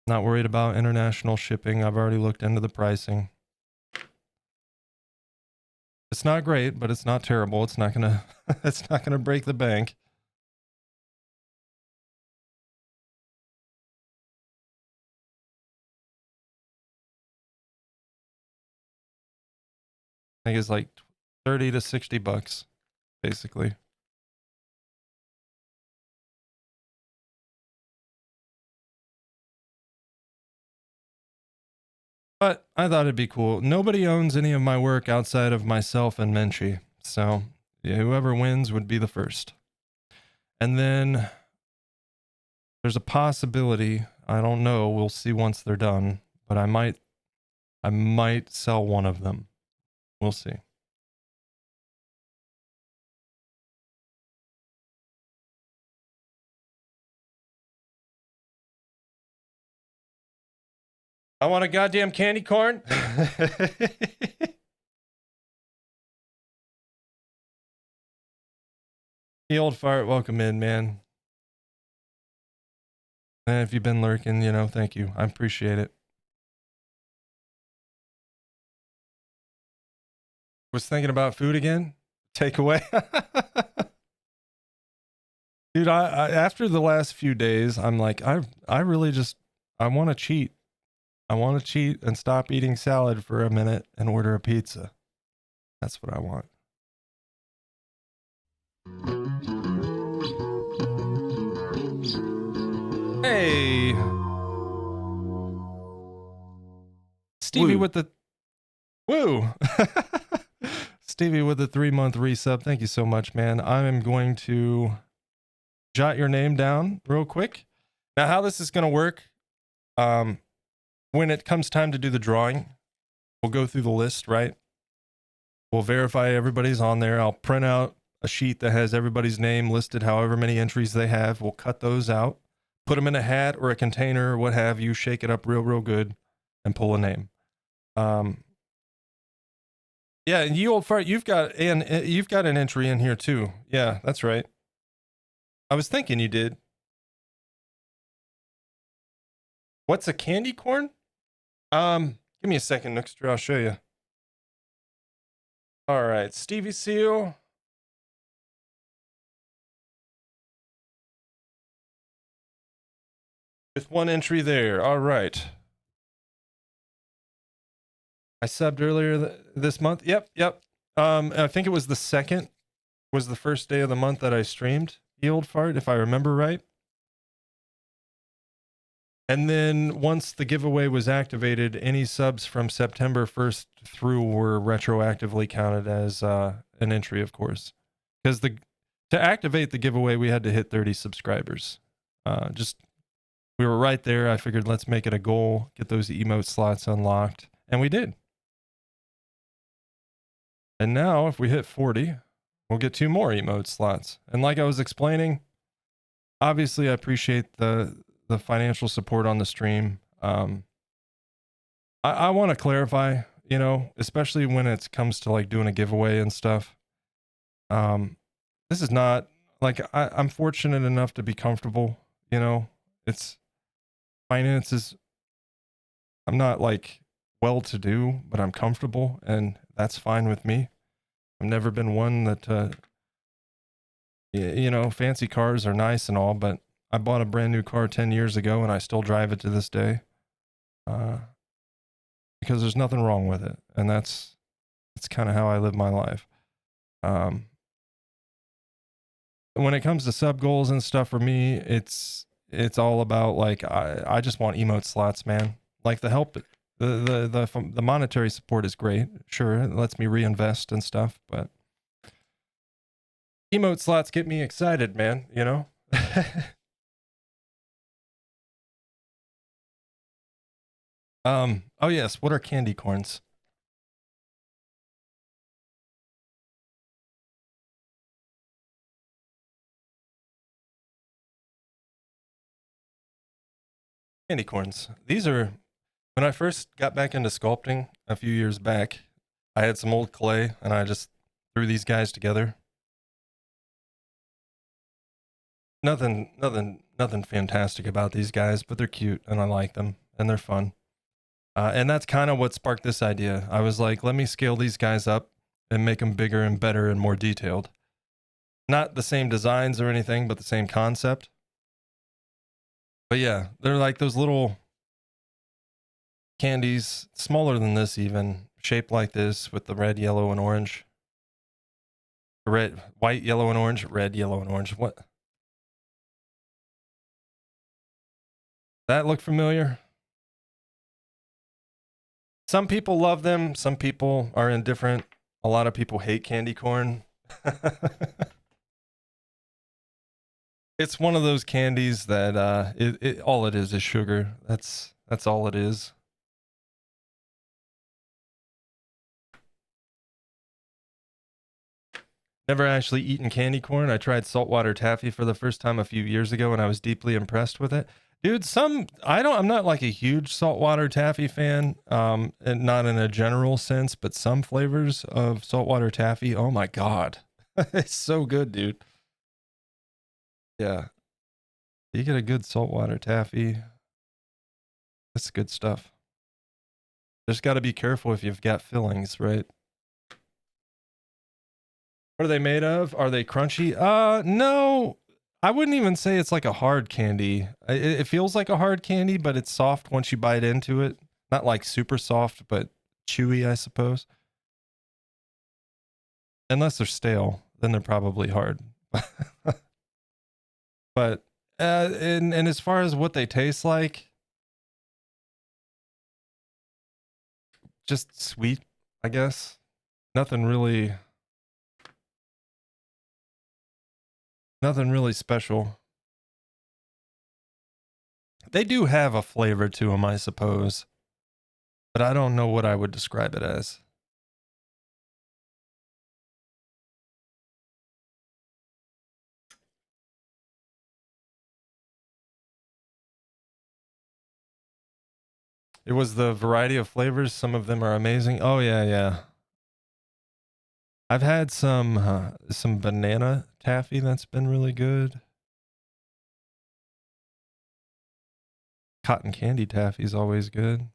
Not worried about international shipping. I've already looked into the pricing. It's not great, but it's not terrible. It's not gonna it's not gonna break the bank. I think it's like 30 to 60 bucks, basically. But I thought it'd be cool. Nobody owns any of my work outside of myself and Menchie. So yeah, whoever wins would be the first. And then there's a possibility, I don't know, we'll see once they're done, but I might sell one of them. We'll see. I want a goddamn candy corn. The old fart, welcome in, man. And if you've been lurking, you know, thank you. I appreciate it. Was thinking about food again. Takeaway. Dude, I after the last few days, I'm like, I really just I want to cheat. I want to cheat and stop eating salad for a minute and order a pizza. That's what I want. Hey, Stevie Woo. with the woo. Stevie with the 3-month resub. Thank you so much, man. I am going to jot your name down real quick. Now, how this is going to work, when it comes time to do the drawing, we'll go through the list, right? We'll verify everybody's on there. I'll print out a sheet that has everybody's name listed, however many entries they have. We'll cut those out, put them in a hat or a container or what have you, shake it up real good, and pull a name. Yeah, and you old fart, you've got an entry in here too. Yeah, that's right. I was thinking you did. What's a candy corn? Give me a second, Nookster. I'll show you. All right, Stevie Seal. With one entry there. All right. I subbed earlier this month. Yep. I think it was the second, was the first day of the month that I streamed the old fart, if I remember right. And then once the giveaway was activated, any subs from September 1st through were retroactively counted as an entry, of course. Because to activate the giveaway, we had to hit 30 subscribers. We were right there. I figured let's make it a goal, get those emote slots unlocked. And we did. And now if we hit 40, we'll get 2 more emote slots. And like I was explaining, obviously I appreciate the financial support on the stream. I want to clarify, you know, especially when it comes to like doing a giveaway and stuff. This is not like I'm fortunate enough to be comfortable, you know. It's finances. I'm not like well to do, but I'm comfortable and that's fine with me. I've never been one that you know, fancy cars are nice and all, but I bought a brand new car 10 years ago and I still drive it to this day. Because there's nothing wrong with it. And that's kind of how I live my life. When it comes to sub goals and stuff for me, it's all about like, I just want emote slots, man. Like the help, the monetary support is great. Sure. It lets me reinvest and stuff, but emote slots get me excited, man, you know? Oh yes, what are candy corns? Candy corns. These are, when I first got back into sculpting a few years back, I had some old clay and I just threw these guys together. Nothing fantastic about these guys, but they're cute and I like them and they're fun. And that's kind of what sparked this idea. I was like, let me scale these guys up and make them bigger and better and more detailed. Not the same designs or anything, but the same concept. But yeah, they're like those little candies, smaller than this even, shaped like this with the red, yellow, and orange. Red, white, yellow, and orange. Red, yellow, and orange. What? That look familiar? Some people love them. Some people are indifferent. A lot of people hate candy corn. It's one of those candies that all it is sugar. That's all it is. Never actually eaten candy corn. I tried saltwater taffy for the first time a few years ago and I was deeply impressed with it. Dude, I'm not like a huge saltwater taffy fan, and not in a general sense, but some flavors of saltwater taffy, oh my God. It's so good, dude. Yeah. You get a good saltwater taffy. That's good stuff. Just got to be careful if you've got fillings, right? What are they made of? Are they crunchy? No. I wouldn't even say it's like a hard candy. It feels like a hard candy, but it's soft once you bite into it. Not like super soft, but chewy, I suppose. Unless they're stale, then they're probably hard. But and as far as what they taste like, just sweet, I guess. Nothing really special. They do have a flavor to them, I suppose, but I don't know what I would describe it as. It was the variety of flavors. Some of them are amazing. Oh yeah, yeah. I've had some banana taffy that's been really good. Cotton candy taffy is always good.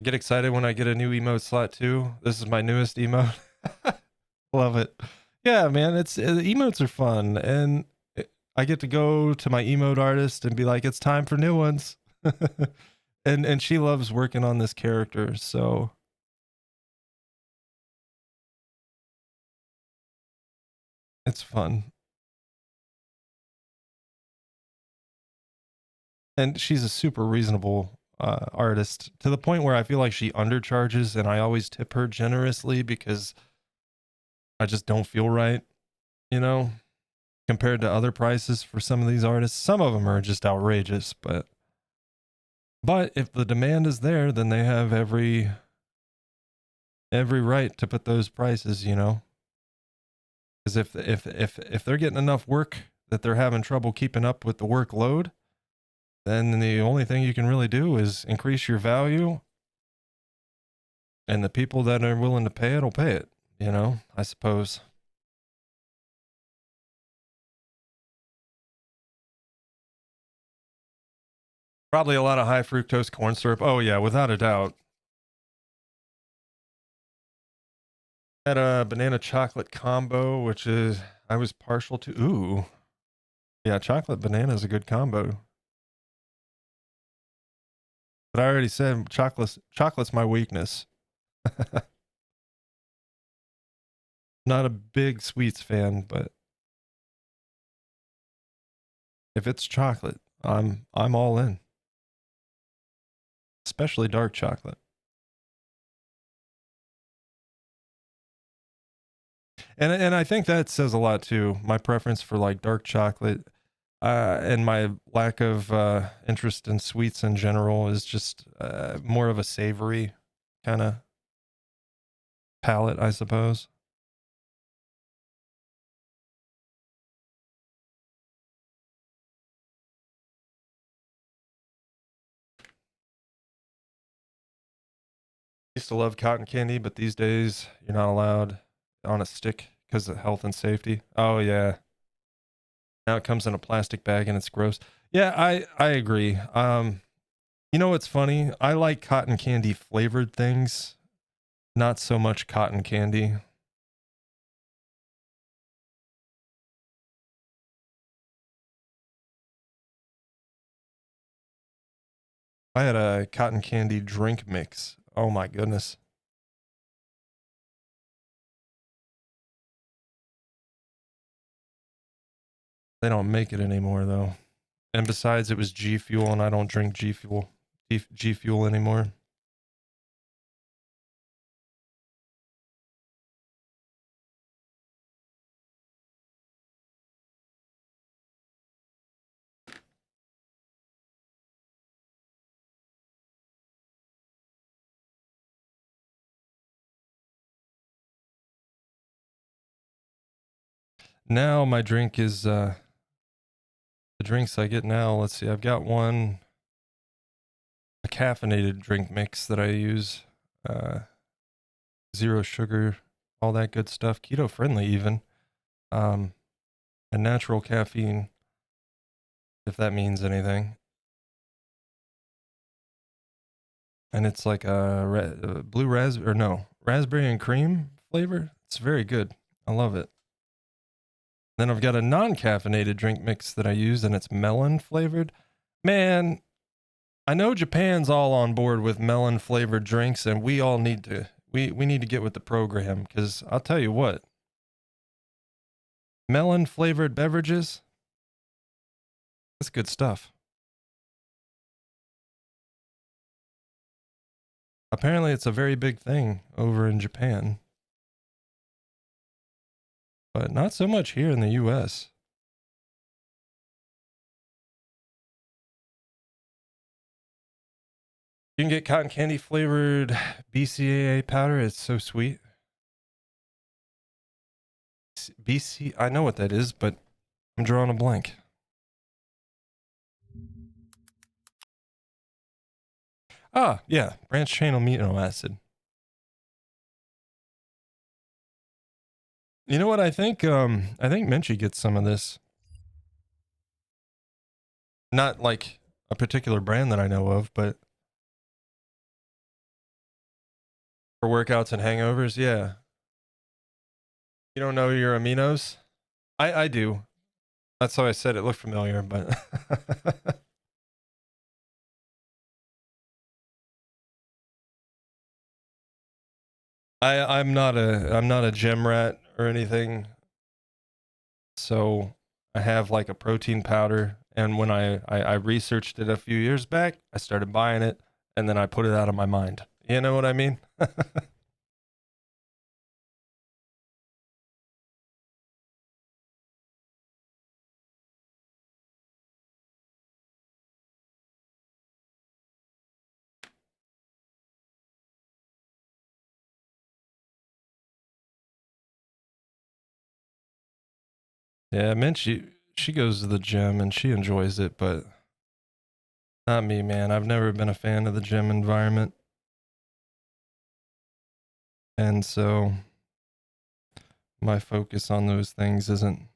Get excited when I get a new emote slot too. This is my newest emote. Love it. Yeah, man, emotes are fun, and I get to go to my emote artist and be like, "It's time for new ones." And she loves working on this character, so it's fun. And she's a super reasonable artist, to the point where I feel like she undercharges, and I always tip her generously because I just don't feel right, you know, compared to other prices for some of these artists. Some of them are just outrageous, but if the demand is there, then they have every right to put those prices, you know. Because if they're getting enough work that they're having trouble keeping up with the workload, then the only thing you can really do is increase your value, and the people that are willing to pay it will pay it, you know, I suppose. Probably a lot of high fructose corn syrup. Oh yeah, without a doubt. Had a banana chocolate combo, which is I was partial to. Ooh, yeah, chocolate banana is a good combo. But I already said chocolate's my weakness. Not a big sweets fan, but if it's chocolate, I'm all in. Especially dark chocolate. And I think that says a lot too. My preference for like dark chocolate, and my lack of interest in sweets in general is just more of a savory kind of palate, I suppose. Used to love cotton candy, but these days you're not allowed on a stick because of health and safety. Oh yeah. Now it comes in a plastic bag and it's gross. Yeah, I agree. You know what's funny? I like cotton candy flavored things, not so much cotton candy. I had a cotton candy drink mix. Oh my goodness. They don't make it anymore though. And besides, it was G Fuel, and I don't drink G Fuel anymore. now my drink is the drinks I get now. Let's see, I've got a caffeinated drink mix that I use. Zero sugar, all that good stuff, keto friendly even. And natural caffeine, if that means anything. And it's like a blue raspberry, or no, raspberry and cream flavor. It's very good. I love it. Then I've got a non-caffeinated drink mix that I use, and it's melon flavored. Man, I know Japan's all on board with melon flavored drinks, and we all need to we need to get with the program, because I'll tell you what, melon flavored beverages, that's good stuff. Apparently it's a very big thing over in Japan, but not so much here in the US. You can get cotton candy flavored BCAA powder. It's so sweet. I know what that is, but I'm drawing a blank. Ah, yeah, branched chain amino acid. You know what I think? I think Minchie gets some of this. Not like a particular brand that I know of, but for workouts and hangovers, yeah. You don't know your aminos? I do. That's how I said it looked familiar, but I'm not a gym rat or anything. So I have like a protein powder, and when I researched it a few years back, I started buying it, and then I put it out of my mind. You know what I mean? Yeah, Mint, she goes to the gym and she enjoys it, but not me, man. I've never been a fan of the gym environment. And so my focus on those things isn't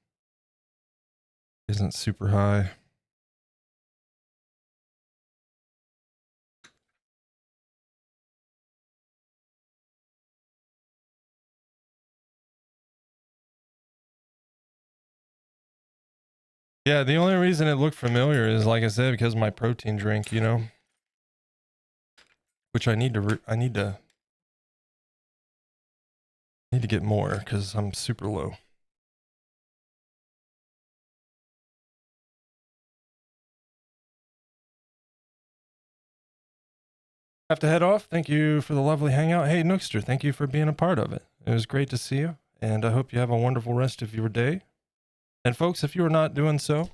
super high. Yeah, the only reason it looked familiar is, like I said, because of my protein drink, you know, which I need to get more because I'm super low. Have to head off. Thank you for the lovely hangout. Hey, Nookster, thank you for being a part of it. It was great to see you, and I hope you have a wonderful rest of your day. And folks, if you are not doing so,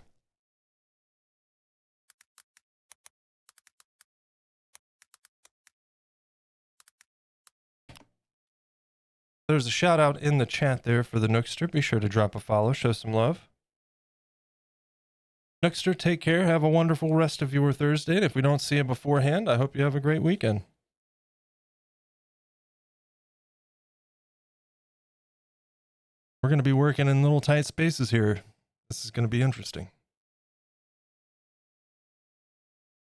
there's a shout out in the chat there for the Nookster. Be sure to drop a follow, show some love. Nookster, take care. Have a wonderful rest of your Thursday. And if we don't see you beforehand, I hope you have a great weekend. We're going to be working in little tight spaces here. This is going to be interesting.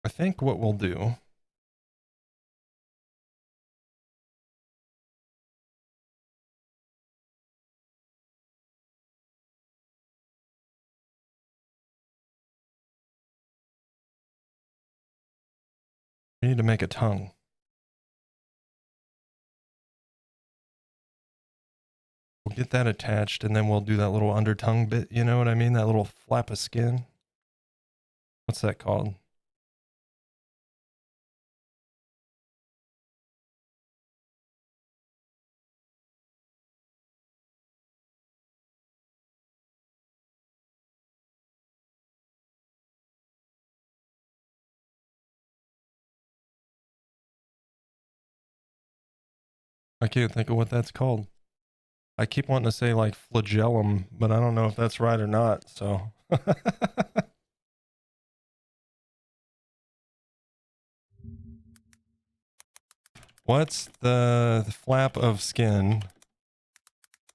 I think what we'll do, we need to make a tongue. We'll get that attached, and then we'll do that little under tongue bit. You know what I mean? That little flap of skin. What's that called? I can't think of what that's called. I keep wanting to say like flagellum, but I don't know if that's right or not. So. What's the flap of skin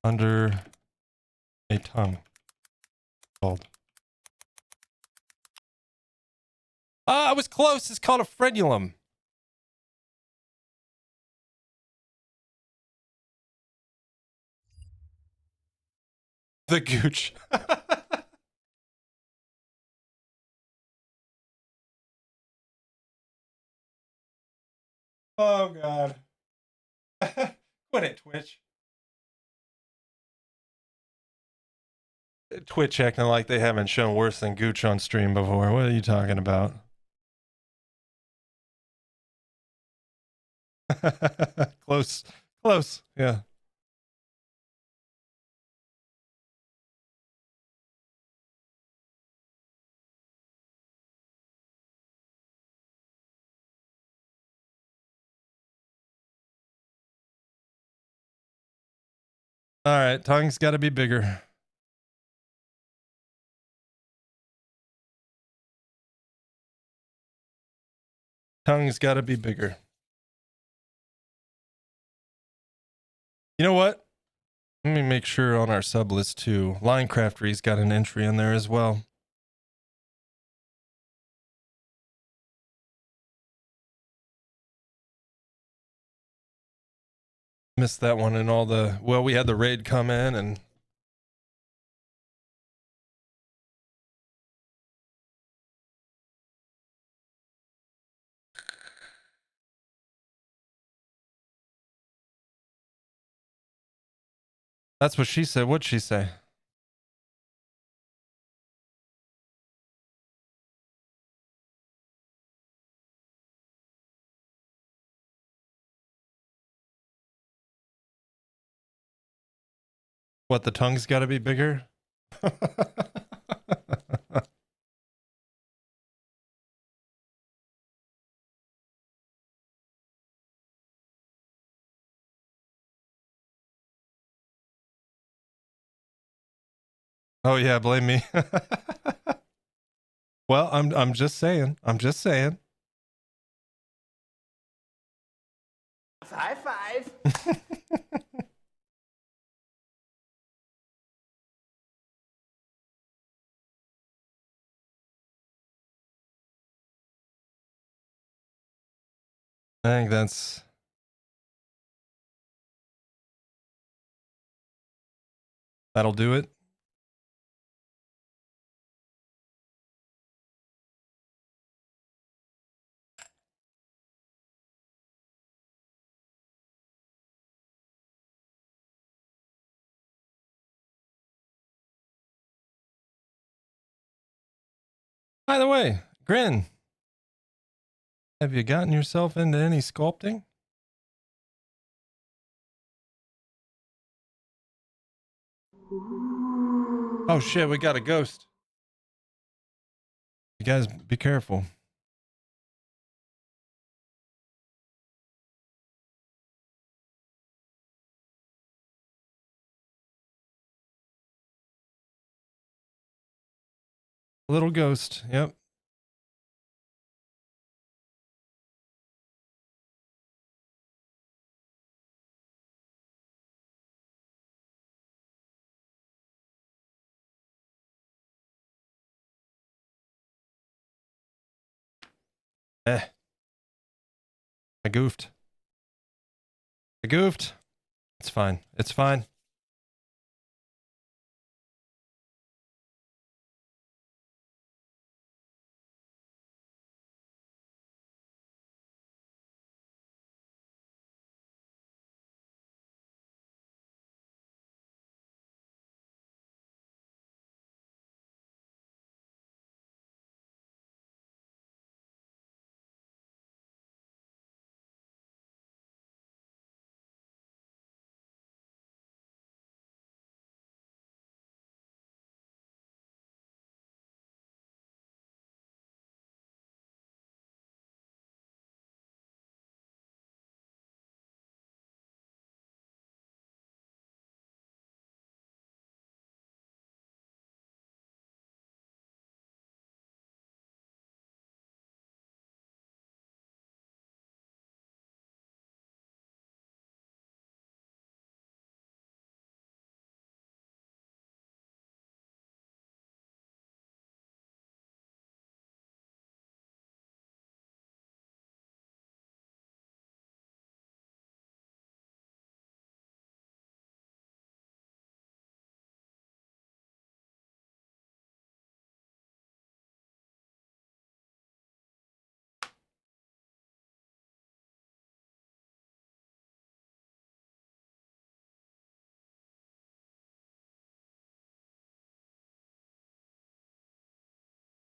under a tongue called? Ah, I was close. It's called a frenulum. The gooch. Oh, God. Quit it, Twitch. Twitch acting like they haven't shown worse than gooch on stream before. What are you talking about? Close. Close. Yeah. All right. Tongue's got to be bigger. Tongue's got to be bigger. You know what? Let me make sure on our sub list too. Linecraftery's got an entry in there as well. Missed that one and all the, well, we had the raid come in and that's what she said. What'd she say? What, the tongue's got to be bigger? Oh yeah, blame me. Well, I'm just saying. I'm just saying. High five. I think that'll do it. By the way, Grin, have you gotten yourself into any sculpting? Oh shit, we got a ghost. You guys be careful. Little ghost. Yep. I goofed. I goofed. It's fine. It's fine.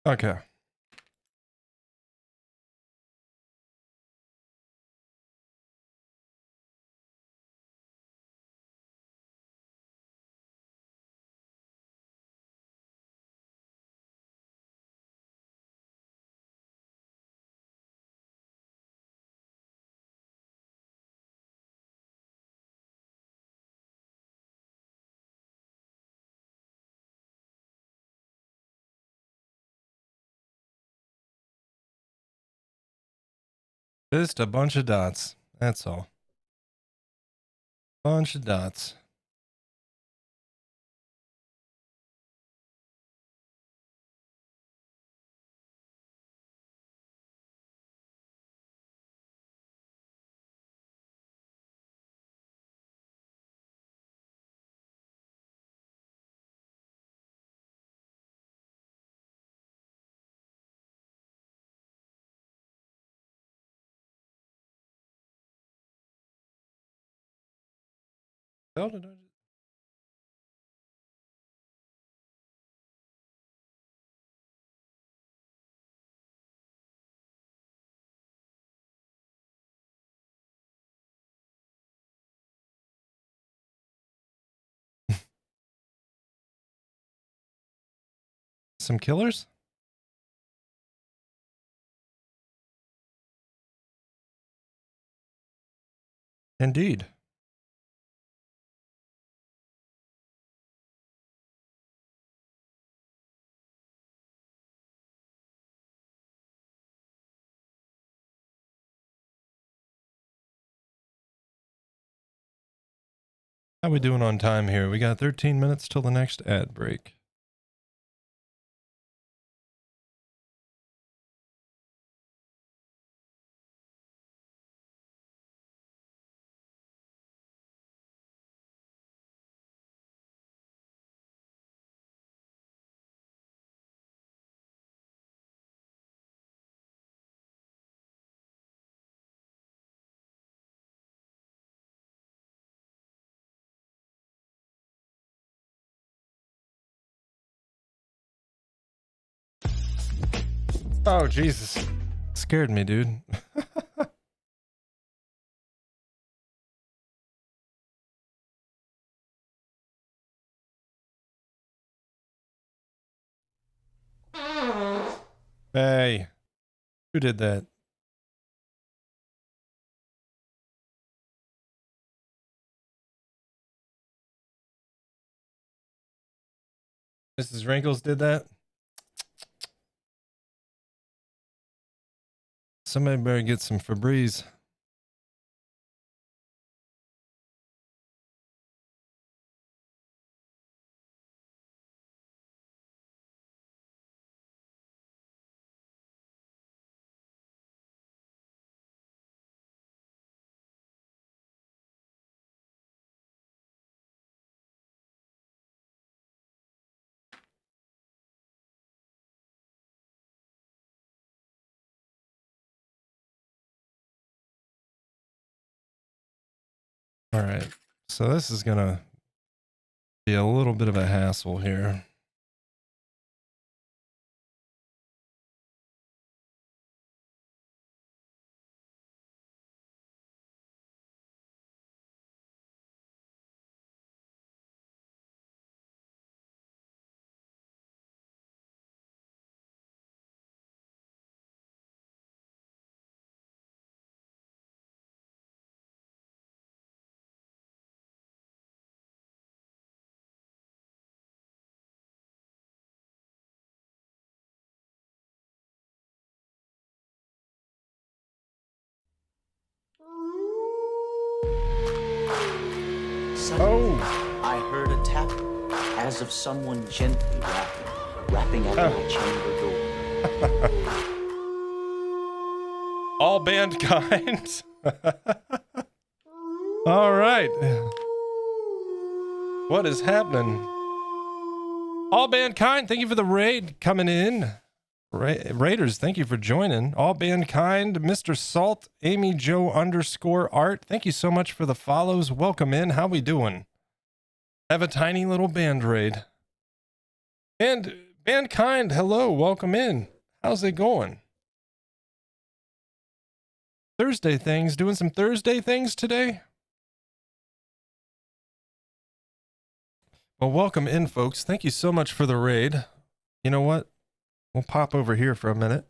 Okay. Just a bunch of dots. That's all. Bunch of dots. Hell did I just- Some killers? Indeed. How we doing on time here? We got 13 minutes till the next ad break. Oh, Jesus. Scared me, dude. Hey. Who did that? Mrs. Wrinkles did that? Somebody better get some Febreze. All right. So this is going to be a little bit of a hassle here. Suddenly, Oh. I heard a tap, as of someone gently rapping at my chamber door. All mankind. All right. What is happening? All mankind, thank you for the raid coming in. Raiders, thank you for joining. All mankind, Mr. Salt, Amy Joe _art. Thank you so much for the follows. Welcome in. How we doing? Have a tiny little band raid. And Mankind, hello, welcome in. How's it going? Thursday things, doing some Thursday things today? Well, welcome in, folks. Thank you so much for the raid. You know what? We'll pop over here for a minute.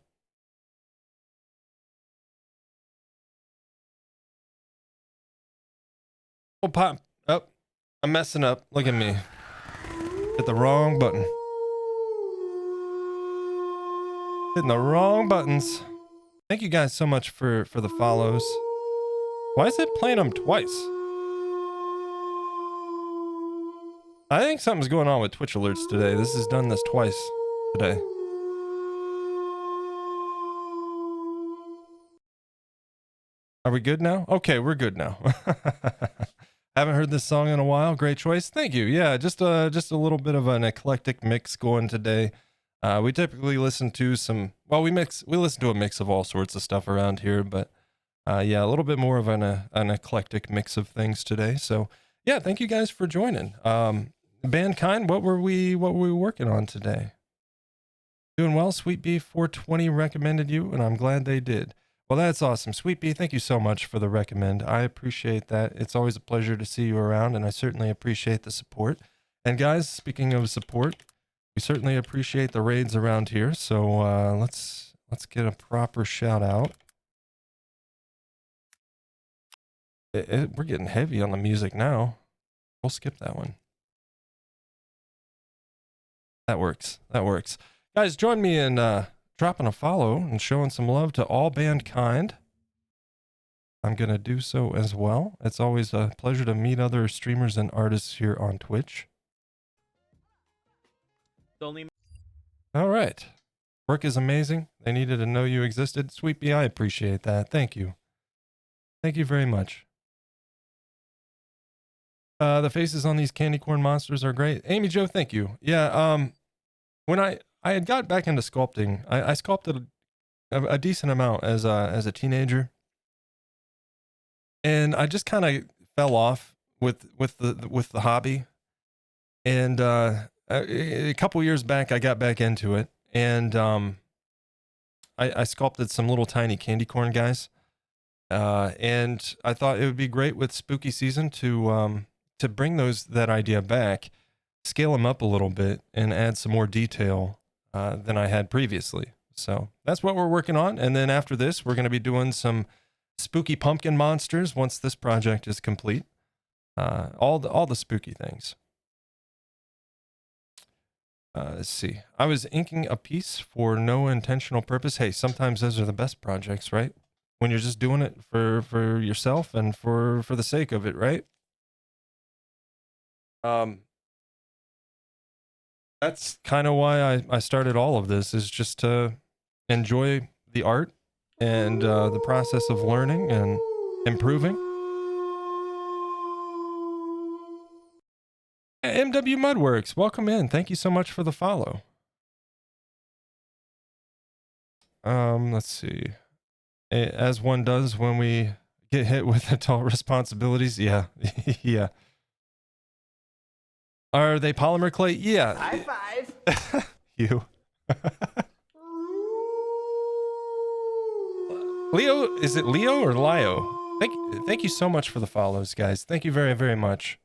We'll pop up. I'm messing up. Look at me. Hit the wrong button. Hitting the wrong buttons. Thank you guys so much for the follows. Why is it playing them twice? I think something's going on with Twitch alerts today. This has done this twice today. Are we good now? Okay, we're good now. Haven't heard this song in a while. Great choice. Thank you. Yeah, just a little bit of an eclectic mix going today. We typically listen to some, well, we listen to a mix of all sorts of stuff around here, but yeah, a little bit more of an eclectic mix of things today. So yeah, thank you guys for joining. Mankind, what were we working on today? Doing well. Sweet Bee 420 recommended you, and I'm glad they did. Well, that's awesome. Sweet Bee, thank you so much for the recommend. I appreciate that. It's always a pleasure to see you around, and I certainly appreciate the support. And guys, speaking of support, we certainly appreciate the raids around here. So let's get a proper shout out. We're getting heavy on the music now. We'll skip that one. That works. That works. Guys, join me in dropping a follow and showing some love to all mankind. I'm going to do so as well. It's always a pleasure to meet other streamers and artists here on Twitch. All right. Work is amazing. They needed to know you existed. Sweet Bee, I appreciate that. Thank you. Thank you very much. The faces on these candy corn monsters are great. Amy Joe, thank you. Yeah, when I had got back into sculpting, I sculpted a decent amount as a teenager, and I just kind of fell off with the hobby. And a couple years back, I got back into it, and I sculpted some little tiny candy corn guys, and I thought it would be great with spooky season to bring that idea back, scale them up a little bit, and add some more detail than I had previously. So that's what we're working on. And then after this, we're going to be doing some spooky pumpkin monsters once this project is complete. All the spooky things. Let's see. I was inking a piece for no intentional purpose. Hey, sometimes those are the best projects, right? When you're just doing it for yourself and for the sake of it, right? That's kind of why I started all of this, is just to enjoy the art and the process of learning and improving. MW Mudworks, welcome in. Thank you so much for the follow. Let's see. As one does when we get hit with adult responsibilities. Yeah, yeah. Are they polymer clay? Yeah. High five. You. Leo, is it Leo or Lio? Thank you so much for the follows, guys. Thank you very, very much.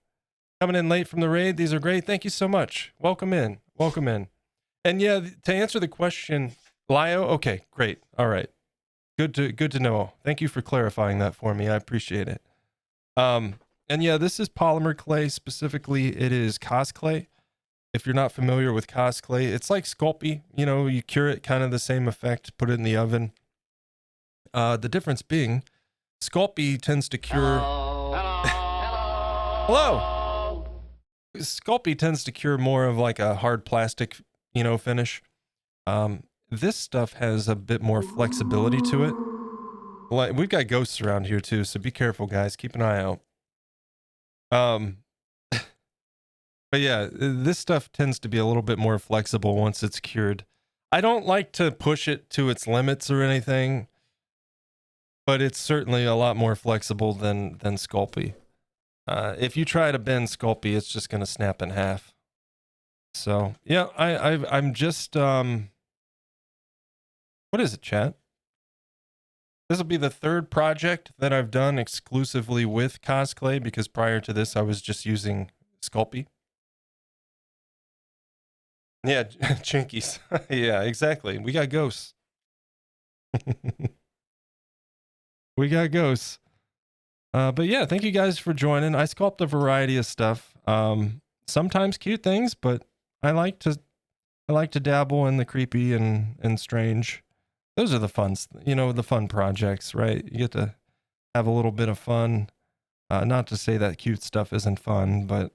Coming in late from the raid. These are great. Thank you so much. Welcome in. Welcome in. And yeah, to answer the question, Lio. Okay, great. All right. Good to know. Thank you for clarifying that for me. I appreciate it. And yeah, this is polymer clay. Specifically, it is cos clay. If you're not familiar with cos clay, it's like Sculpey. You know, you cure it, kind of the same effect, put it in the oven. The difference being, Sculpey tends to cure... Hello! Sculpey tends to cure more of like a hard plastic, you know, finish. This stuff has a bit more flexibility to it. Like, we've got ghosts around here too, so be careful, guys. Keep an eye out. But yeah, this stuff tends to be a little bit more flexible once it's cured. I don't like to push it to its limits or anything, but it's certainly a lot more flexible than Sculpey. If you try to bend Sculpey, it's just going to snap in half. So yeah, I'm just what is it, chat? This will be the third project that I've done exclusively with cosplay, because prior to this I was just using Sculpting. Yeah, Chinkies. Yeah, exactly. We got ghosts. We got ghosts. But yeah, thank you guys for joining. I sculpt a variety of stuff. Sometimes cute things, but I like to dabble in the creepy and strange. Those are the fun, the fun projects, right? You get to have a little bit of fun. Not to say that cute stuff isn't fun, but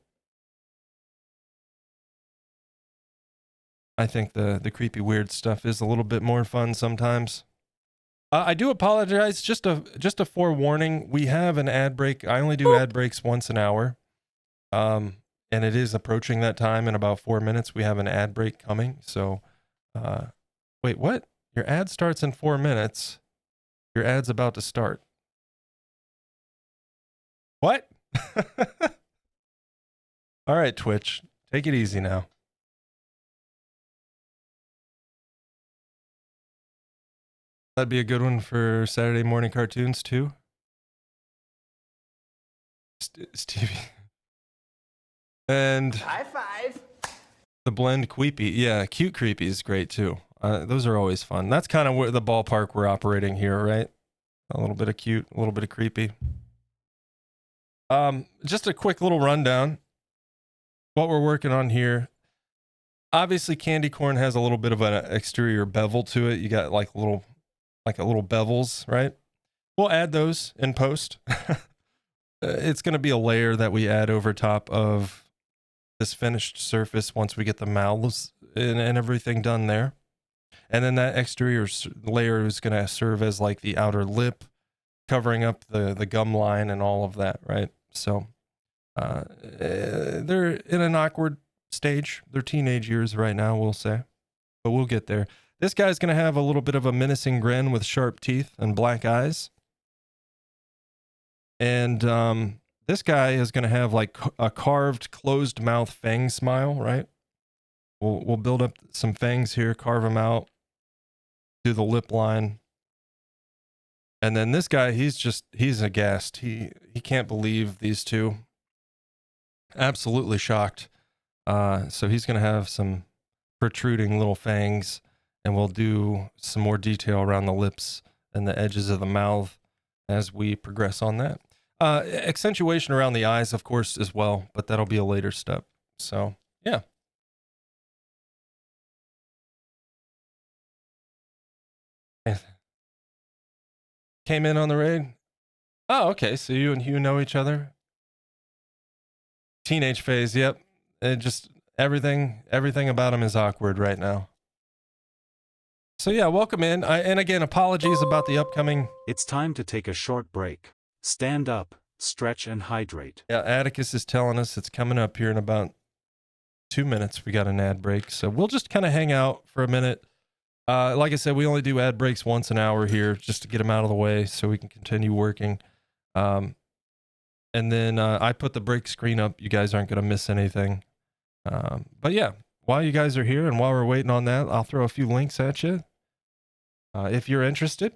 I think the creepy weird stuff is a little bit more fun sometimes. I do apologize. Just a forewarning. We have an ad break. I only do ad breaks once an hour. And it is approaching that time in about 4 minutes. We have an ad break coming. So, wait, what? Your ad starts in 4 minutes. Your ad's about to start. What? All right, Twitch, take it easy now. That'd be a good one for Saturday morning cartoons too. Stevie. And high five. The blend creepy. Yeah, cute creepy is great too. Those are always fun. That's kind of where the ballpark we're operating here, right? A little bit of cute, a little bit of creepy. Just a quick little rundown. What we're working on here. Obviously, candy corn has a little bit of an exterior bevel to it. You got like a little bevels, right? We'll add those in post. It's going to be a layer that we add over top of this finished surface once we get the mouths and everything done there. And then that exterior layer is going to serve as like the outer lip, covering up the gum line and all of that, right? So they're in an awkward stage. They're teenage years right now, we'll say, but we'll get there. This guy's going to have a little bit of a menacing grin with sharp teeth and black eyes. And this guy is going to have like a carved closed mouth fang smile, right? We'll build up some fangs here, carve them out, do the lip line. And then this guy, he's aghast. He can't believe these two. Absolutely shocked. So he's going to have some protruding little fangs, and we'll do some more detail around the lips and the edges of the mouth as we progress on that. Accentuation around the eyes, of course, as well, but that'll be a later step. So, yeah. Came in on the raid? Oh, okay. So you and Hugh know each other? Teenage phase, yep. It just everything about him is awkward right now. So yeah, welcome in. And again, apologies about the upcoming. It's time to take a short break. Stand up, stretch and hydrate. Yeah, Atticus is telling us it's coming up here in about 2 minutes. We got an ad break. So we'll just kind of hang out for a minute. Like I said, we only do ad breaks once an hour here just to get them out of the way so we can continue working. And then I put the break screen up. You guys aren't going to miss anything. But yeah, while you guys are here and while we're waiting on that, I'll throw a few links at you. If you're interested,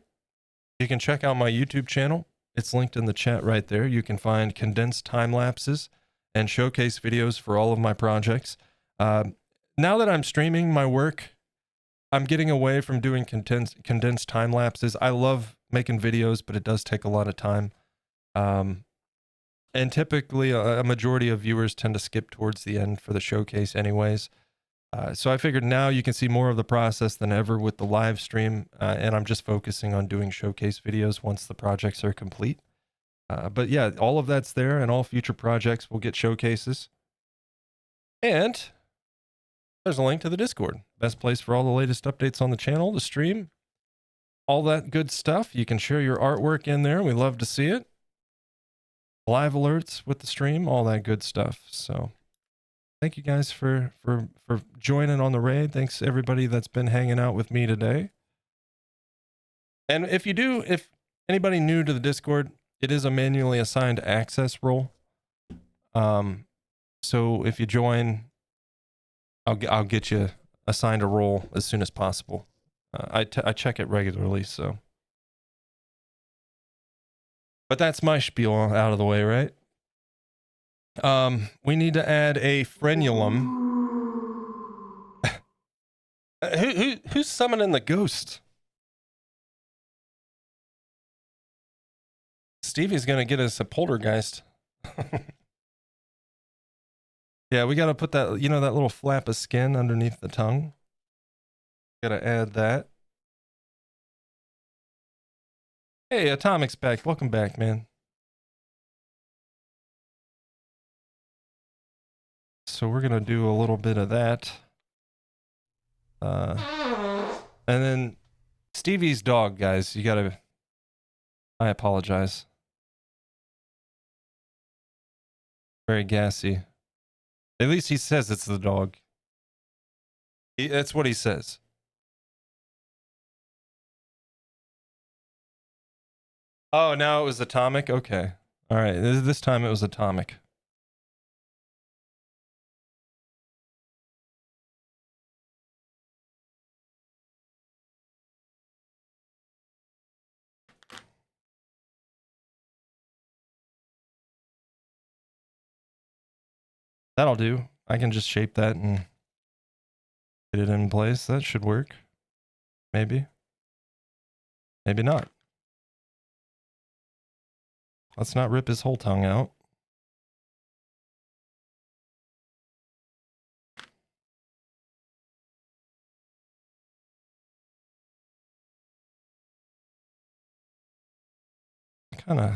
you can check out my YouTube channel. It's linked in the chat right there. You can find condensed time lapses and showcase videos for all of my projects. Now that I'm streaming my work, I'm getting away from doing condensed time lapses. I love making videos, but it does take a lot of time. And typically a majority of viewers tend to skip towards the end for the showcase anyways. So I figured now you can see more of the process than ever with the live stream. And I'm just focusing on doing showcase videos once the projects are complete. But yeah, all of that's there, and all future projects will get showcases. And there's a link to the Discord. Best place for all the latest updates on the channel, the stream, all that good stuff. You can share your artwork in there. We love to see it. Live alerts with the stream, all that good stuff. So thank you guys for joining on the raid. Thanks everybody that's been hanging out with me today. And if anybody new to the Discord, it is a manually assigned access role. So if you join, I'll get you assigned a role as soon as possible. I check it regularly, so. But that's my spiel out of the way, right? We need to add a frenulum. Who's summoning the ghost? Stevie's gonna get us a poltergeist. Yeah, we gotta put that, you know, that little flap of skin underneath the tongue. Gotta add that. Hey, Atomic's back. Welcome back, man. So we're gonna do a little bit of that. And then Stevie's dog, guys, you gotta... I apologize. Very gassy. At least he says it's the dog. That's what he says. Oh, now it was Atomic? Okay. All right. This time it was Atomic. That'll do. I can just shape that and get it in place. That should work. Maybe. Maybe not. Let's not rip his whole tongue out. Kind of...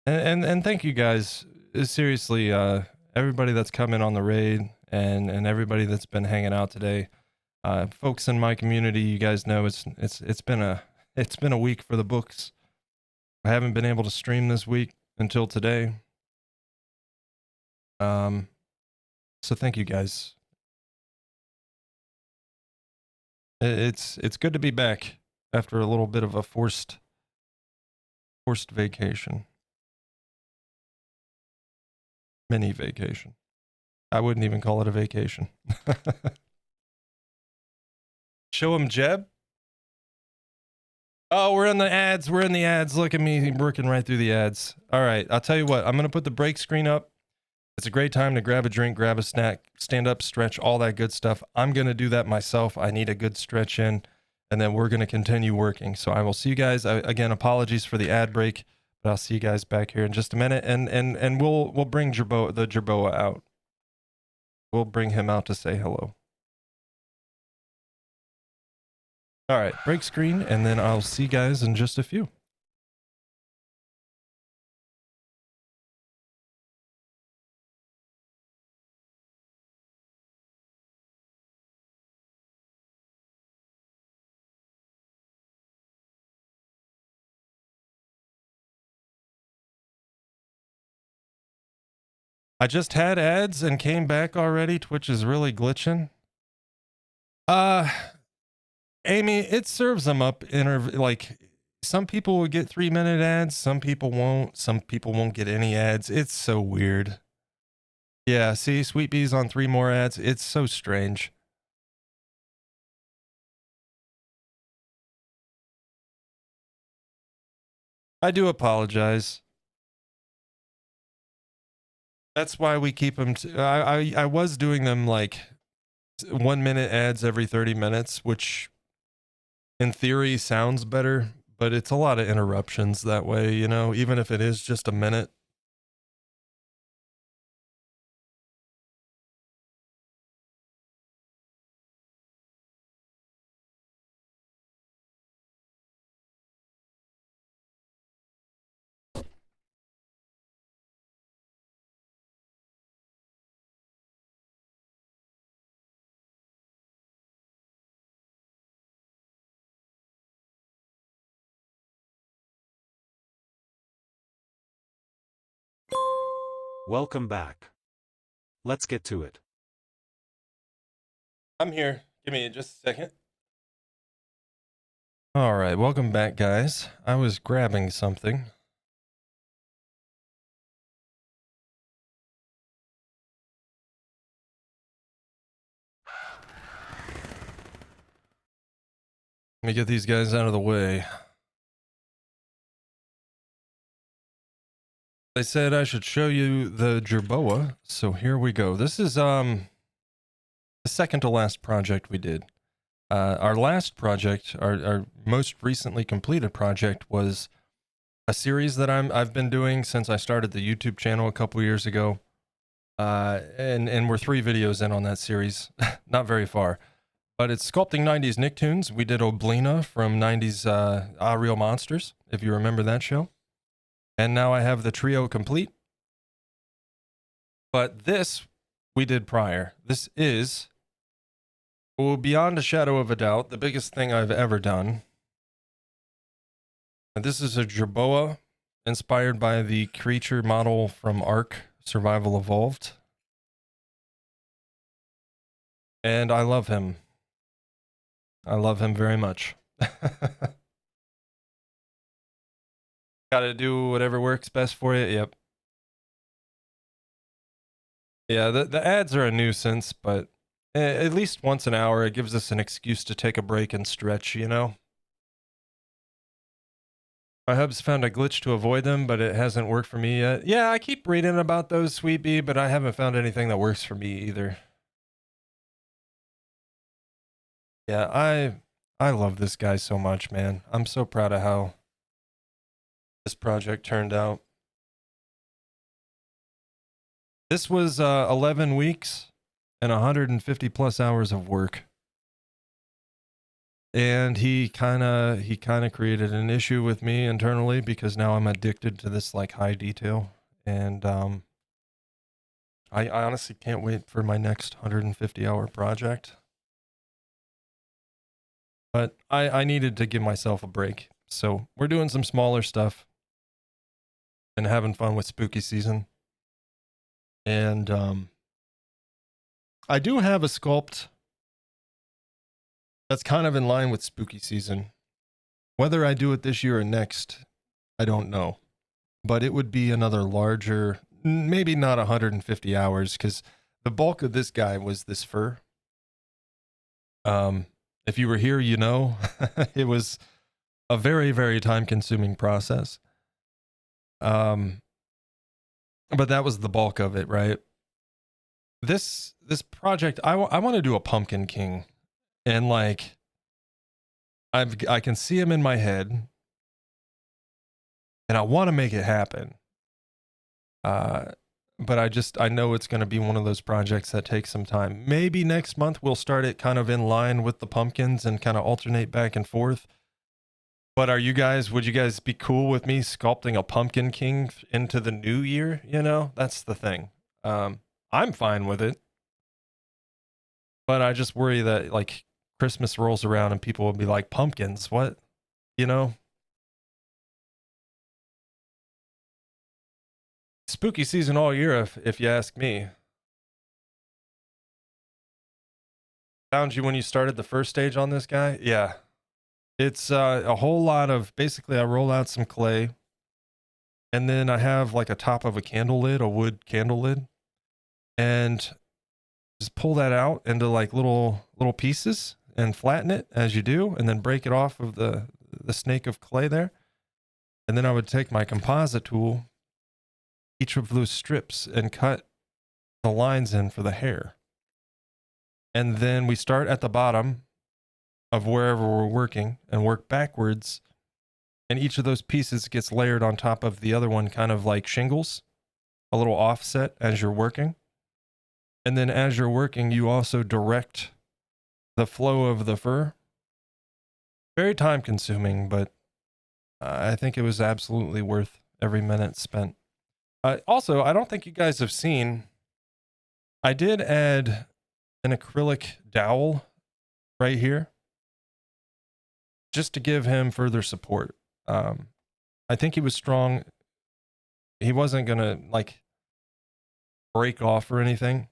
And thank you guys. Seriously, everybody that's come in on the raid and everybody that's been hanging out today. Folks in my community, you guys know it's been a week for the books. I haven't been able to stream this week until today. So thank you guys. It's good to be back after a little bit of a forced vacation. Mini vacation. I wouldn't even call it a vacation. Show him Jeb. Oh, we're in the ads. We're in the ads. Look at me working right through the ads. All right. I'll tell you what. I'm going to put the break screen up. It's a great time to grab a drink, grab a snack, stand up, stretch, all that good stuff. I'm going to do that myself. I need a good stretch in, and then we're going to continue working. So I will see you guys. Again, apologies for the ad break, but I'll see you guys back here in just a minute. And we'll bring the Jerboa out. We'll bring him out to say hello. All right, break screen, and then I'll see you guys in just a few. I just had ads and came back already. Twitch is really glitching. Amy, it serves them up like some people will get 3-minute ads, some people won't get any ads. It's so weird. Yeah, see, Sweet Bee's on 3 more ads. It's so strange. I do apologize. That's why we keep them. I was doing them like 1-minute ads every 30 minutes, which in theory sounds better, but it's a lot of interruptions that way, you know, even if it is just a minute. Welcome back. Let's get to it. I'm here. Give me just a second. All right, welcome back, guys. I was grabbing something. me get these guys out of the way. They said I should show you the jerboa, so here we go. This is the second to last project we did. Our last project, our most recently completed project, was a series that I've been doing since I started the YouTube channel a couple years ago. And we're 3 videos in on that series, not very far. But it's Sculpting 90s Nicktoons. We did Oblina from 90s Real Monsters, if you remember that show. And now I have the trio complete. But this we did prior. This is, well, beyond a shadow of a doubt, the biggest thing I've ever done. And this is a jerboa inspired by the creature model from Ark Survival Evolved. And I love him. I love him very much. Gotta do whatever works best for you. Yep. Yeah, the ads are a nuisance, but at least once an hour, it gives us an excuse to take a break and stretch, you know? My hub's found a glitch to avoid them, but it hasn't worked for me yet. Yeah, I keep reading about those, Sweet Bee, but I haven't found anything that works for me either. Yeah, I love this guy so much, man. I'm so proud of how this project turned out. This was 11 weeks and 150 plus hours of work. And he kind of created an issue with me internally because now I'm addicted to this like high detail. And I honestly can't wait for my next 150-hour project. But I needed to give myself a break. So we're doing some smaller stuff and having fun with spooky season. And I do have a sculpt that's kind of in line with spooky season. Whether I do it this year or next, I don't know. But it would be another larger, maybe not 150 hours, because the bulk of this guy was this fur. If you were here, you know, it was a very, very time-consuming process. But that was the bulk of it, right? This project, I want to do a Pumpkin King. And like, I can see him in my head, and I want to make it happen. But I know it's going to be one of those projects that takes some time. Maybe next month we'll start it kind of in line with the pumpkins and kind of alternate back and forth. But would you guys be cool with me sculpting a Pumpkin King into the new year? You know, that's the thing. I'm fine with it. But I just worry that like Christmas rolls around and people will be like, pumpkins, what? You know? Spooky season all year, if you ask me. Found you when you started the first stage on this guy? Yeah. It's a whole lot of, basically I roll out some clay, and then I have like a top of a candle lid, a wood candle lid, and just pull that out into like little pieces and flatten it as you do, and then break it off of the snake of clay there. And then I would take my composite tool, each of those strips, and cut the lines in for the hair. And then we start at the bottom of wherever we're working and work backwards. And each of those pieces gets layered on top of the other one, kind of like shingles, a little offset as you're working. And then as you're working, you also direct the flow of the fur. Very time consuming, but I think it was absolutely worth every minute spent. Also, I don't think you guys have seen, I did add an acrylic dowel right here just to give him further support. I think he was strong. He wasn't going to like break off or anything.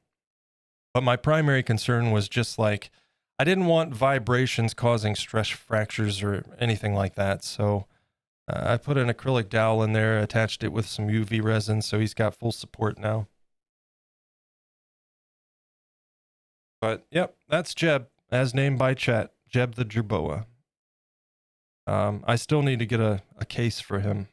But my primary concern was just like, I didn't want vibrations causing stress fractures or anything like that. So I put an acrylic dowel in there, attached it with some UV resin, so he's got full support now. But yep, that's Jeb, as named by chat. Jeb the Jerboa. I still need to get a case for him.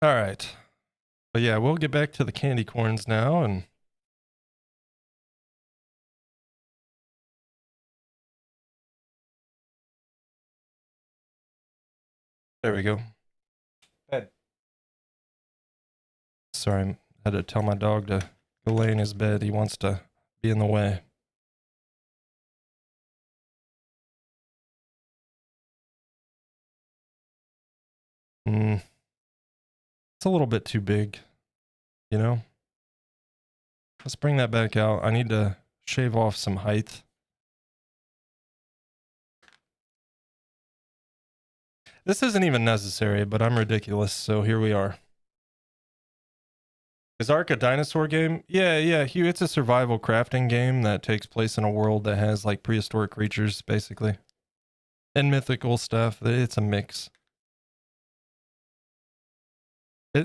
All right. But yeah, we'll get back to the candy corns now. And there we go. Bed. Sorry, I had to tell my dog to go lay in his bed. He wants to be in the way. It's a little bit too big, you know? Let's bring that back out. I need to shave off some height. This isn't even necessary, but I'm ridiculous, so here we are. Is Ark a dinosaur game? Yeah, Hugh, it's a survival crafting game that takes place in a world that has like prehistoric creatures, basically. And mythical stuff. It's a mix.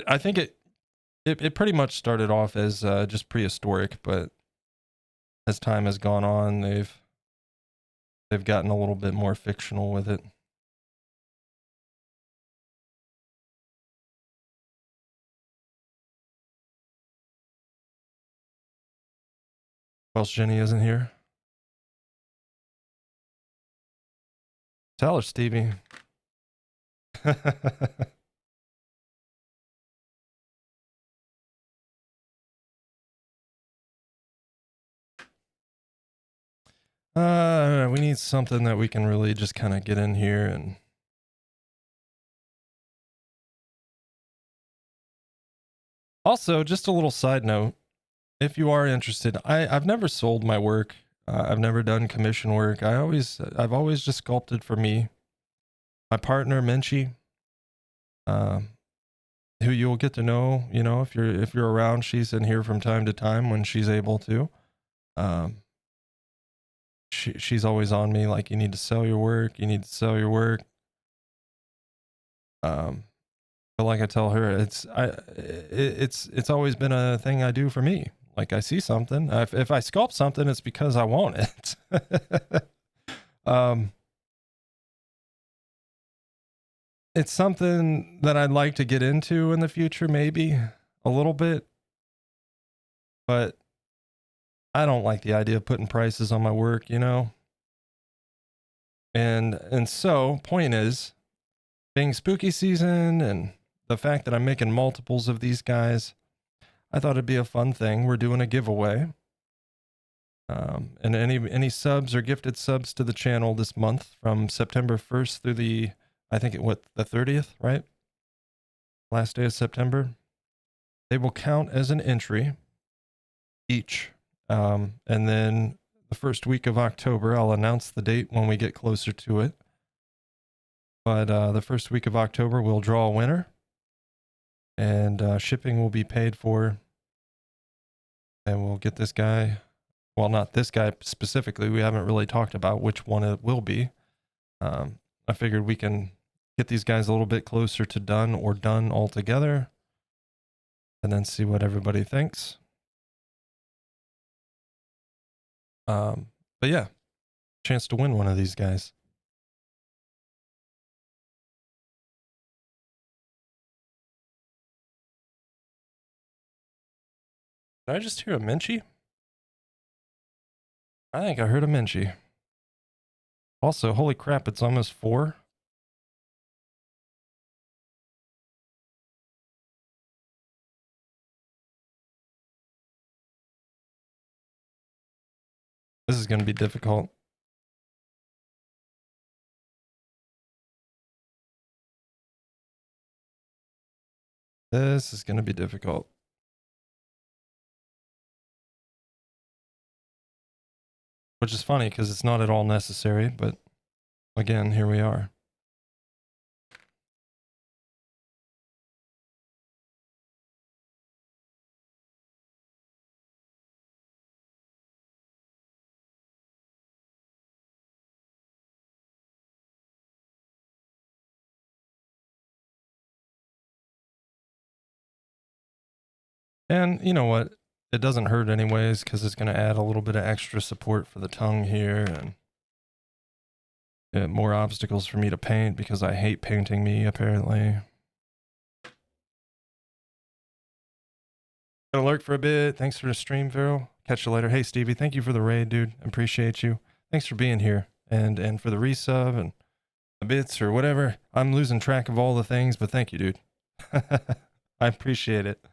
I think it pretty much started off as just prehistoric, but as time has gone on, they've gotten a little bit more fictional with it. Well, Jenny isn't here. Tell her, Stevie. We need something that we can really just kind of get in here and also just a little side note. If you are interested, I've never sold my work. I've never done commission work. I've always just sculpted for me. My partner, Menchie, who you'll get to know, you know, if you're around, she's in here from time to time when she's able to. She's always on me, like, you need to sell your work, you need to sell your work. But like I tell her, it's always been a thing I do for me. Like, I see something, if I sculpt something, it's because I want it. It's something that I'd like to get into in the future, maybe a little bit, but I don't like the idea of putting prices on my work, you know? And so point is, being spooky season and the fact that I'm making multiples of these guys, I thought it'd be a fun thing. We're doing a giveaway. And any subs or gifted subs to the channel this month from September 1st through the 30th, right? Last day of September. They will count as an entry each. And then the first week of October, I'll announce the date when we get closer to it. But the first week of October, we'll draw a winner. And shipping will be paid for. And we'll get this guy. Well, not this guy specifically. We haven't really talked about which one it will be. I figured we can get these guys a little bit closer to done or done altogether. And then see what everybody thinks. But yeah, chance to win one of these guys. Did I just hear a Menchie? I think I heard a Menchie. Also, holy crap, it's almost 4. This is going to be difficult. This is going to be difficult. Which is funny because it's not at all necessary, but again, here we are. And you know what? It doesn't hurt anyways because it's going to add a little bit of extra support for the tongue here and more obstacles for me to paint because I hate painting me, apparently. Gonna lurk for a bit. Thanks for the stream, Feral. Catch you later. Hey, Stevie, thank you for the raid, dude. Appreciate you. Thanks for being here and for the resub and the bits or whatever. I'm losing track of all the things, but thank you, dude. I appreciate it.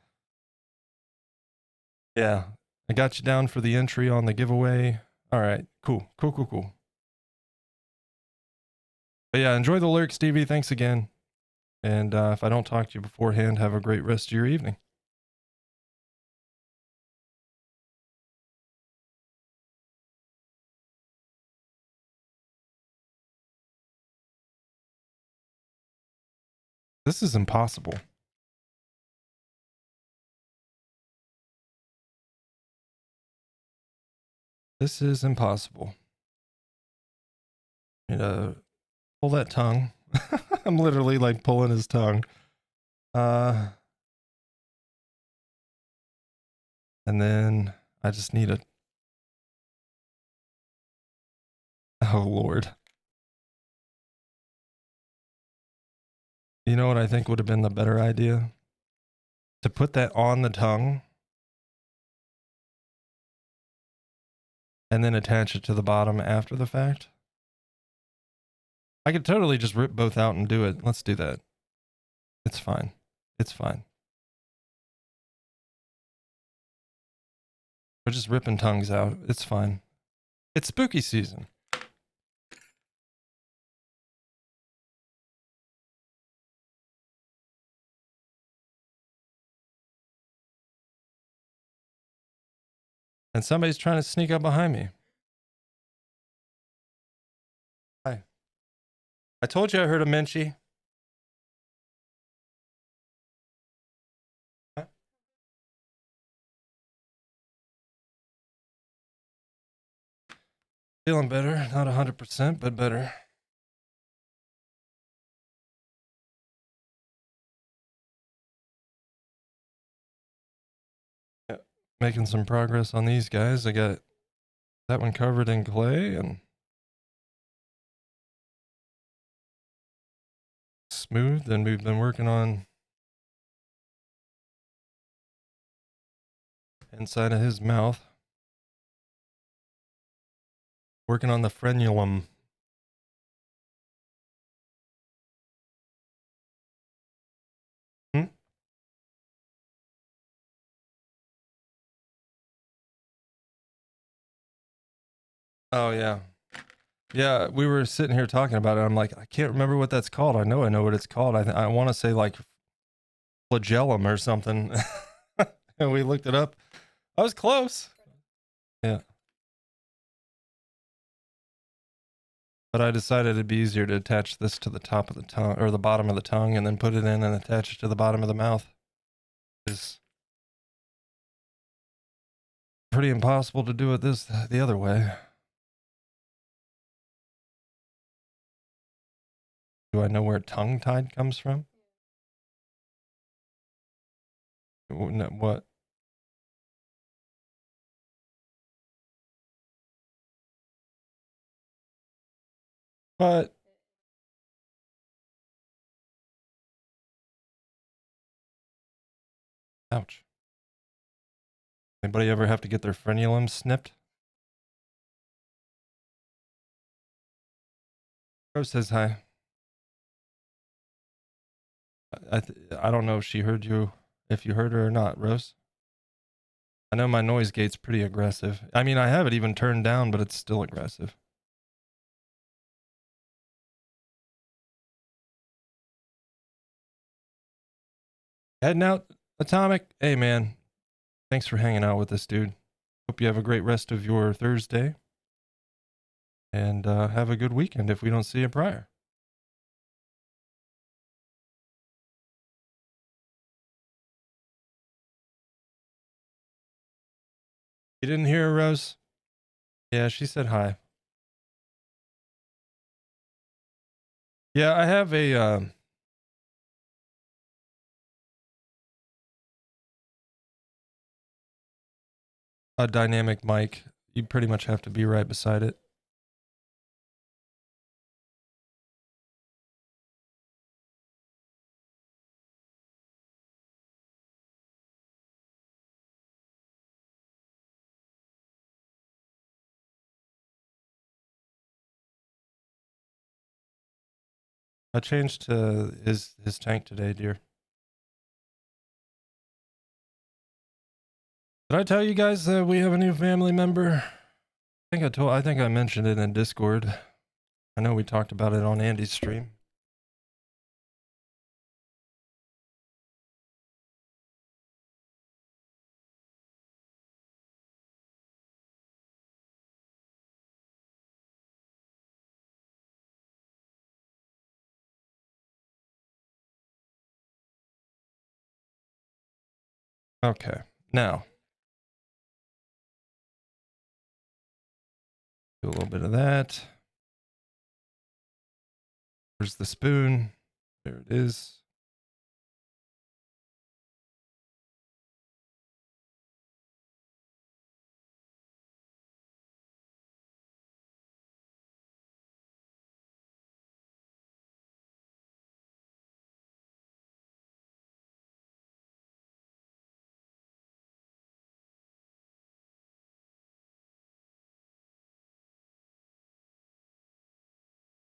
Yeah, I got you down for the entry on the giveaway. All right, cool. But yeah, enjoy the lurk, Stevie. Thanks again. And if I don't talk to you beforehand, have a great rest of your evening. This is impossible. This is impossible. You know, pull that tongue. I'm literally like pulling his tongue. And then I just need a... Oh, Lord. You know what I think would have been the better idea? To put that on the tongue and then attach it to the bottom after the fact. I could totally just rip both out and do it. Let's do that. It's fine. It's fine. We're just ripping tongues out. It's fine. It's spooky season. And somebody's trying to sneak up behind me. Hi. I told you I heard a Menchie. Huh? Feeling better. Not 100%, but better. Yeah. Making some progress on these guys. I got that one covered in clay and smooth. And we've been working on inside of his mouth. Working on the frenulum. Hmm? Oh, yeah. Yeah, we were sitting here talking about it. I'm like, I can't remember what that's called. I know what it's called. I want to say like flagellum or something. And we looked it up. I was close. Yeah. But I decided it'd be easier to attach this to the top of the tongue or the bottom of the tongue and then put it in and attach it to the bottom of the mouth. It's pretty impossible to do it the other way. Do I know where tongue tied comes from? What? What? Ouch. Anybody ever have to get their frenulum snipped? Rose says hi. I don't know if she heard you, if you heard her or not, Rose. I know my noise gate's pretty aggressive. I mean, I have it even turned down, but it's still aggressive. Heading out, Atomic. Hey, man. Thanks for hanging out with us, dude. Hope you have a great rest of your Thursday. And have a good weekend if we don't see you prior. You didn't hear her, Rose? Yeah, she said hi. Yeah, I have a a dynamic mic, you pretty much have to be right beside it. I changed to his tank today, dear. Did I tell you guys that we have a new family member? I think I mentioned it in Discord. I know we talked about it on Andy's stream. Okay, now do a little bit of that. Where's the spoon? There it is.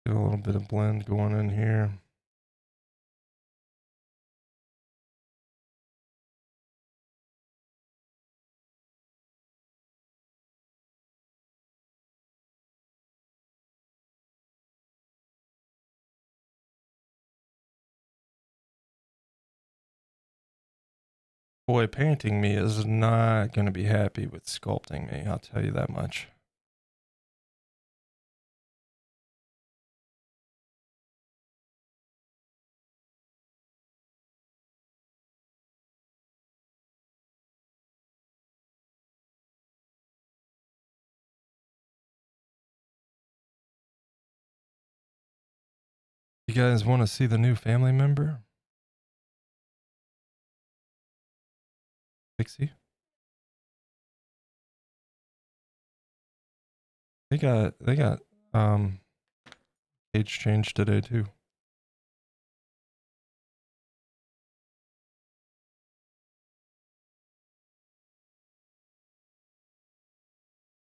Get a little bit of blend going in here. Boy, painting me is not going to be happy with sculpting me. I'll tell you that much. You guys want to see the new family member? Pixie? They got age change today too.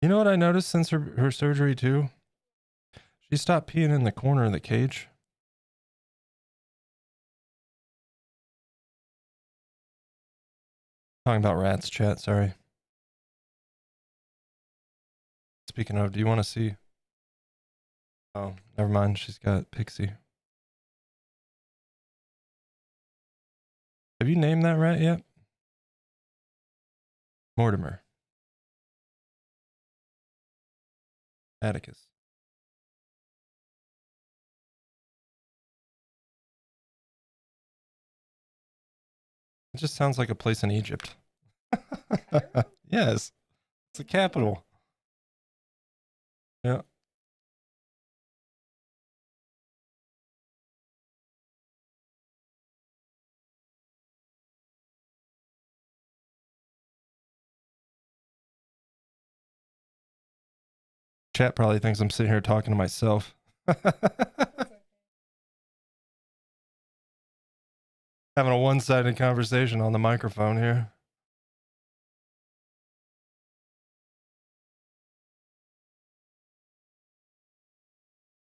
You know what I noticed since her surgery too? She stopped peeing in the corner of the cage. Talking about rats, chat, sorry. Speaking of, do you want to see? Oh, never mind. She's got Pixie. Have you named that rat yet? Mortimer. Atticus. It just sounds like a place in Egypt. Yes, it's the capital. Yeah. Chat probably thinks I'm sitting here talking to myself. Having a one-sided conversation on the microphone here.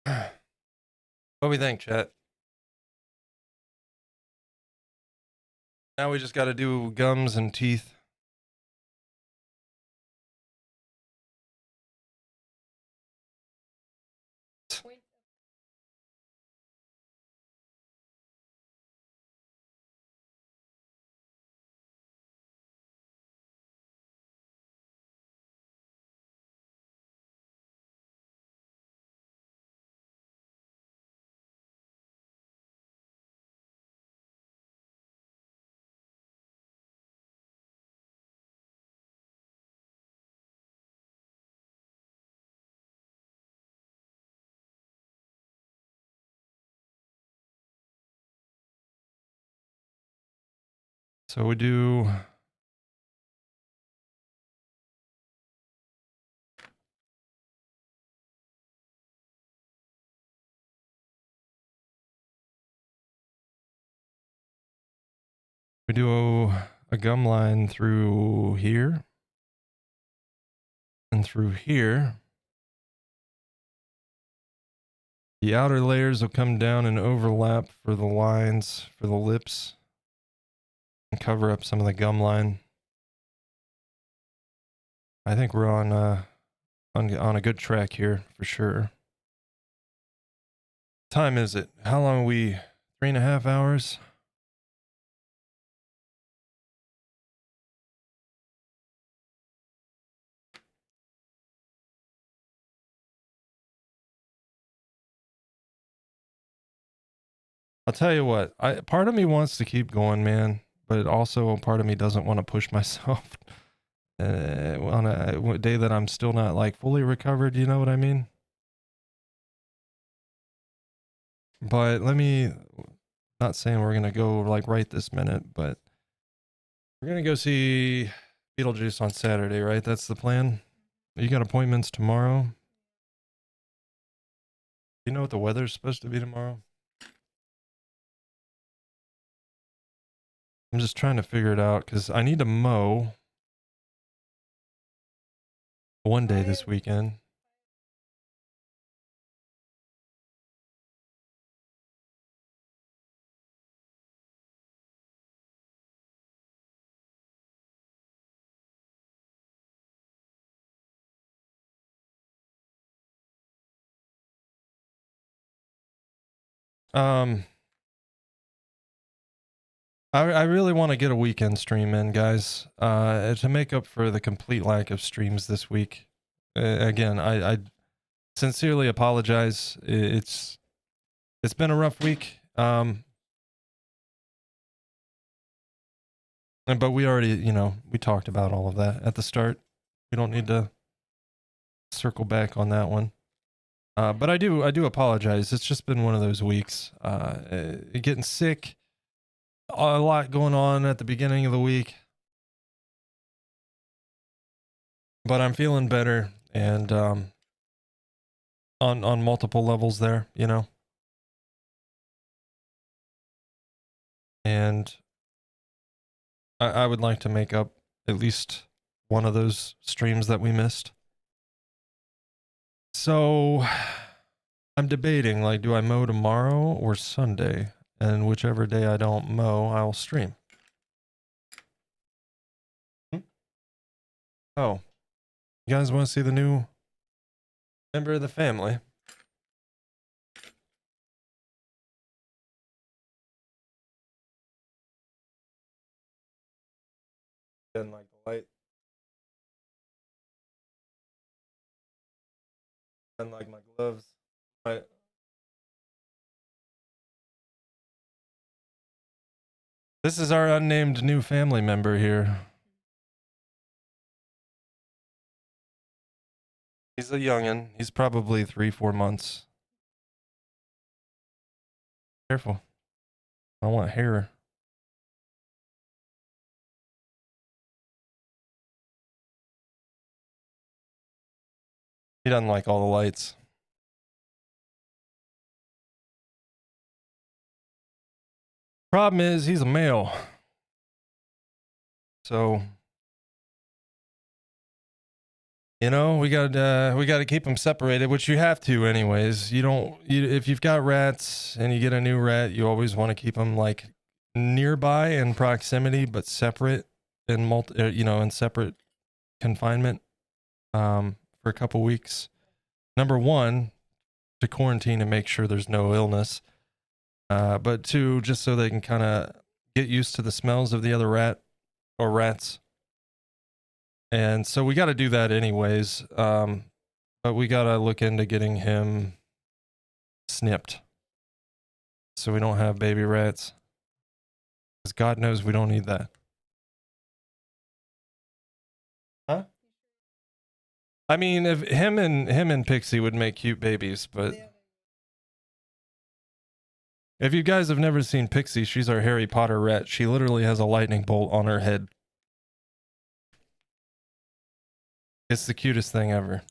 What do we think, chat? Now we just got to do gums and teeth. So we do We do a gum line through here and through here. The outer layers will come down and overlap for the lines for the lips and cover up some of the gum line. I think we're on a good track here for sure. Time is it? How long are we? 3.5 hours? I'll tell you what, part of me wants to keep going, man, but also a part of me doesn't want to push myself on a day that I'm still not like fully recovered, you know what I mean? But let me, not saying we're going to go like right this minute, but we're going to go see Beetlejuice on Saturday, right? That's the plan. You got appointments tomorrow? You know what the weather's supposed to be tomorrow? I'm just trying to figure it out because I need to mow one day this weekend. I really want to get a weekend stream in, guys, to make up for the complete lack of streams this week. Again, I sincerely apologize. It's been a rough week. But we already, we talked about all of that at the start. We don't need to circle back on that one. But I do apologize. It's just been one of those weeks. Getting sick, a lot going on at the beginning of the week. But I'm feeling better and on multiple levels there, And I would like to make up at least one of those streams that we missed. So I'm debating, like, do I mow tomorrow or Sunday? And whichever day I don't mow, I'll stream. Oh, you guys want to see the new member of the family? Didn't like the light. Didn't like my gloves. Right. This is our unnamed new family member here. He's a youngin'. He's probably 3-4 months. Careful. I want hair. He doesn't like all the lights. Problem is, he's a male. So, we gotta keep them separated, which you have to anyways. If you've got rats and you get a new rat, you always want to keep them like nearby in proximity, but separate in in separate confinement, for a couple weeks. Number one, to quarantine and make sure there's no illness. But two, just so they can kind of get used to the smells of the other rat or rats. And so we got to do that anyways. But we got to look into getting him snipped so we don't have baby rats. Because God knows we don't need that. Huh? I mean, if him and Pixie would make cute babies, but if you guys have never seen Pixie, she's our Harry Potter rat. She literally has a lightning bolt on her head. It's the cutest thing ever.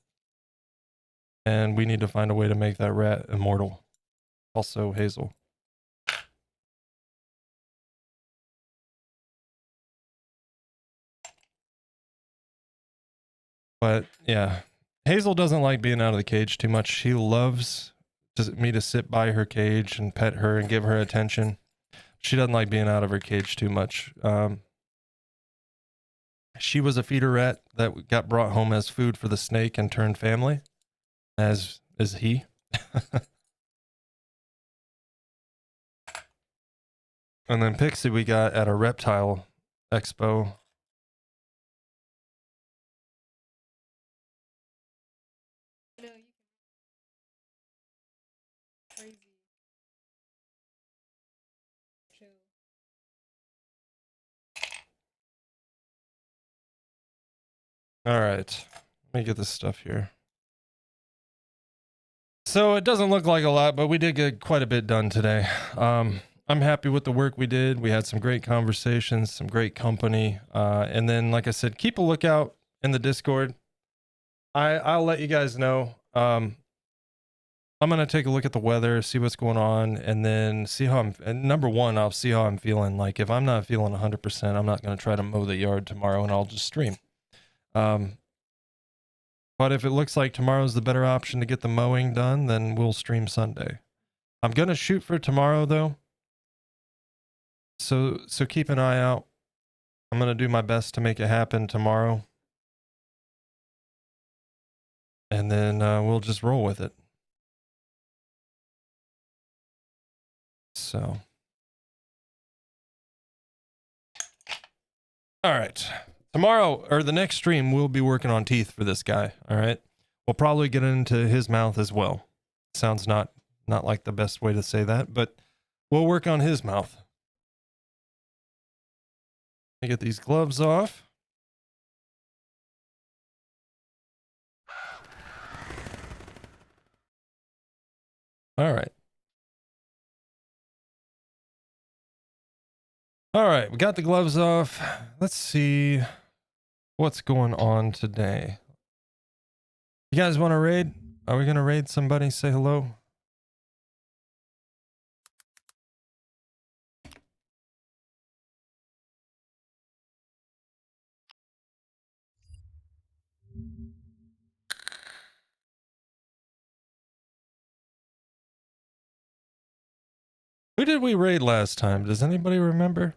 And we need to find a way to make that rat immortal. Also, Hazel. But yeah, Hazel doesn't like being out of the cage too much. She loves me to sit by her cage and pet her and give her attention. She doesn't like being out of her cage too much. She was a feeder rat that got brought home as food for the snake and turned family, as is he. And then Pixie we got at a reptile expo. All right, let me get this stuff here. So it doesn't look like a lot, but we did get quite a bit done today. I'm happy with the work we did. We had some great conversations, some great company. And then, like I said, keep a lookout in the Discord. I'll let you guys know. I'm going to take a look at the weather, see what's going on, and then see how and number one, I'll see how I'm feeling. Like if I'm not feeling 100%, I'm not going to try to mow the yard tomorrow and I'll just stream. But if it looks like tomorrow's the better option to get the mowing done, then we'll stream Sunday. I'm going to shoot for tomorrow though. So keep an eye out. I'm going to do my best to make it happen tomorrow. And then we'll just roll with it. So. All right. Tomorrow, or the next stream, we'll be working on teeth for this guy. All right. We'll probably get into his mouth as well. Sounds not like the best way to say that, but we'll work on his mouth. Let me get these gloves off. All right. All right, we got the gloves off. Let's see what's going on today. You guys want to raid? Are we going to raid somebody? Say hello. Who did we raid last time? Does anybody remember?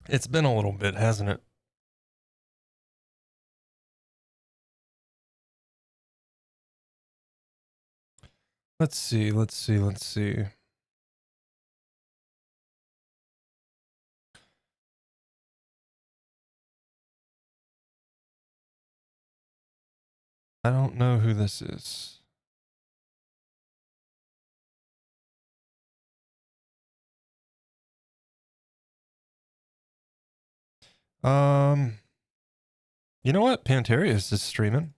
It's been a little bit, hasn't it? Let's see. I don't know who this is. You know what? Pantarius is streaming.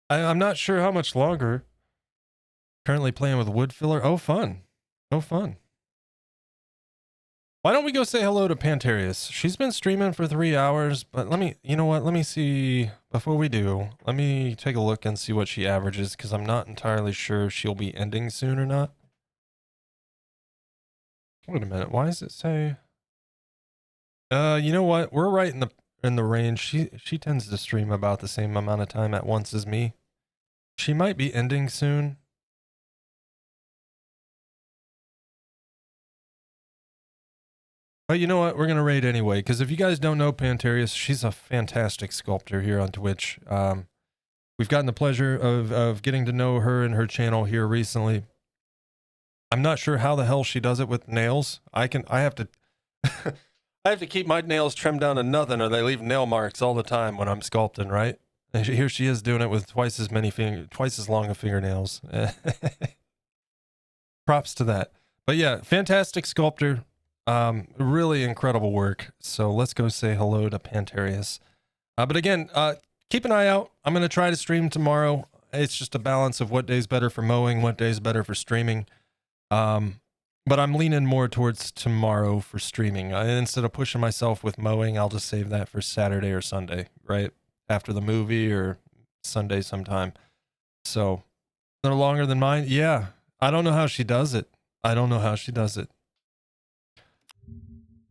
I'm not sure how much longer. Currently playing with wood filler. Oh, fun. Oh, fun. Why don't we go say hello to Pantarius? She's been streaming for 3 hours, but you know what? Let me see. Before we do, let me take a look and see what she averages, because I'm not entirely sure if she'll be ending soon or not. Wait a minute. Why does it say? You know what? We're right in the range. She tends to stream about the same amount of time at once as me. She might be ending soon. But you know what? We're going to raid anyway, because if you guys don't know Pantarius, she's a fantastic sculptor here on Twitch. We've gotten the pleasure of getting to know her and her channel here recently. I'm not sure how the hell she does it with nails. I have to I have to keep my nails trimmed down to nothing, or they leave nail marks all the time when I'm sculpting, right? And here she is doing it with twice as long of fingernails. Props to that. But yeah, fantastic sculptor. Really incredible work. So let's go say hello to Pantarius. But again, keep an eye out. I'm going to try to stream tomorrow. It's just a balance of what day's better for mowing, what day's better for streaming. But I'm leaning more towards tomorrow for streaming. Instead of pushing myself with mowing, I'll just save that for Saturday or Sunday, right? After the movie or Sunday sometime. So They're longer than mine. Yeah. I don't know how she does it. I don't know how she does it.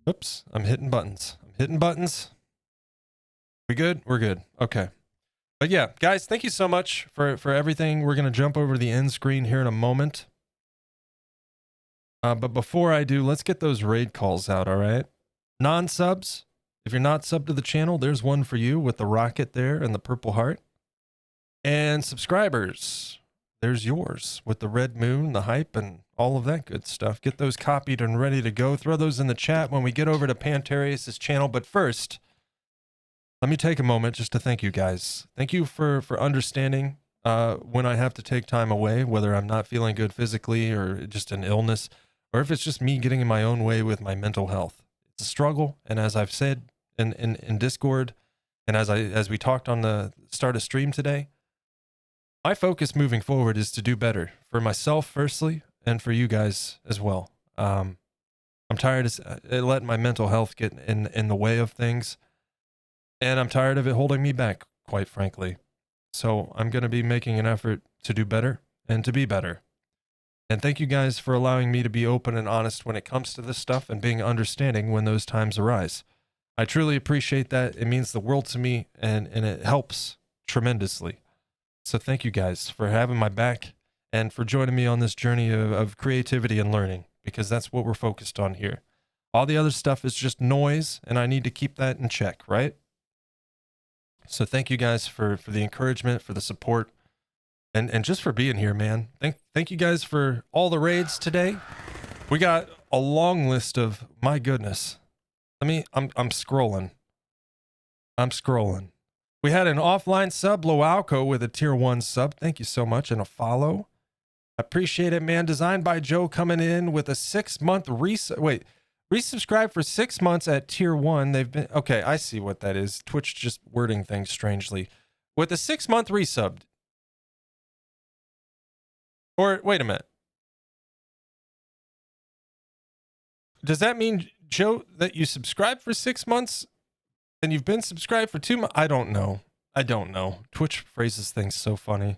Oops. I'm hitting buttons. We good? We're good. Okay. But yeah, guys, thank you so much for everything. We're going to jump over the end screen here in a moment. But before I do, let's get those raid calls out, all right? Non-subs, if you're not subbed to the channel, there's one for you with the rocket there and the purple heart. And subscribers, there's yours with the red moon, the hype, and all of that good stuff. Get those copied and ready to go. Throw those in the chat when we get over to Pantarius' channel. But first, let me take a moment just to thank you guys. Thank you for understanding when I have to take time away, whether I'm not feeling good physically or just an illness, or if it's just me getting in my own way with my mental health. It's a struggle, and as I've said in Discord, and as we talked on the start of stream today, my focus moving forward is to do better for myself firstly, and for you guys as well. I'm tired of letting my mental health get in the way of things, and I'm tired of it holding me back, quite frankly. So I'm going to be making an effort to do better and to be better. And thank you guys for allowing me to be open and honest when it comes to this stuff and being understanding when those times arise. I truly appreciate that. It means the world to me, and it helps tremendously. So thank you guys for having my back and for joining me on this journey of creativity and learning, because that's what we're focused on here. All the other stuff is just noise, and I need to keep that in check, right? So thank you guys for the encouragement, for the support, and just for being here, man. Thank you guys for all the raids today. We got a long list of, my goodness. I'm scrolling. We had an offline sub, Loalco, with a tier 1 sub. Thank you so much, and a follow. Appreciate it, man. Designed by Joe coming in with a 6-month resubscribe for 6 months at tier 1. They've been, okay, I see what that is. Twitch just wording things strangely. With a 6-month resub. Or, wait a minute. Does that mean, Joe, that you subscribed for 6 months and you've been subscribed for 2 months? I don't know. Twitch phrases things so funny.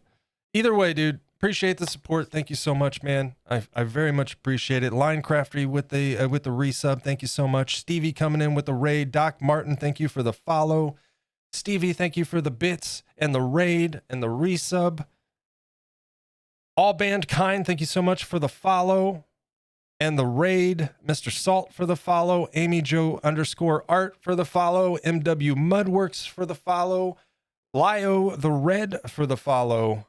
Either way, dude, appreciate the support. Thank you so much, man. I very much appreciate it. Linecrafty with the resub. Thank you so much. Stevie coming in with the raid. Doc Martin, thank you for the follow. Stevie, thank you for the bits and the raid and the resub. All Band Kind, thank you so much for the follow and the raid. Mr. Salt for the follow. Amy Joe _art for the follow. MW Mudworks for the follow. Lio the Red for the follow.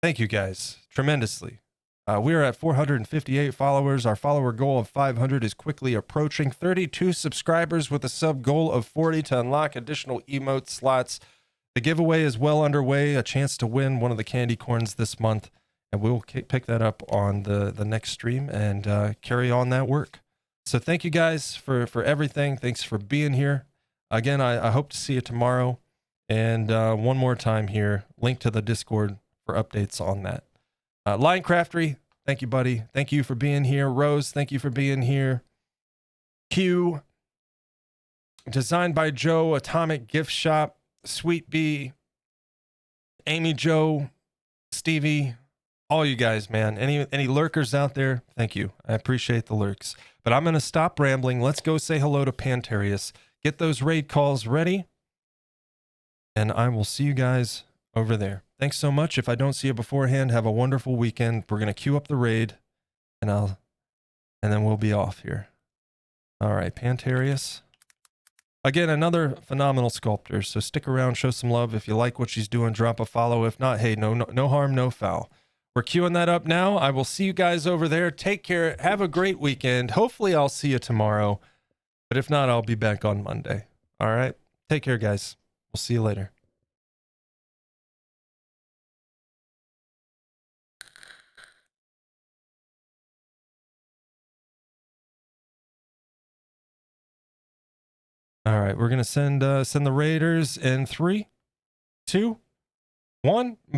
Thank you guys tremendously. We are at 458 followers. Our follower goal of 500 is quickly approaching. 32 subscribers with a sub goal of 40 to unlock additional emote slots. The giveaway is well underway. A chance to win one of the candy corns this month. And we'll pick that up on the next stream and carry on that work. So thank you guys for everything. Thanks for being here. Again, I hope to see you tomorrow. And one more time here, link to the Discord for updates on that. Linecrafty, thank you, buddy. Thank you for being here. Rose, thank you for being here. Q, Designed by Joe, Atomic Gift Shop, Sweet Bee, Amy Joe, Stevie, all you guys, man. Any lurkers out there? Thank you. I appreciate the lurks. But I'm going to stop rambling. Let's go say hello to Pantarius. Get those raid calls ready. And I will see you guys over there. Thanks so much. If I don't see you beforehand, have a wonderful weekend. We're going to queue up the raid, and then we'll be off here. All right, Pantarius. Again, another phenomenal sculptor. So stick around, show some love. If you like what she's doing, drop a follow. If not, hey, no harm, no foul. We're queuing that up now. I will see you guys over there. Take care. Have a great weekend. Hopefully I'll see you tomorrow. But if not, I'll be back on Monday. All right. Take care, guys. We'll see you later. All right. We're going to send the Raiders in 3, 2, 1.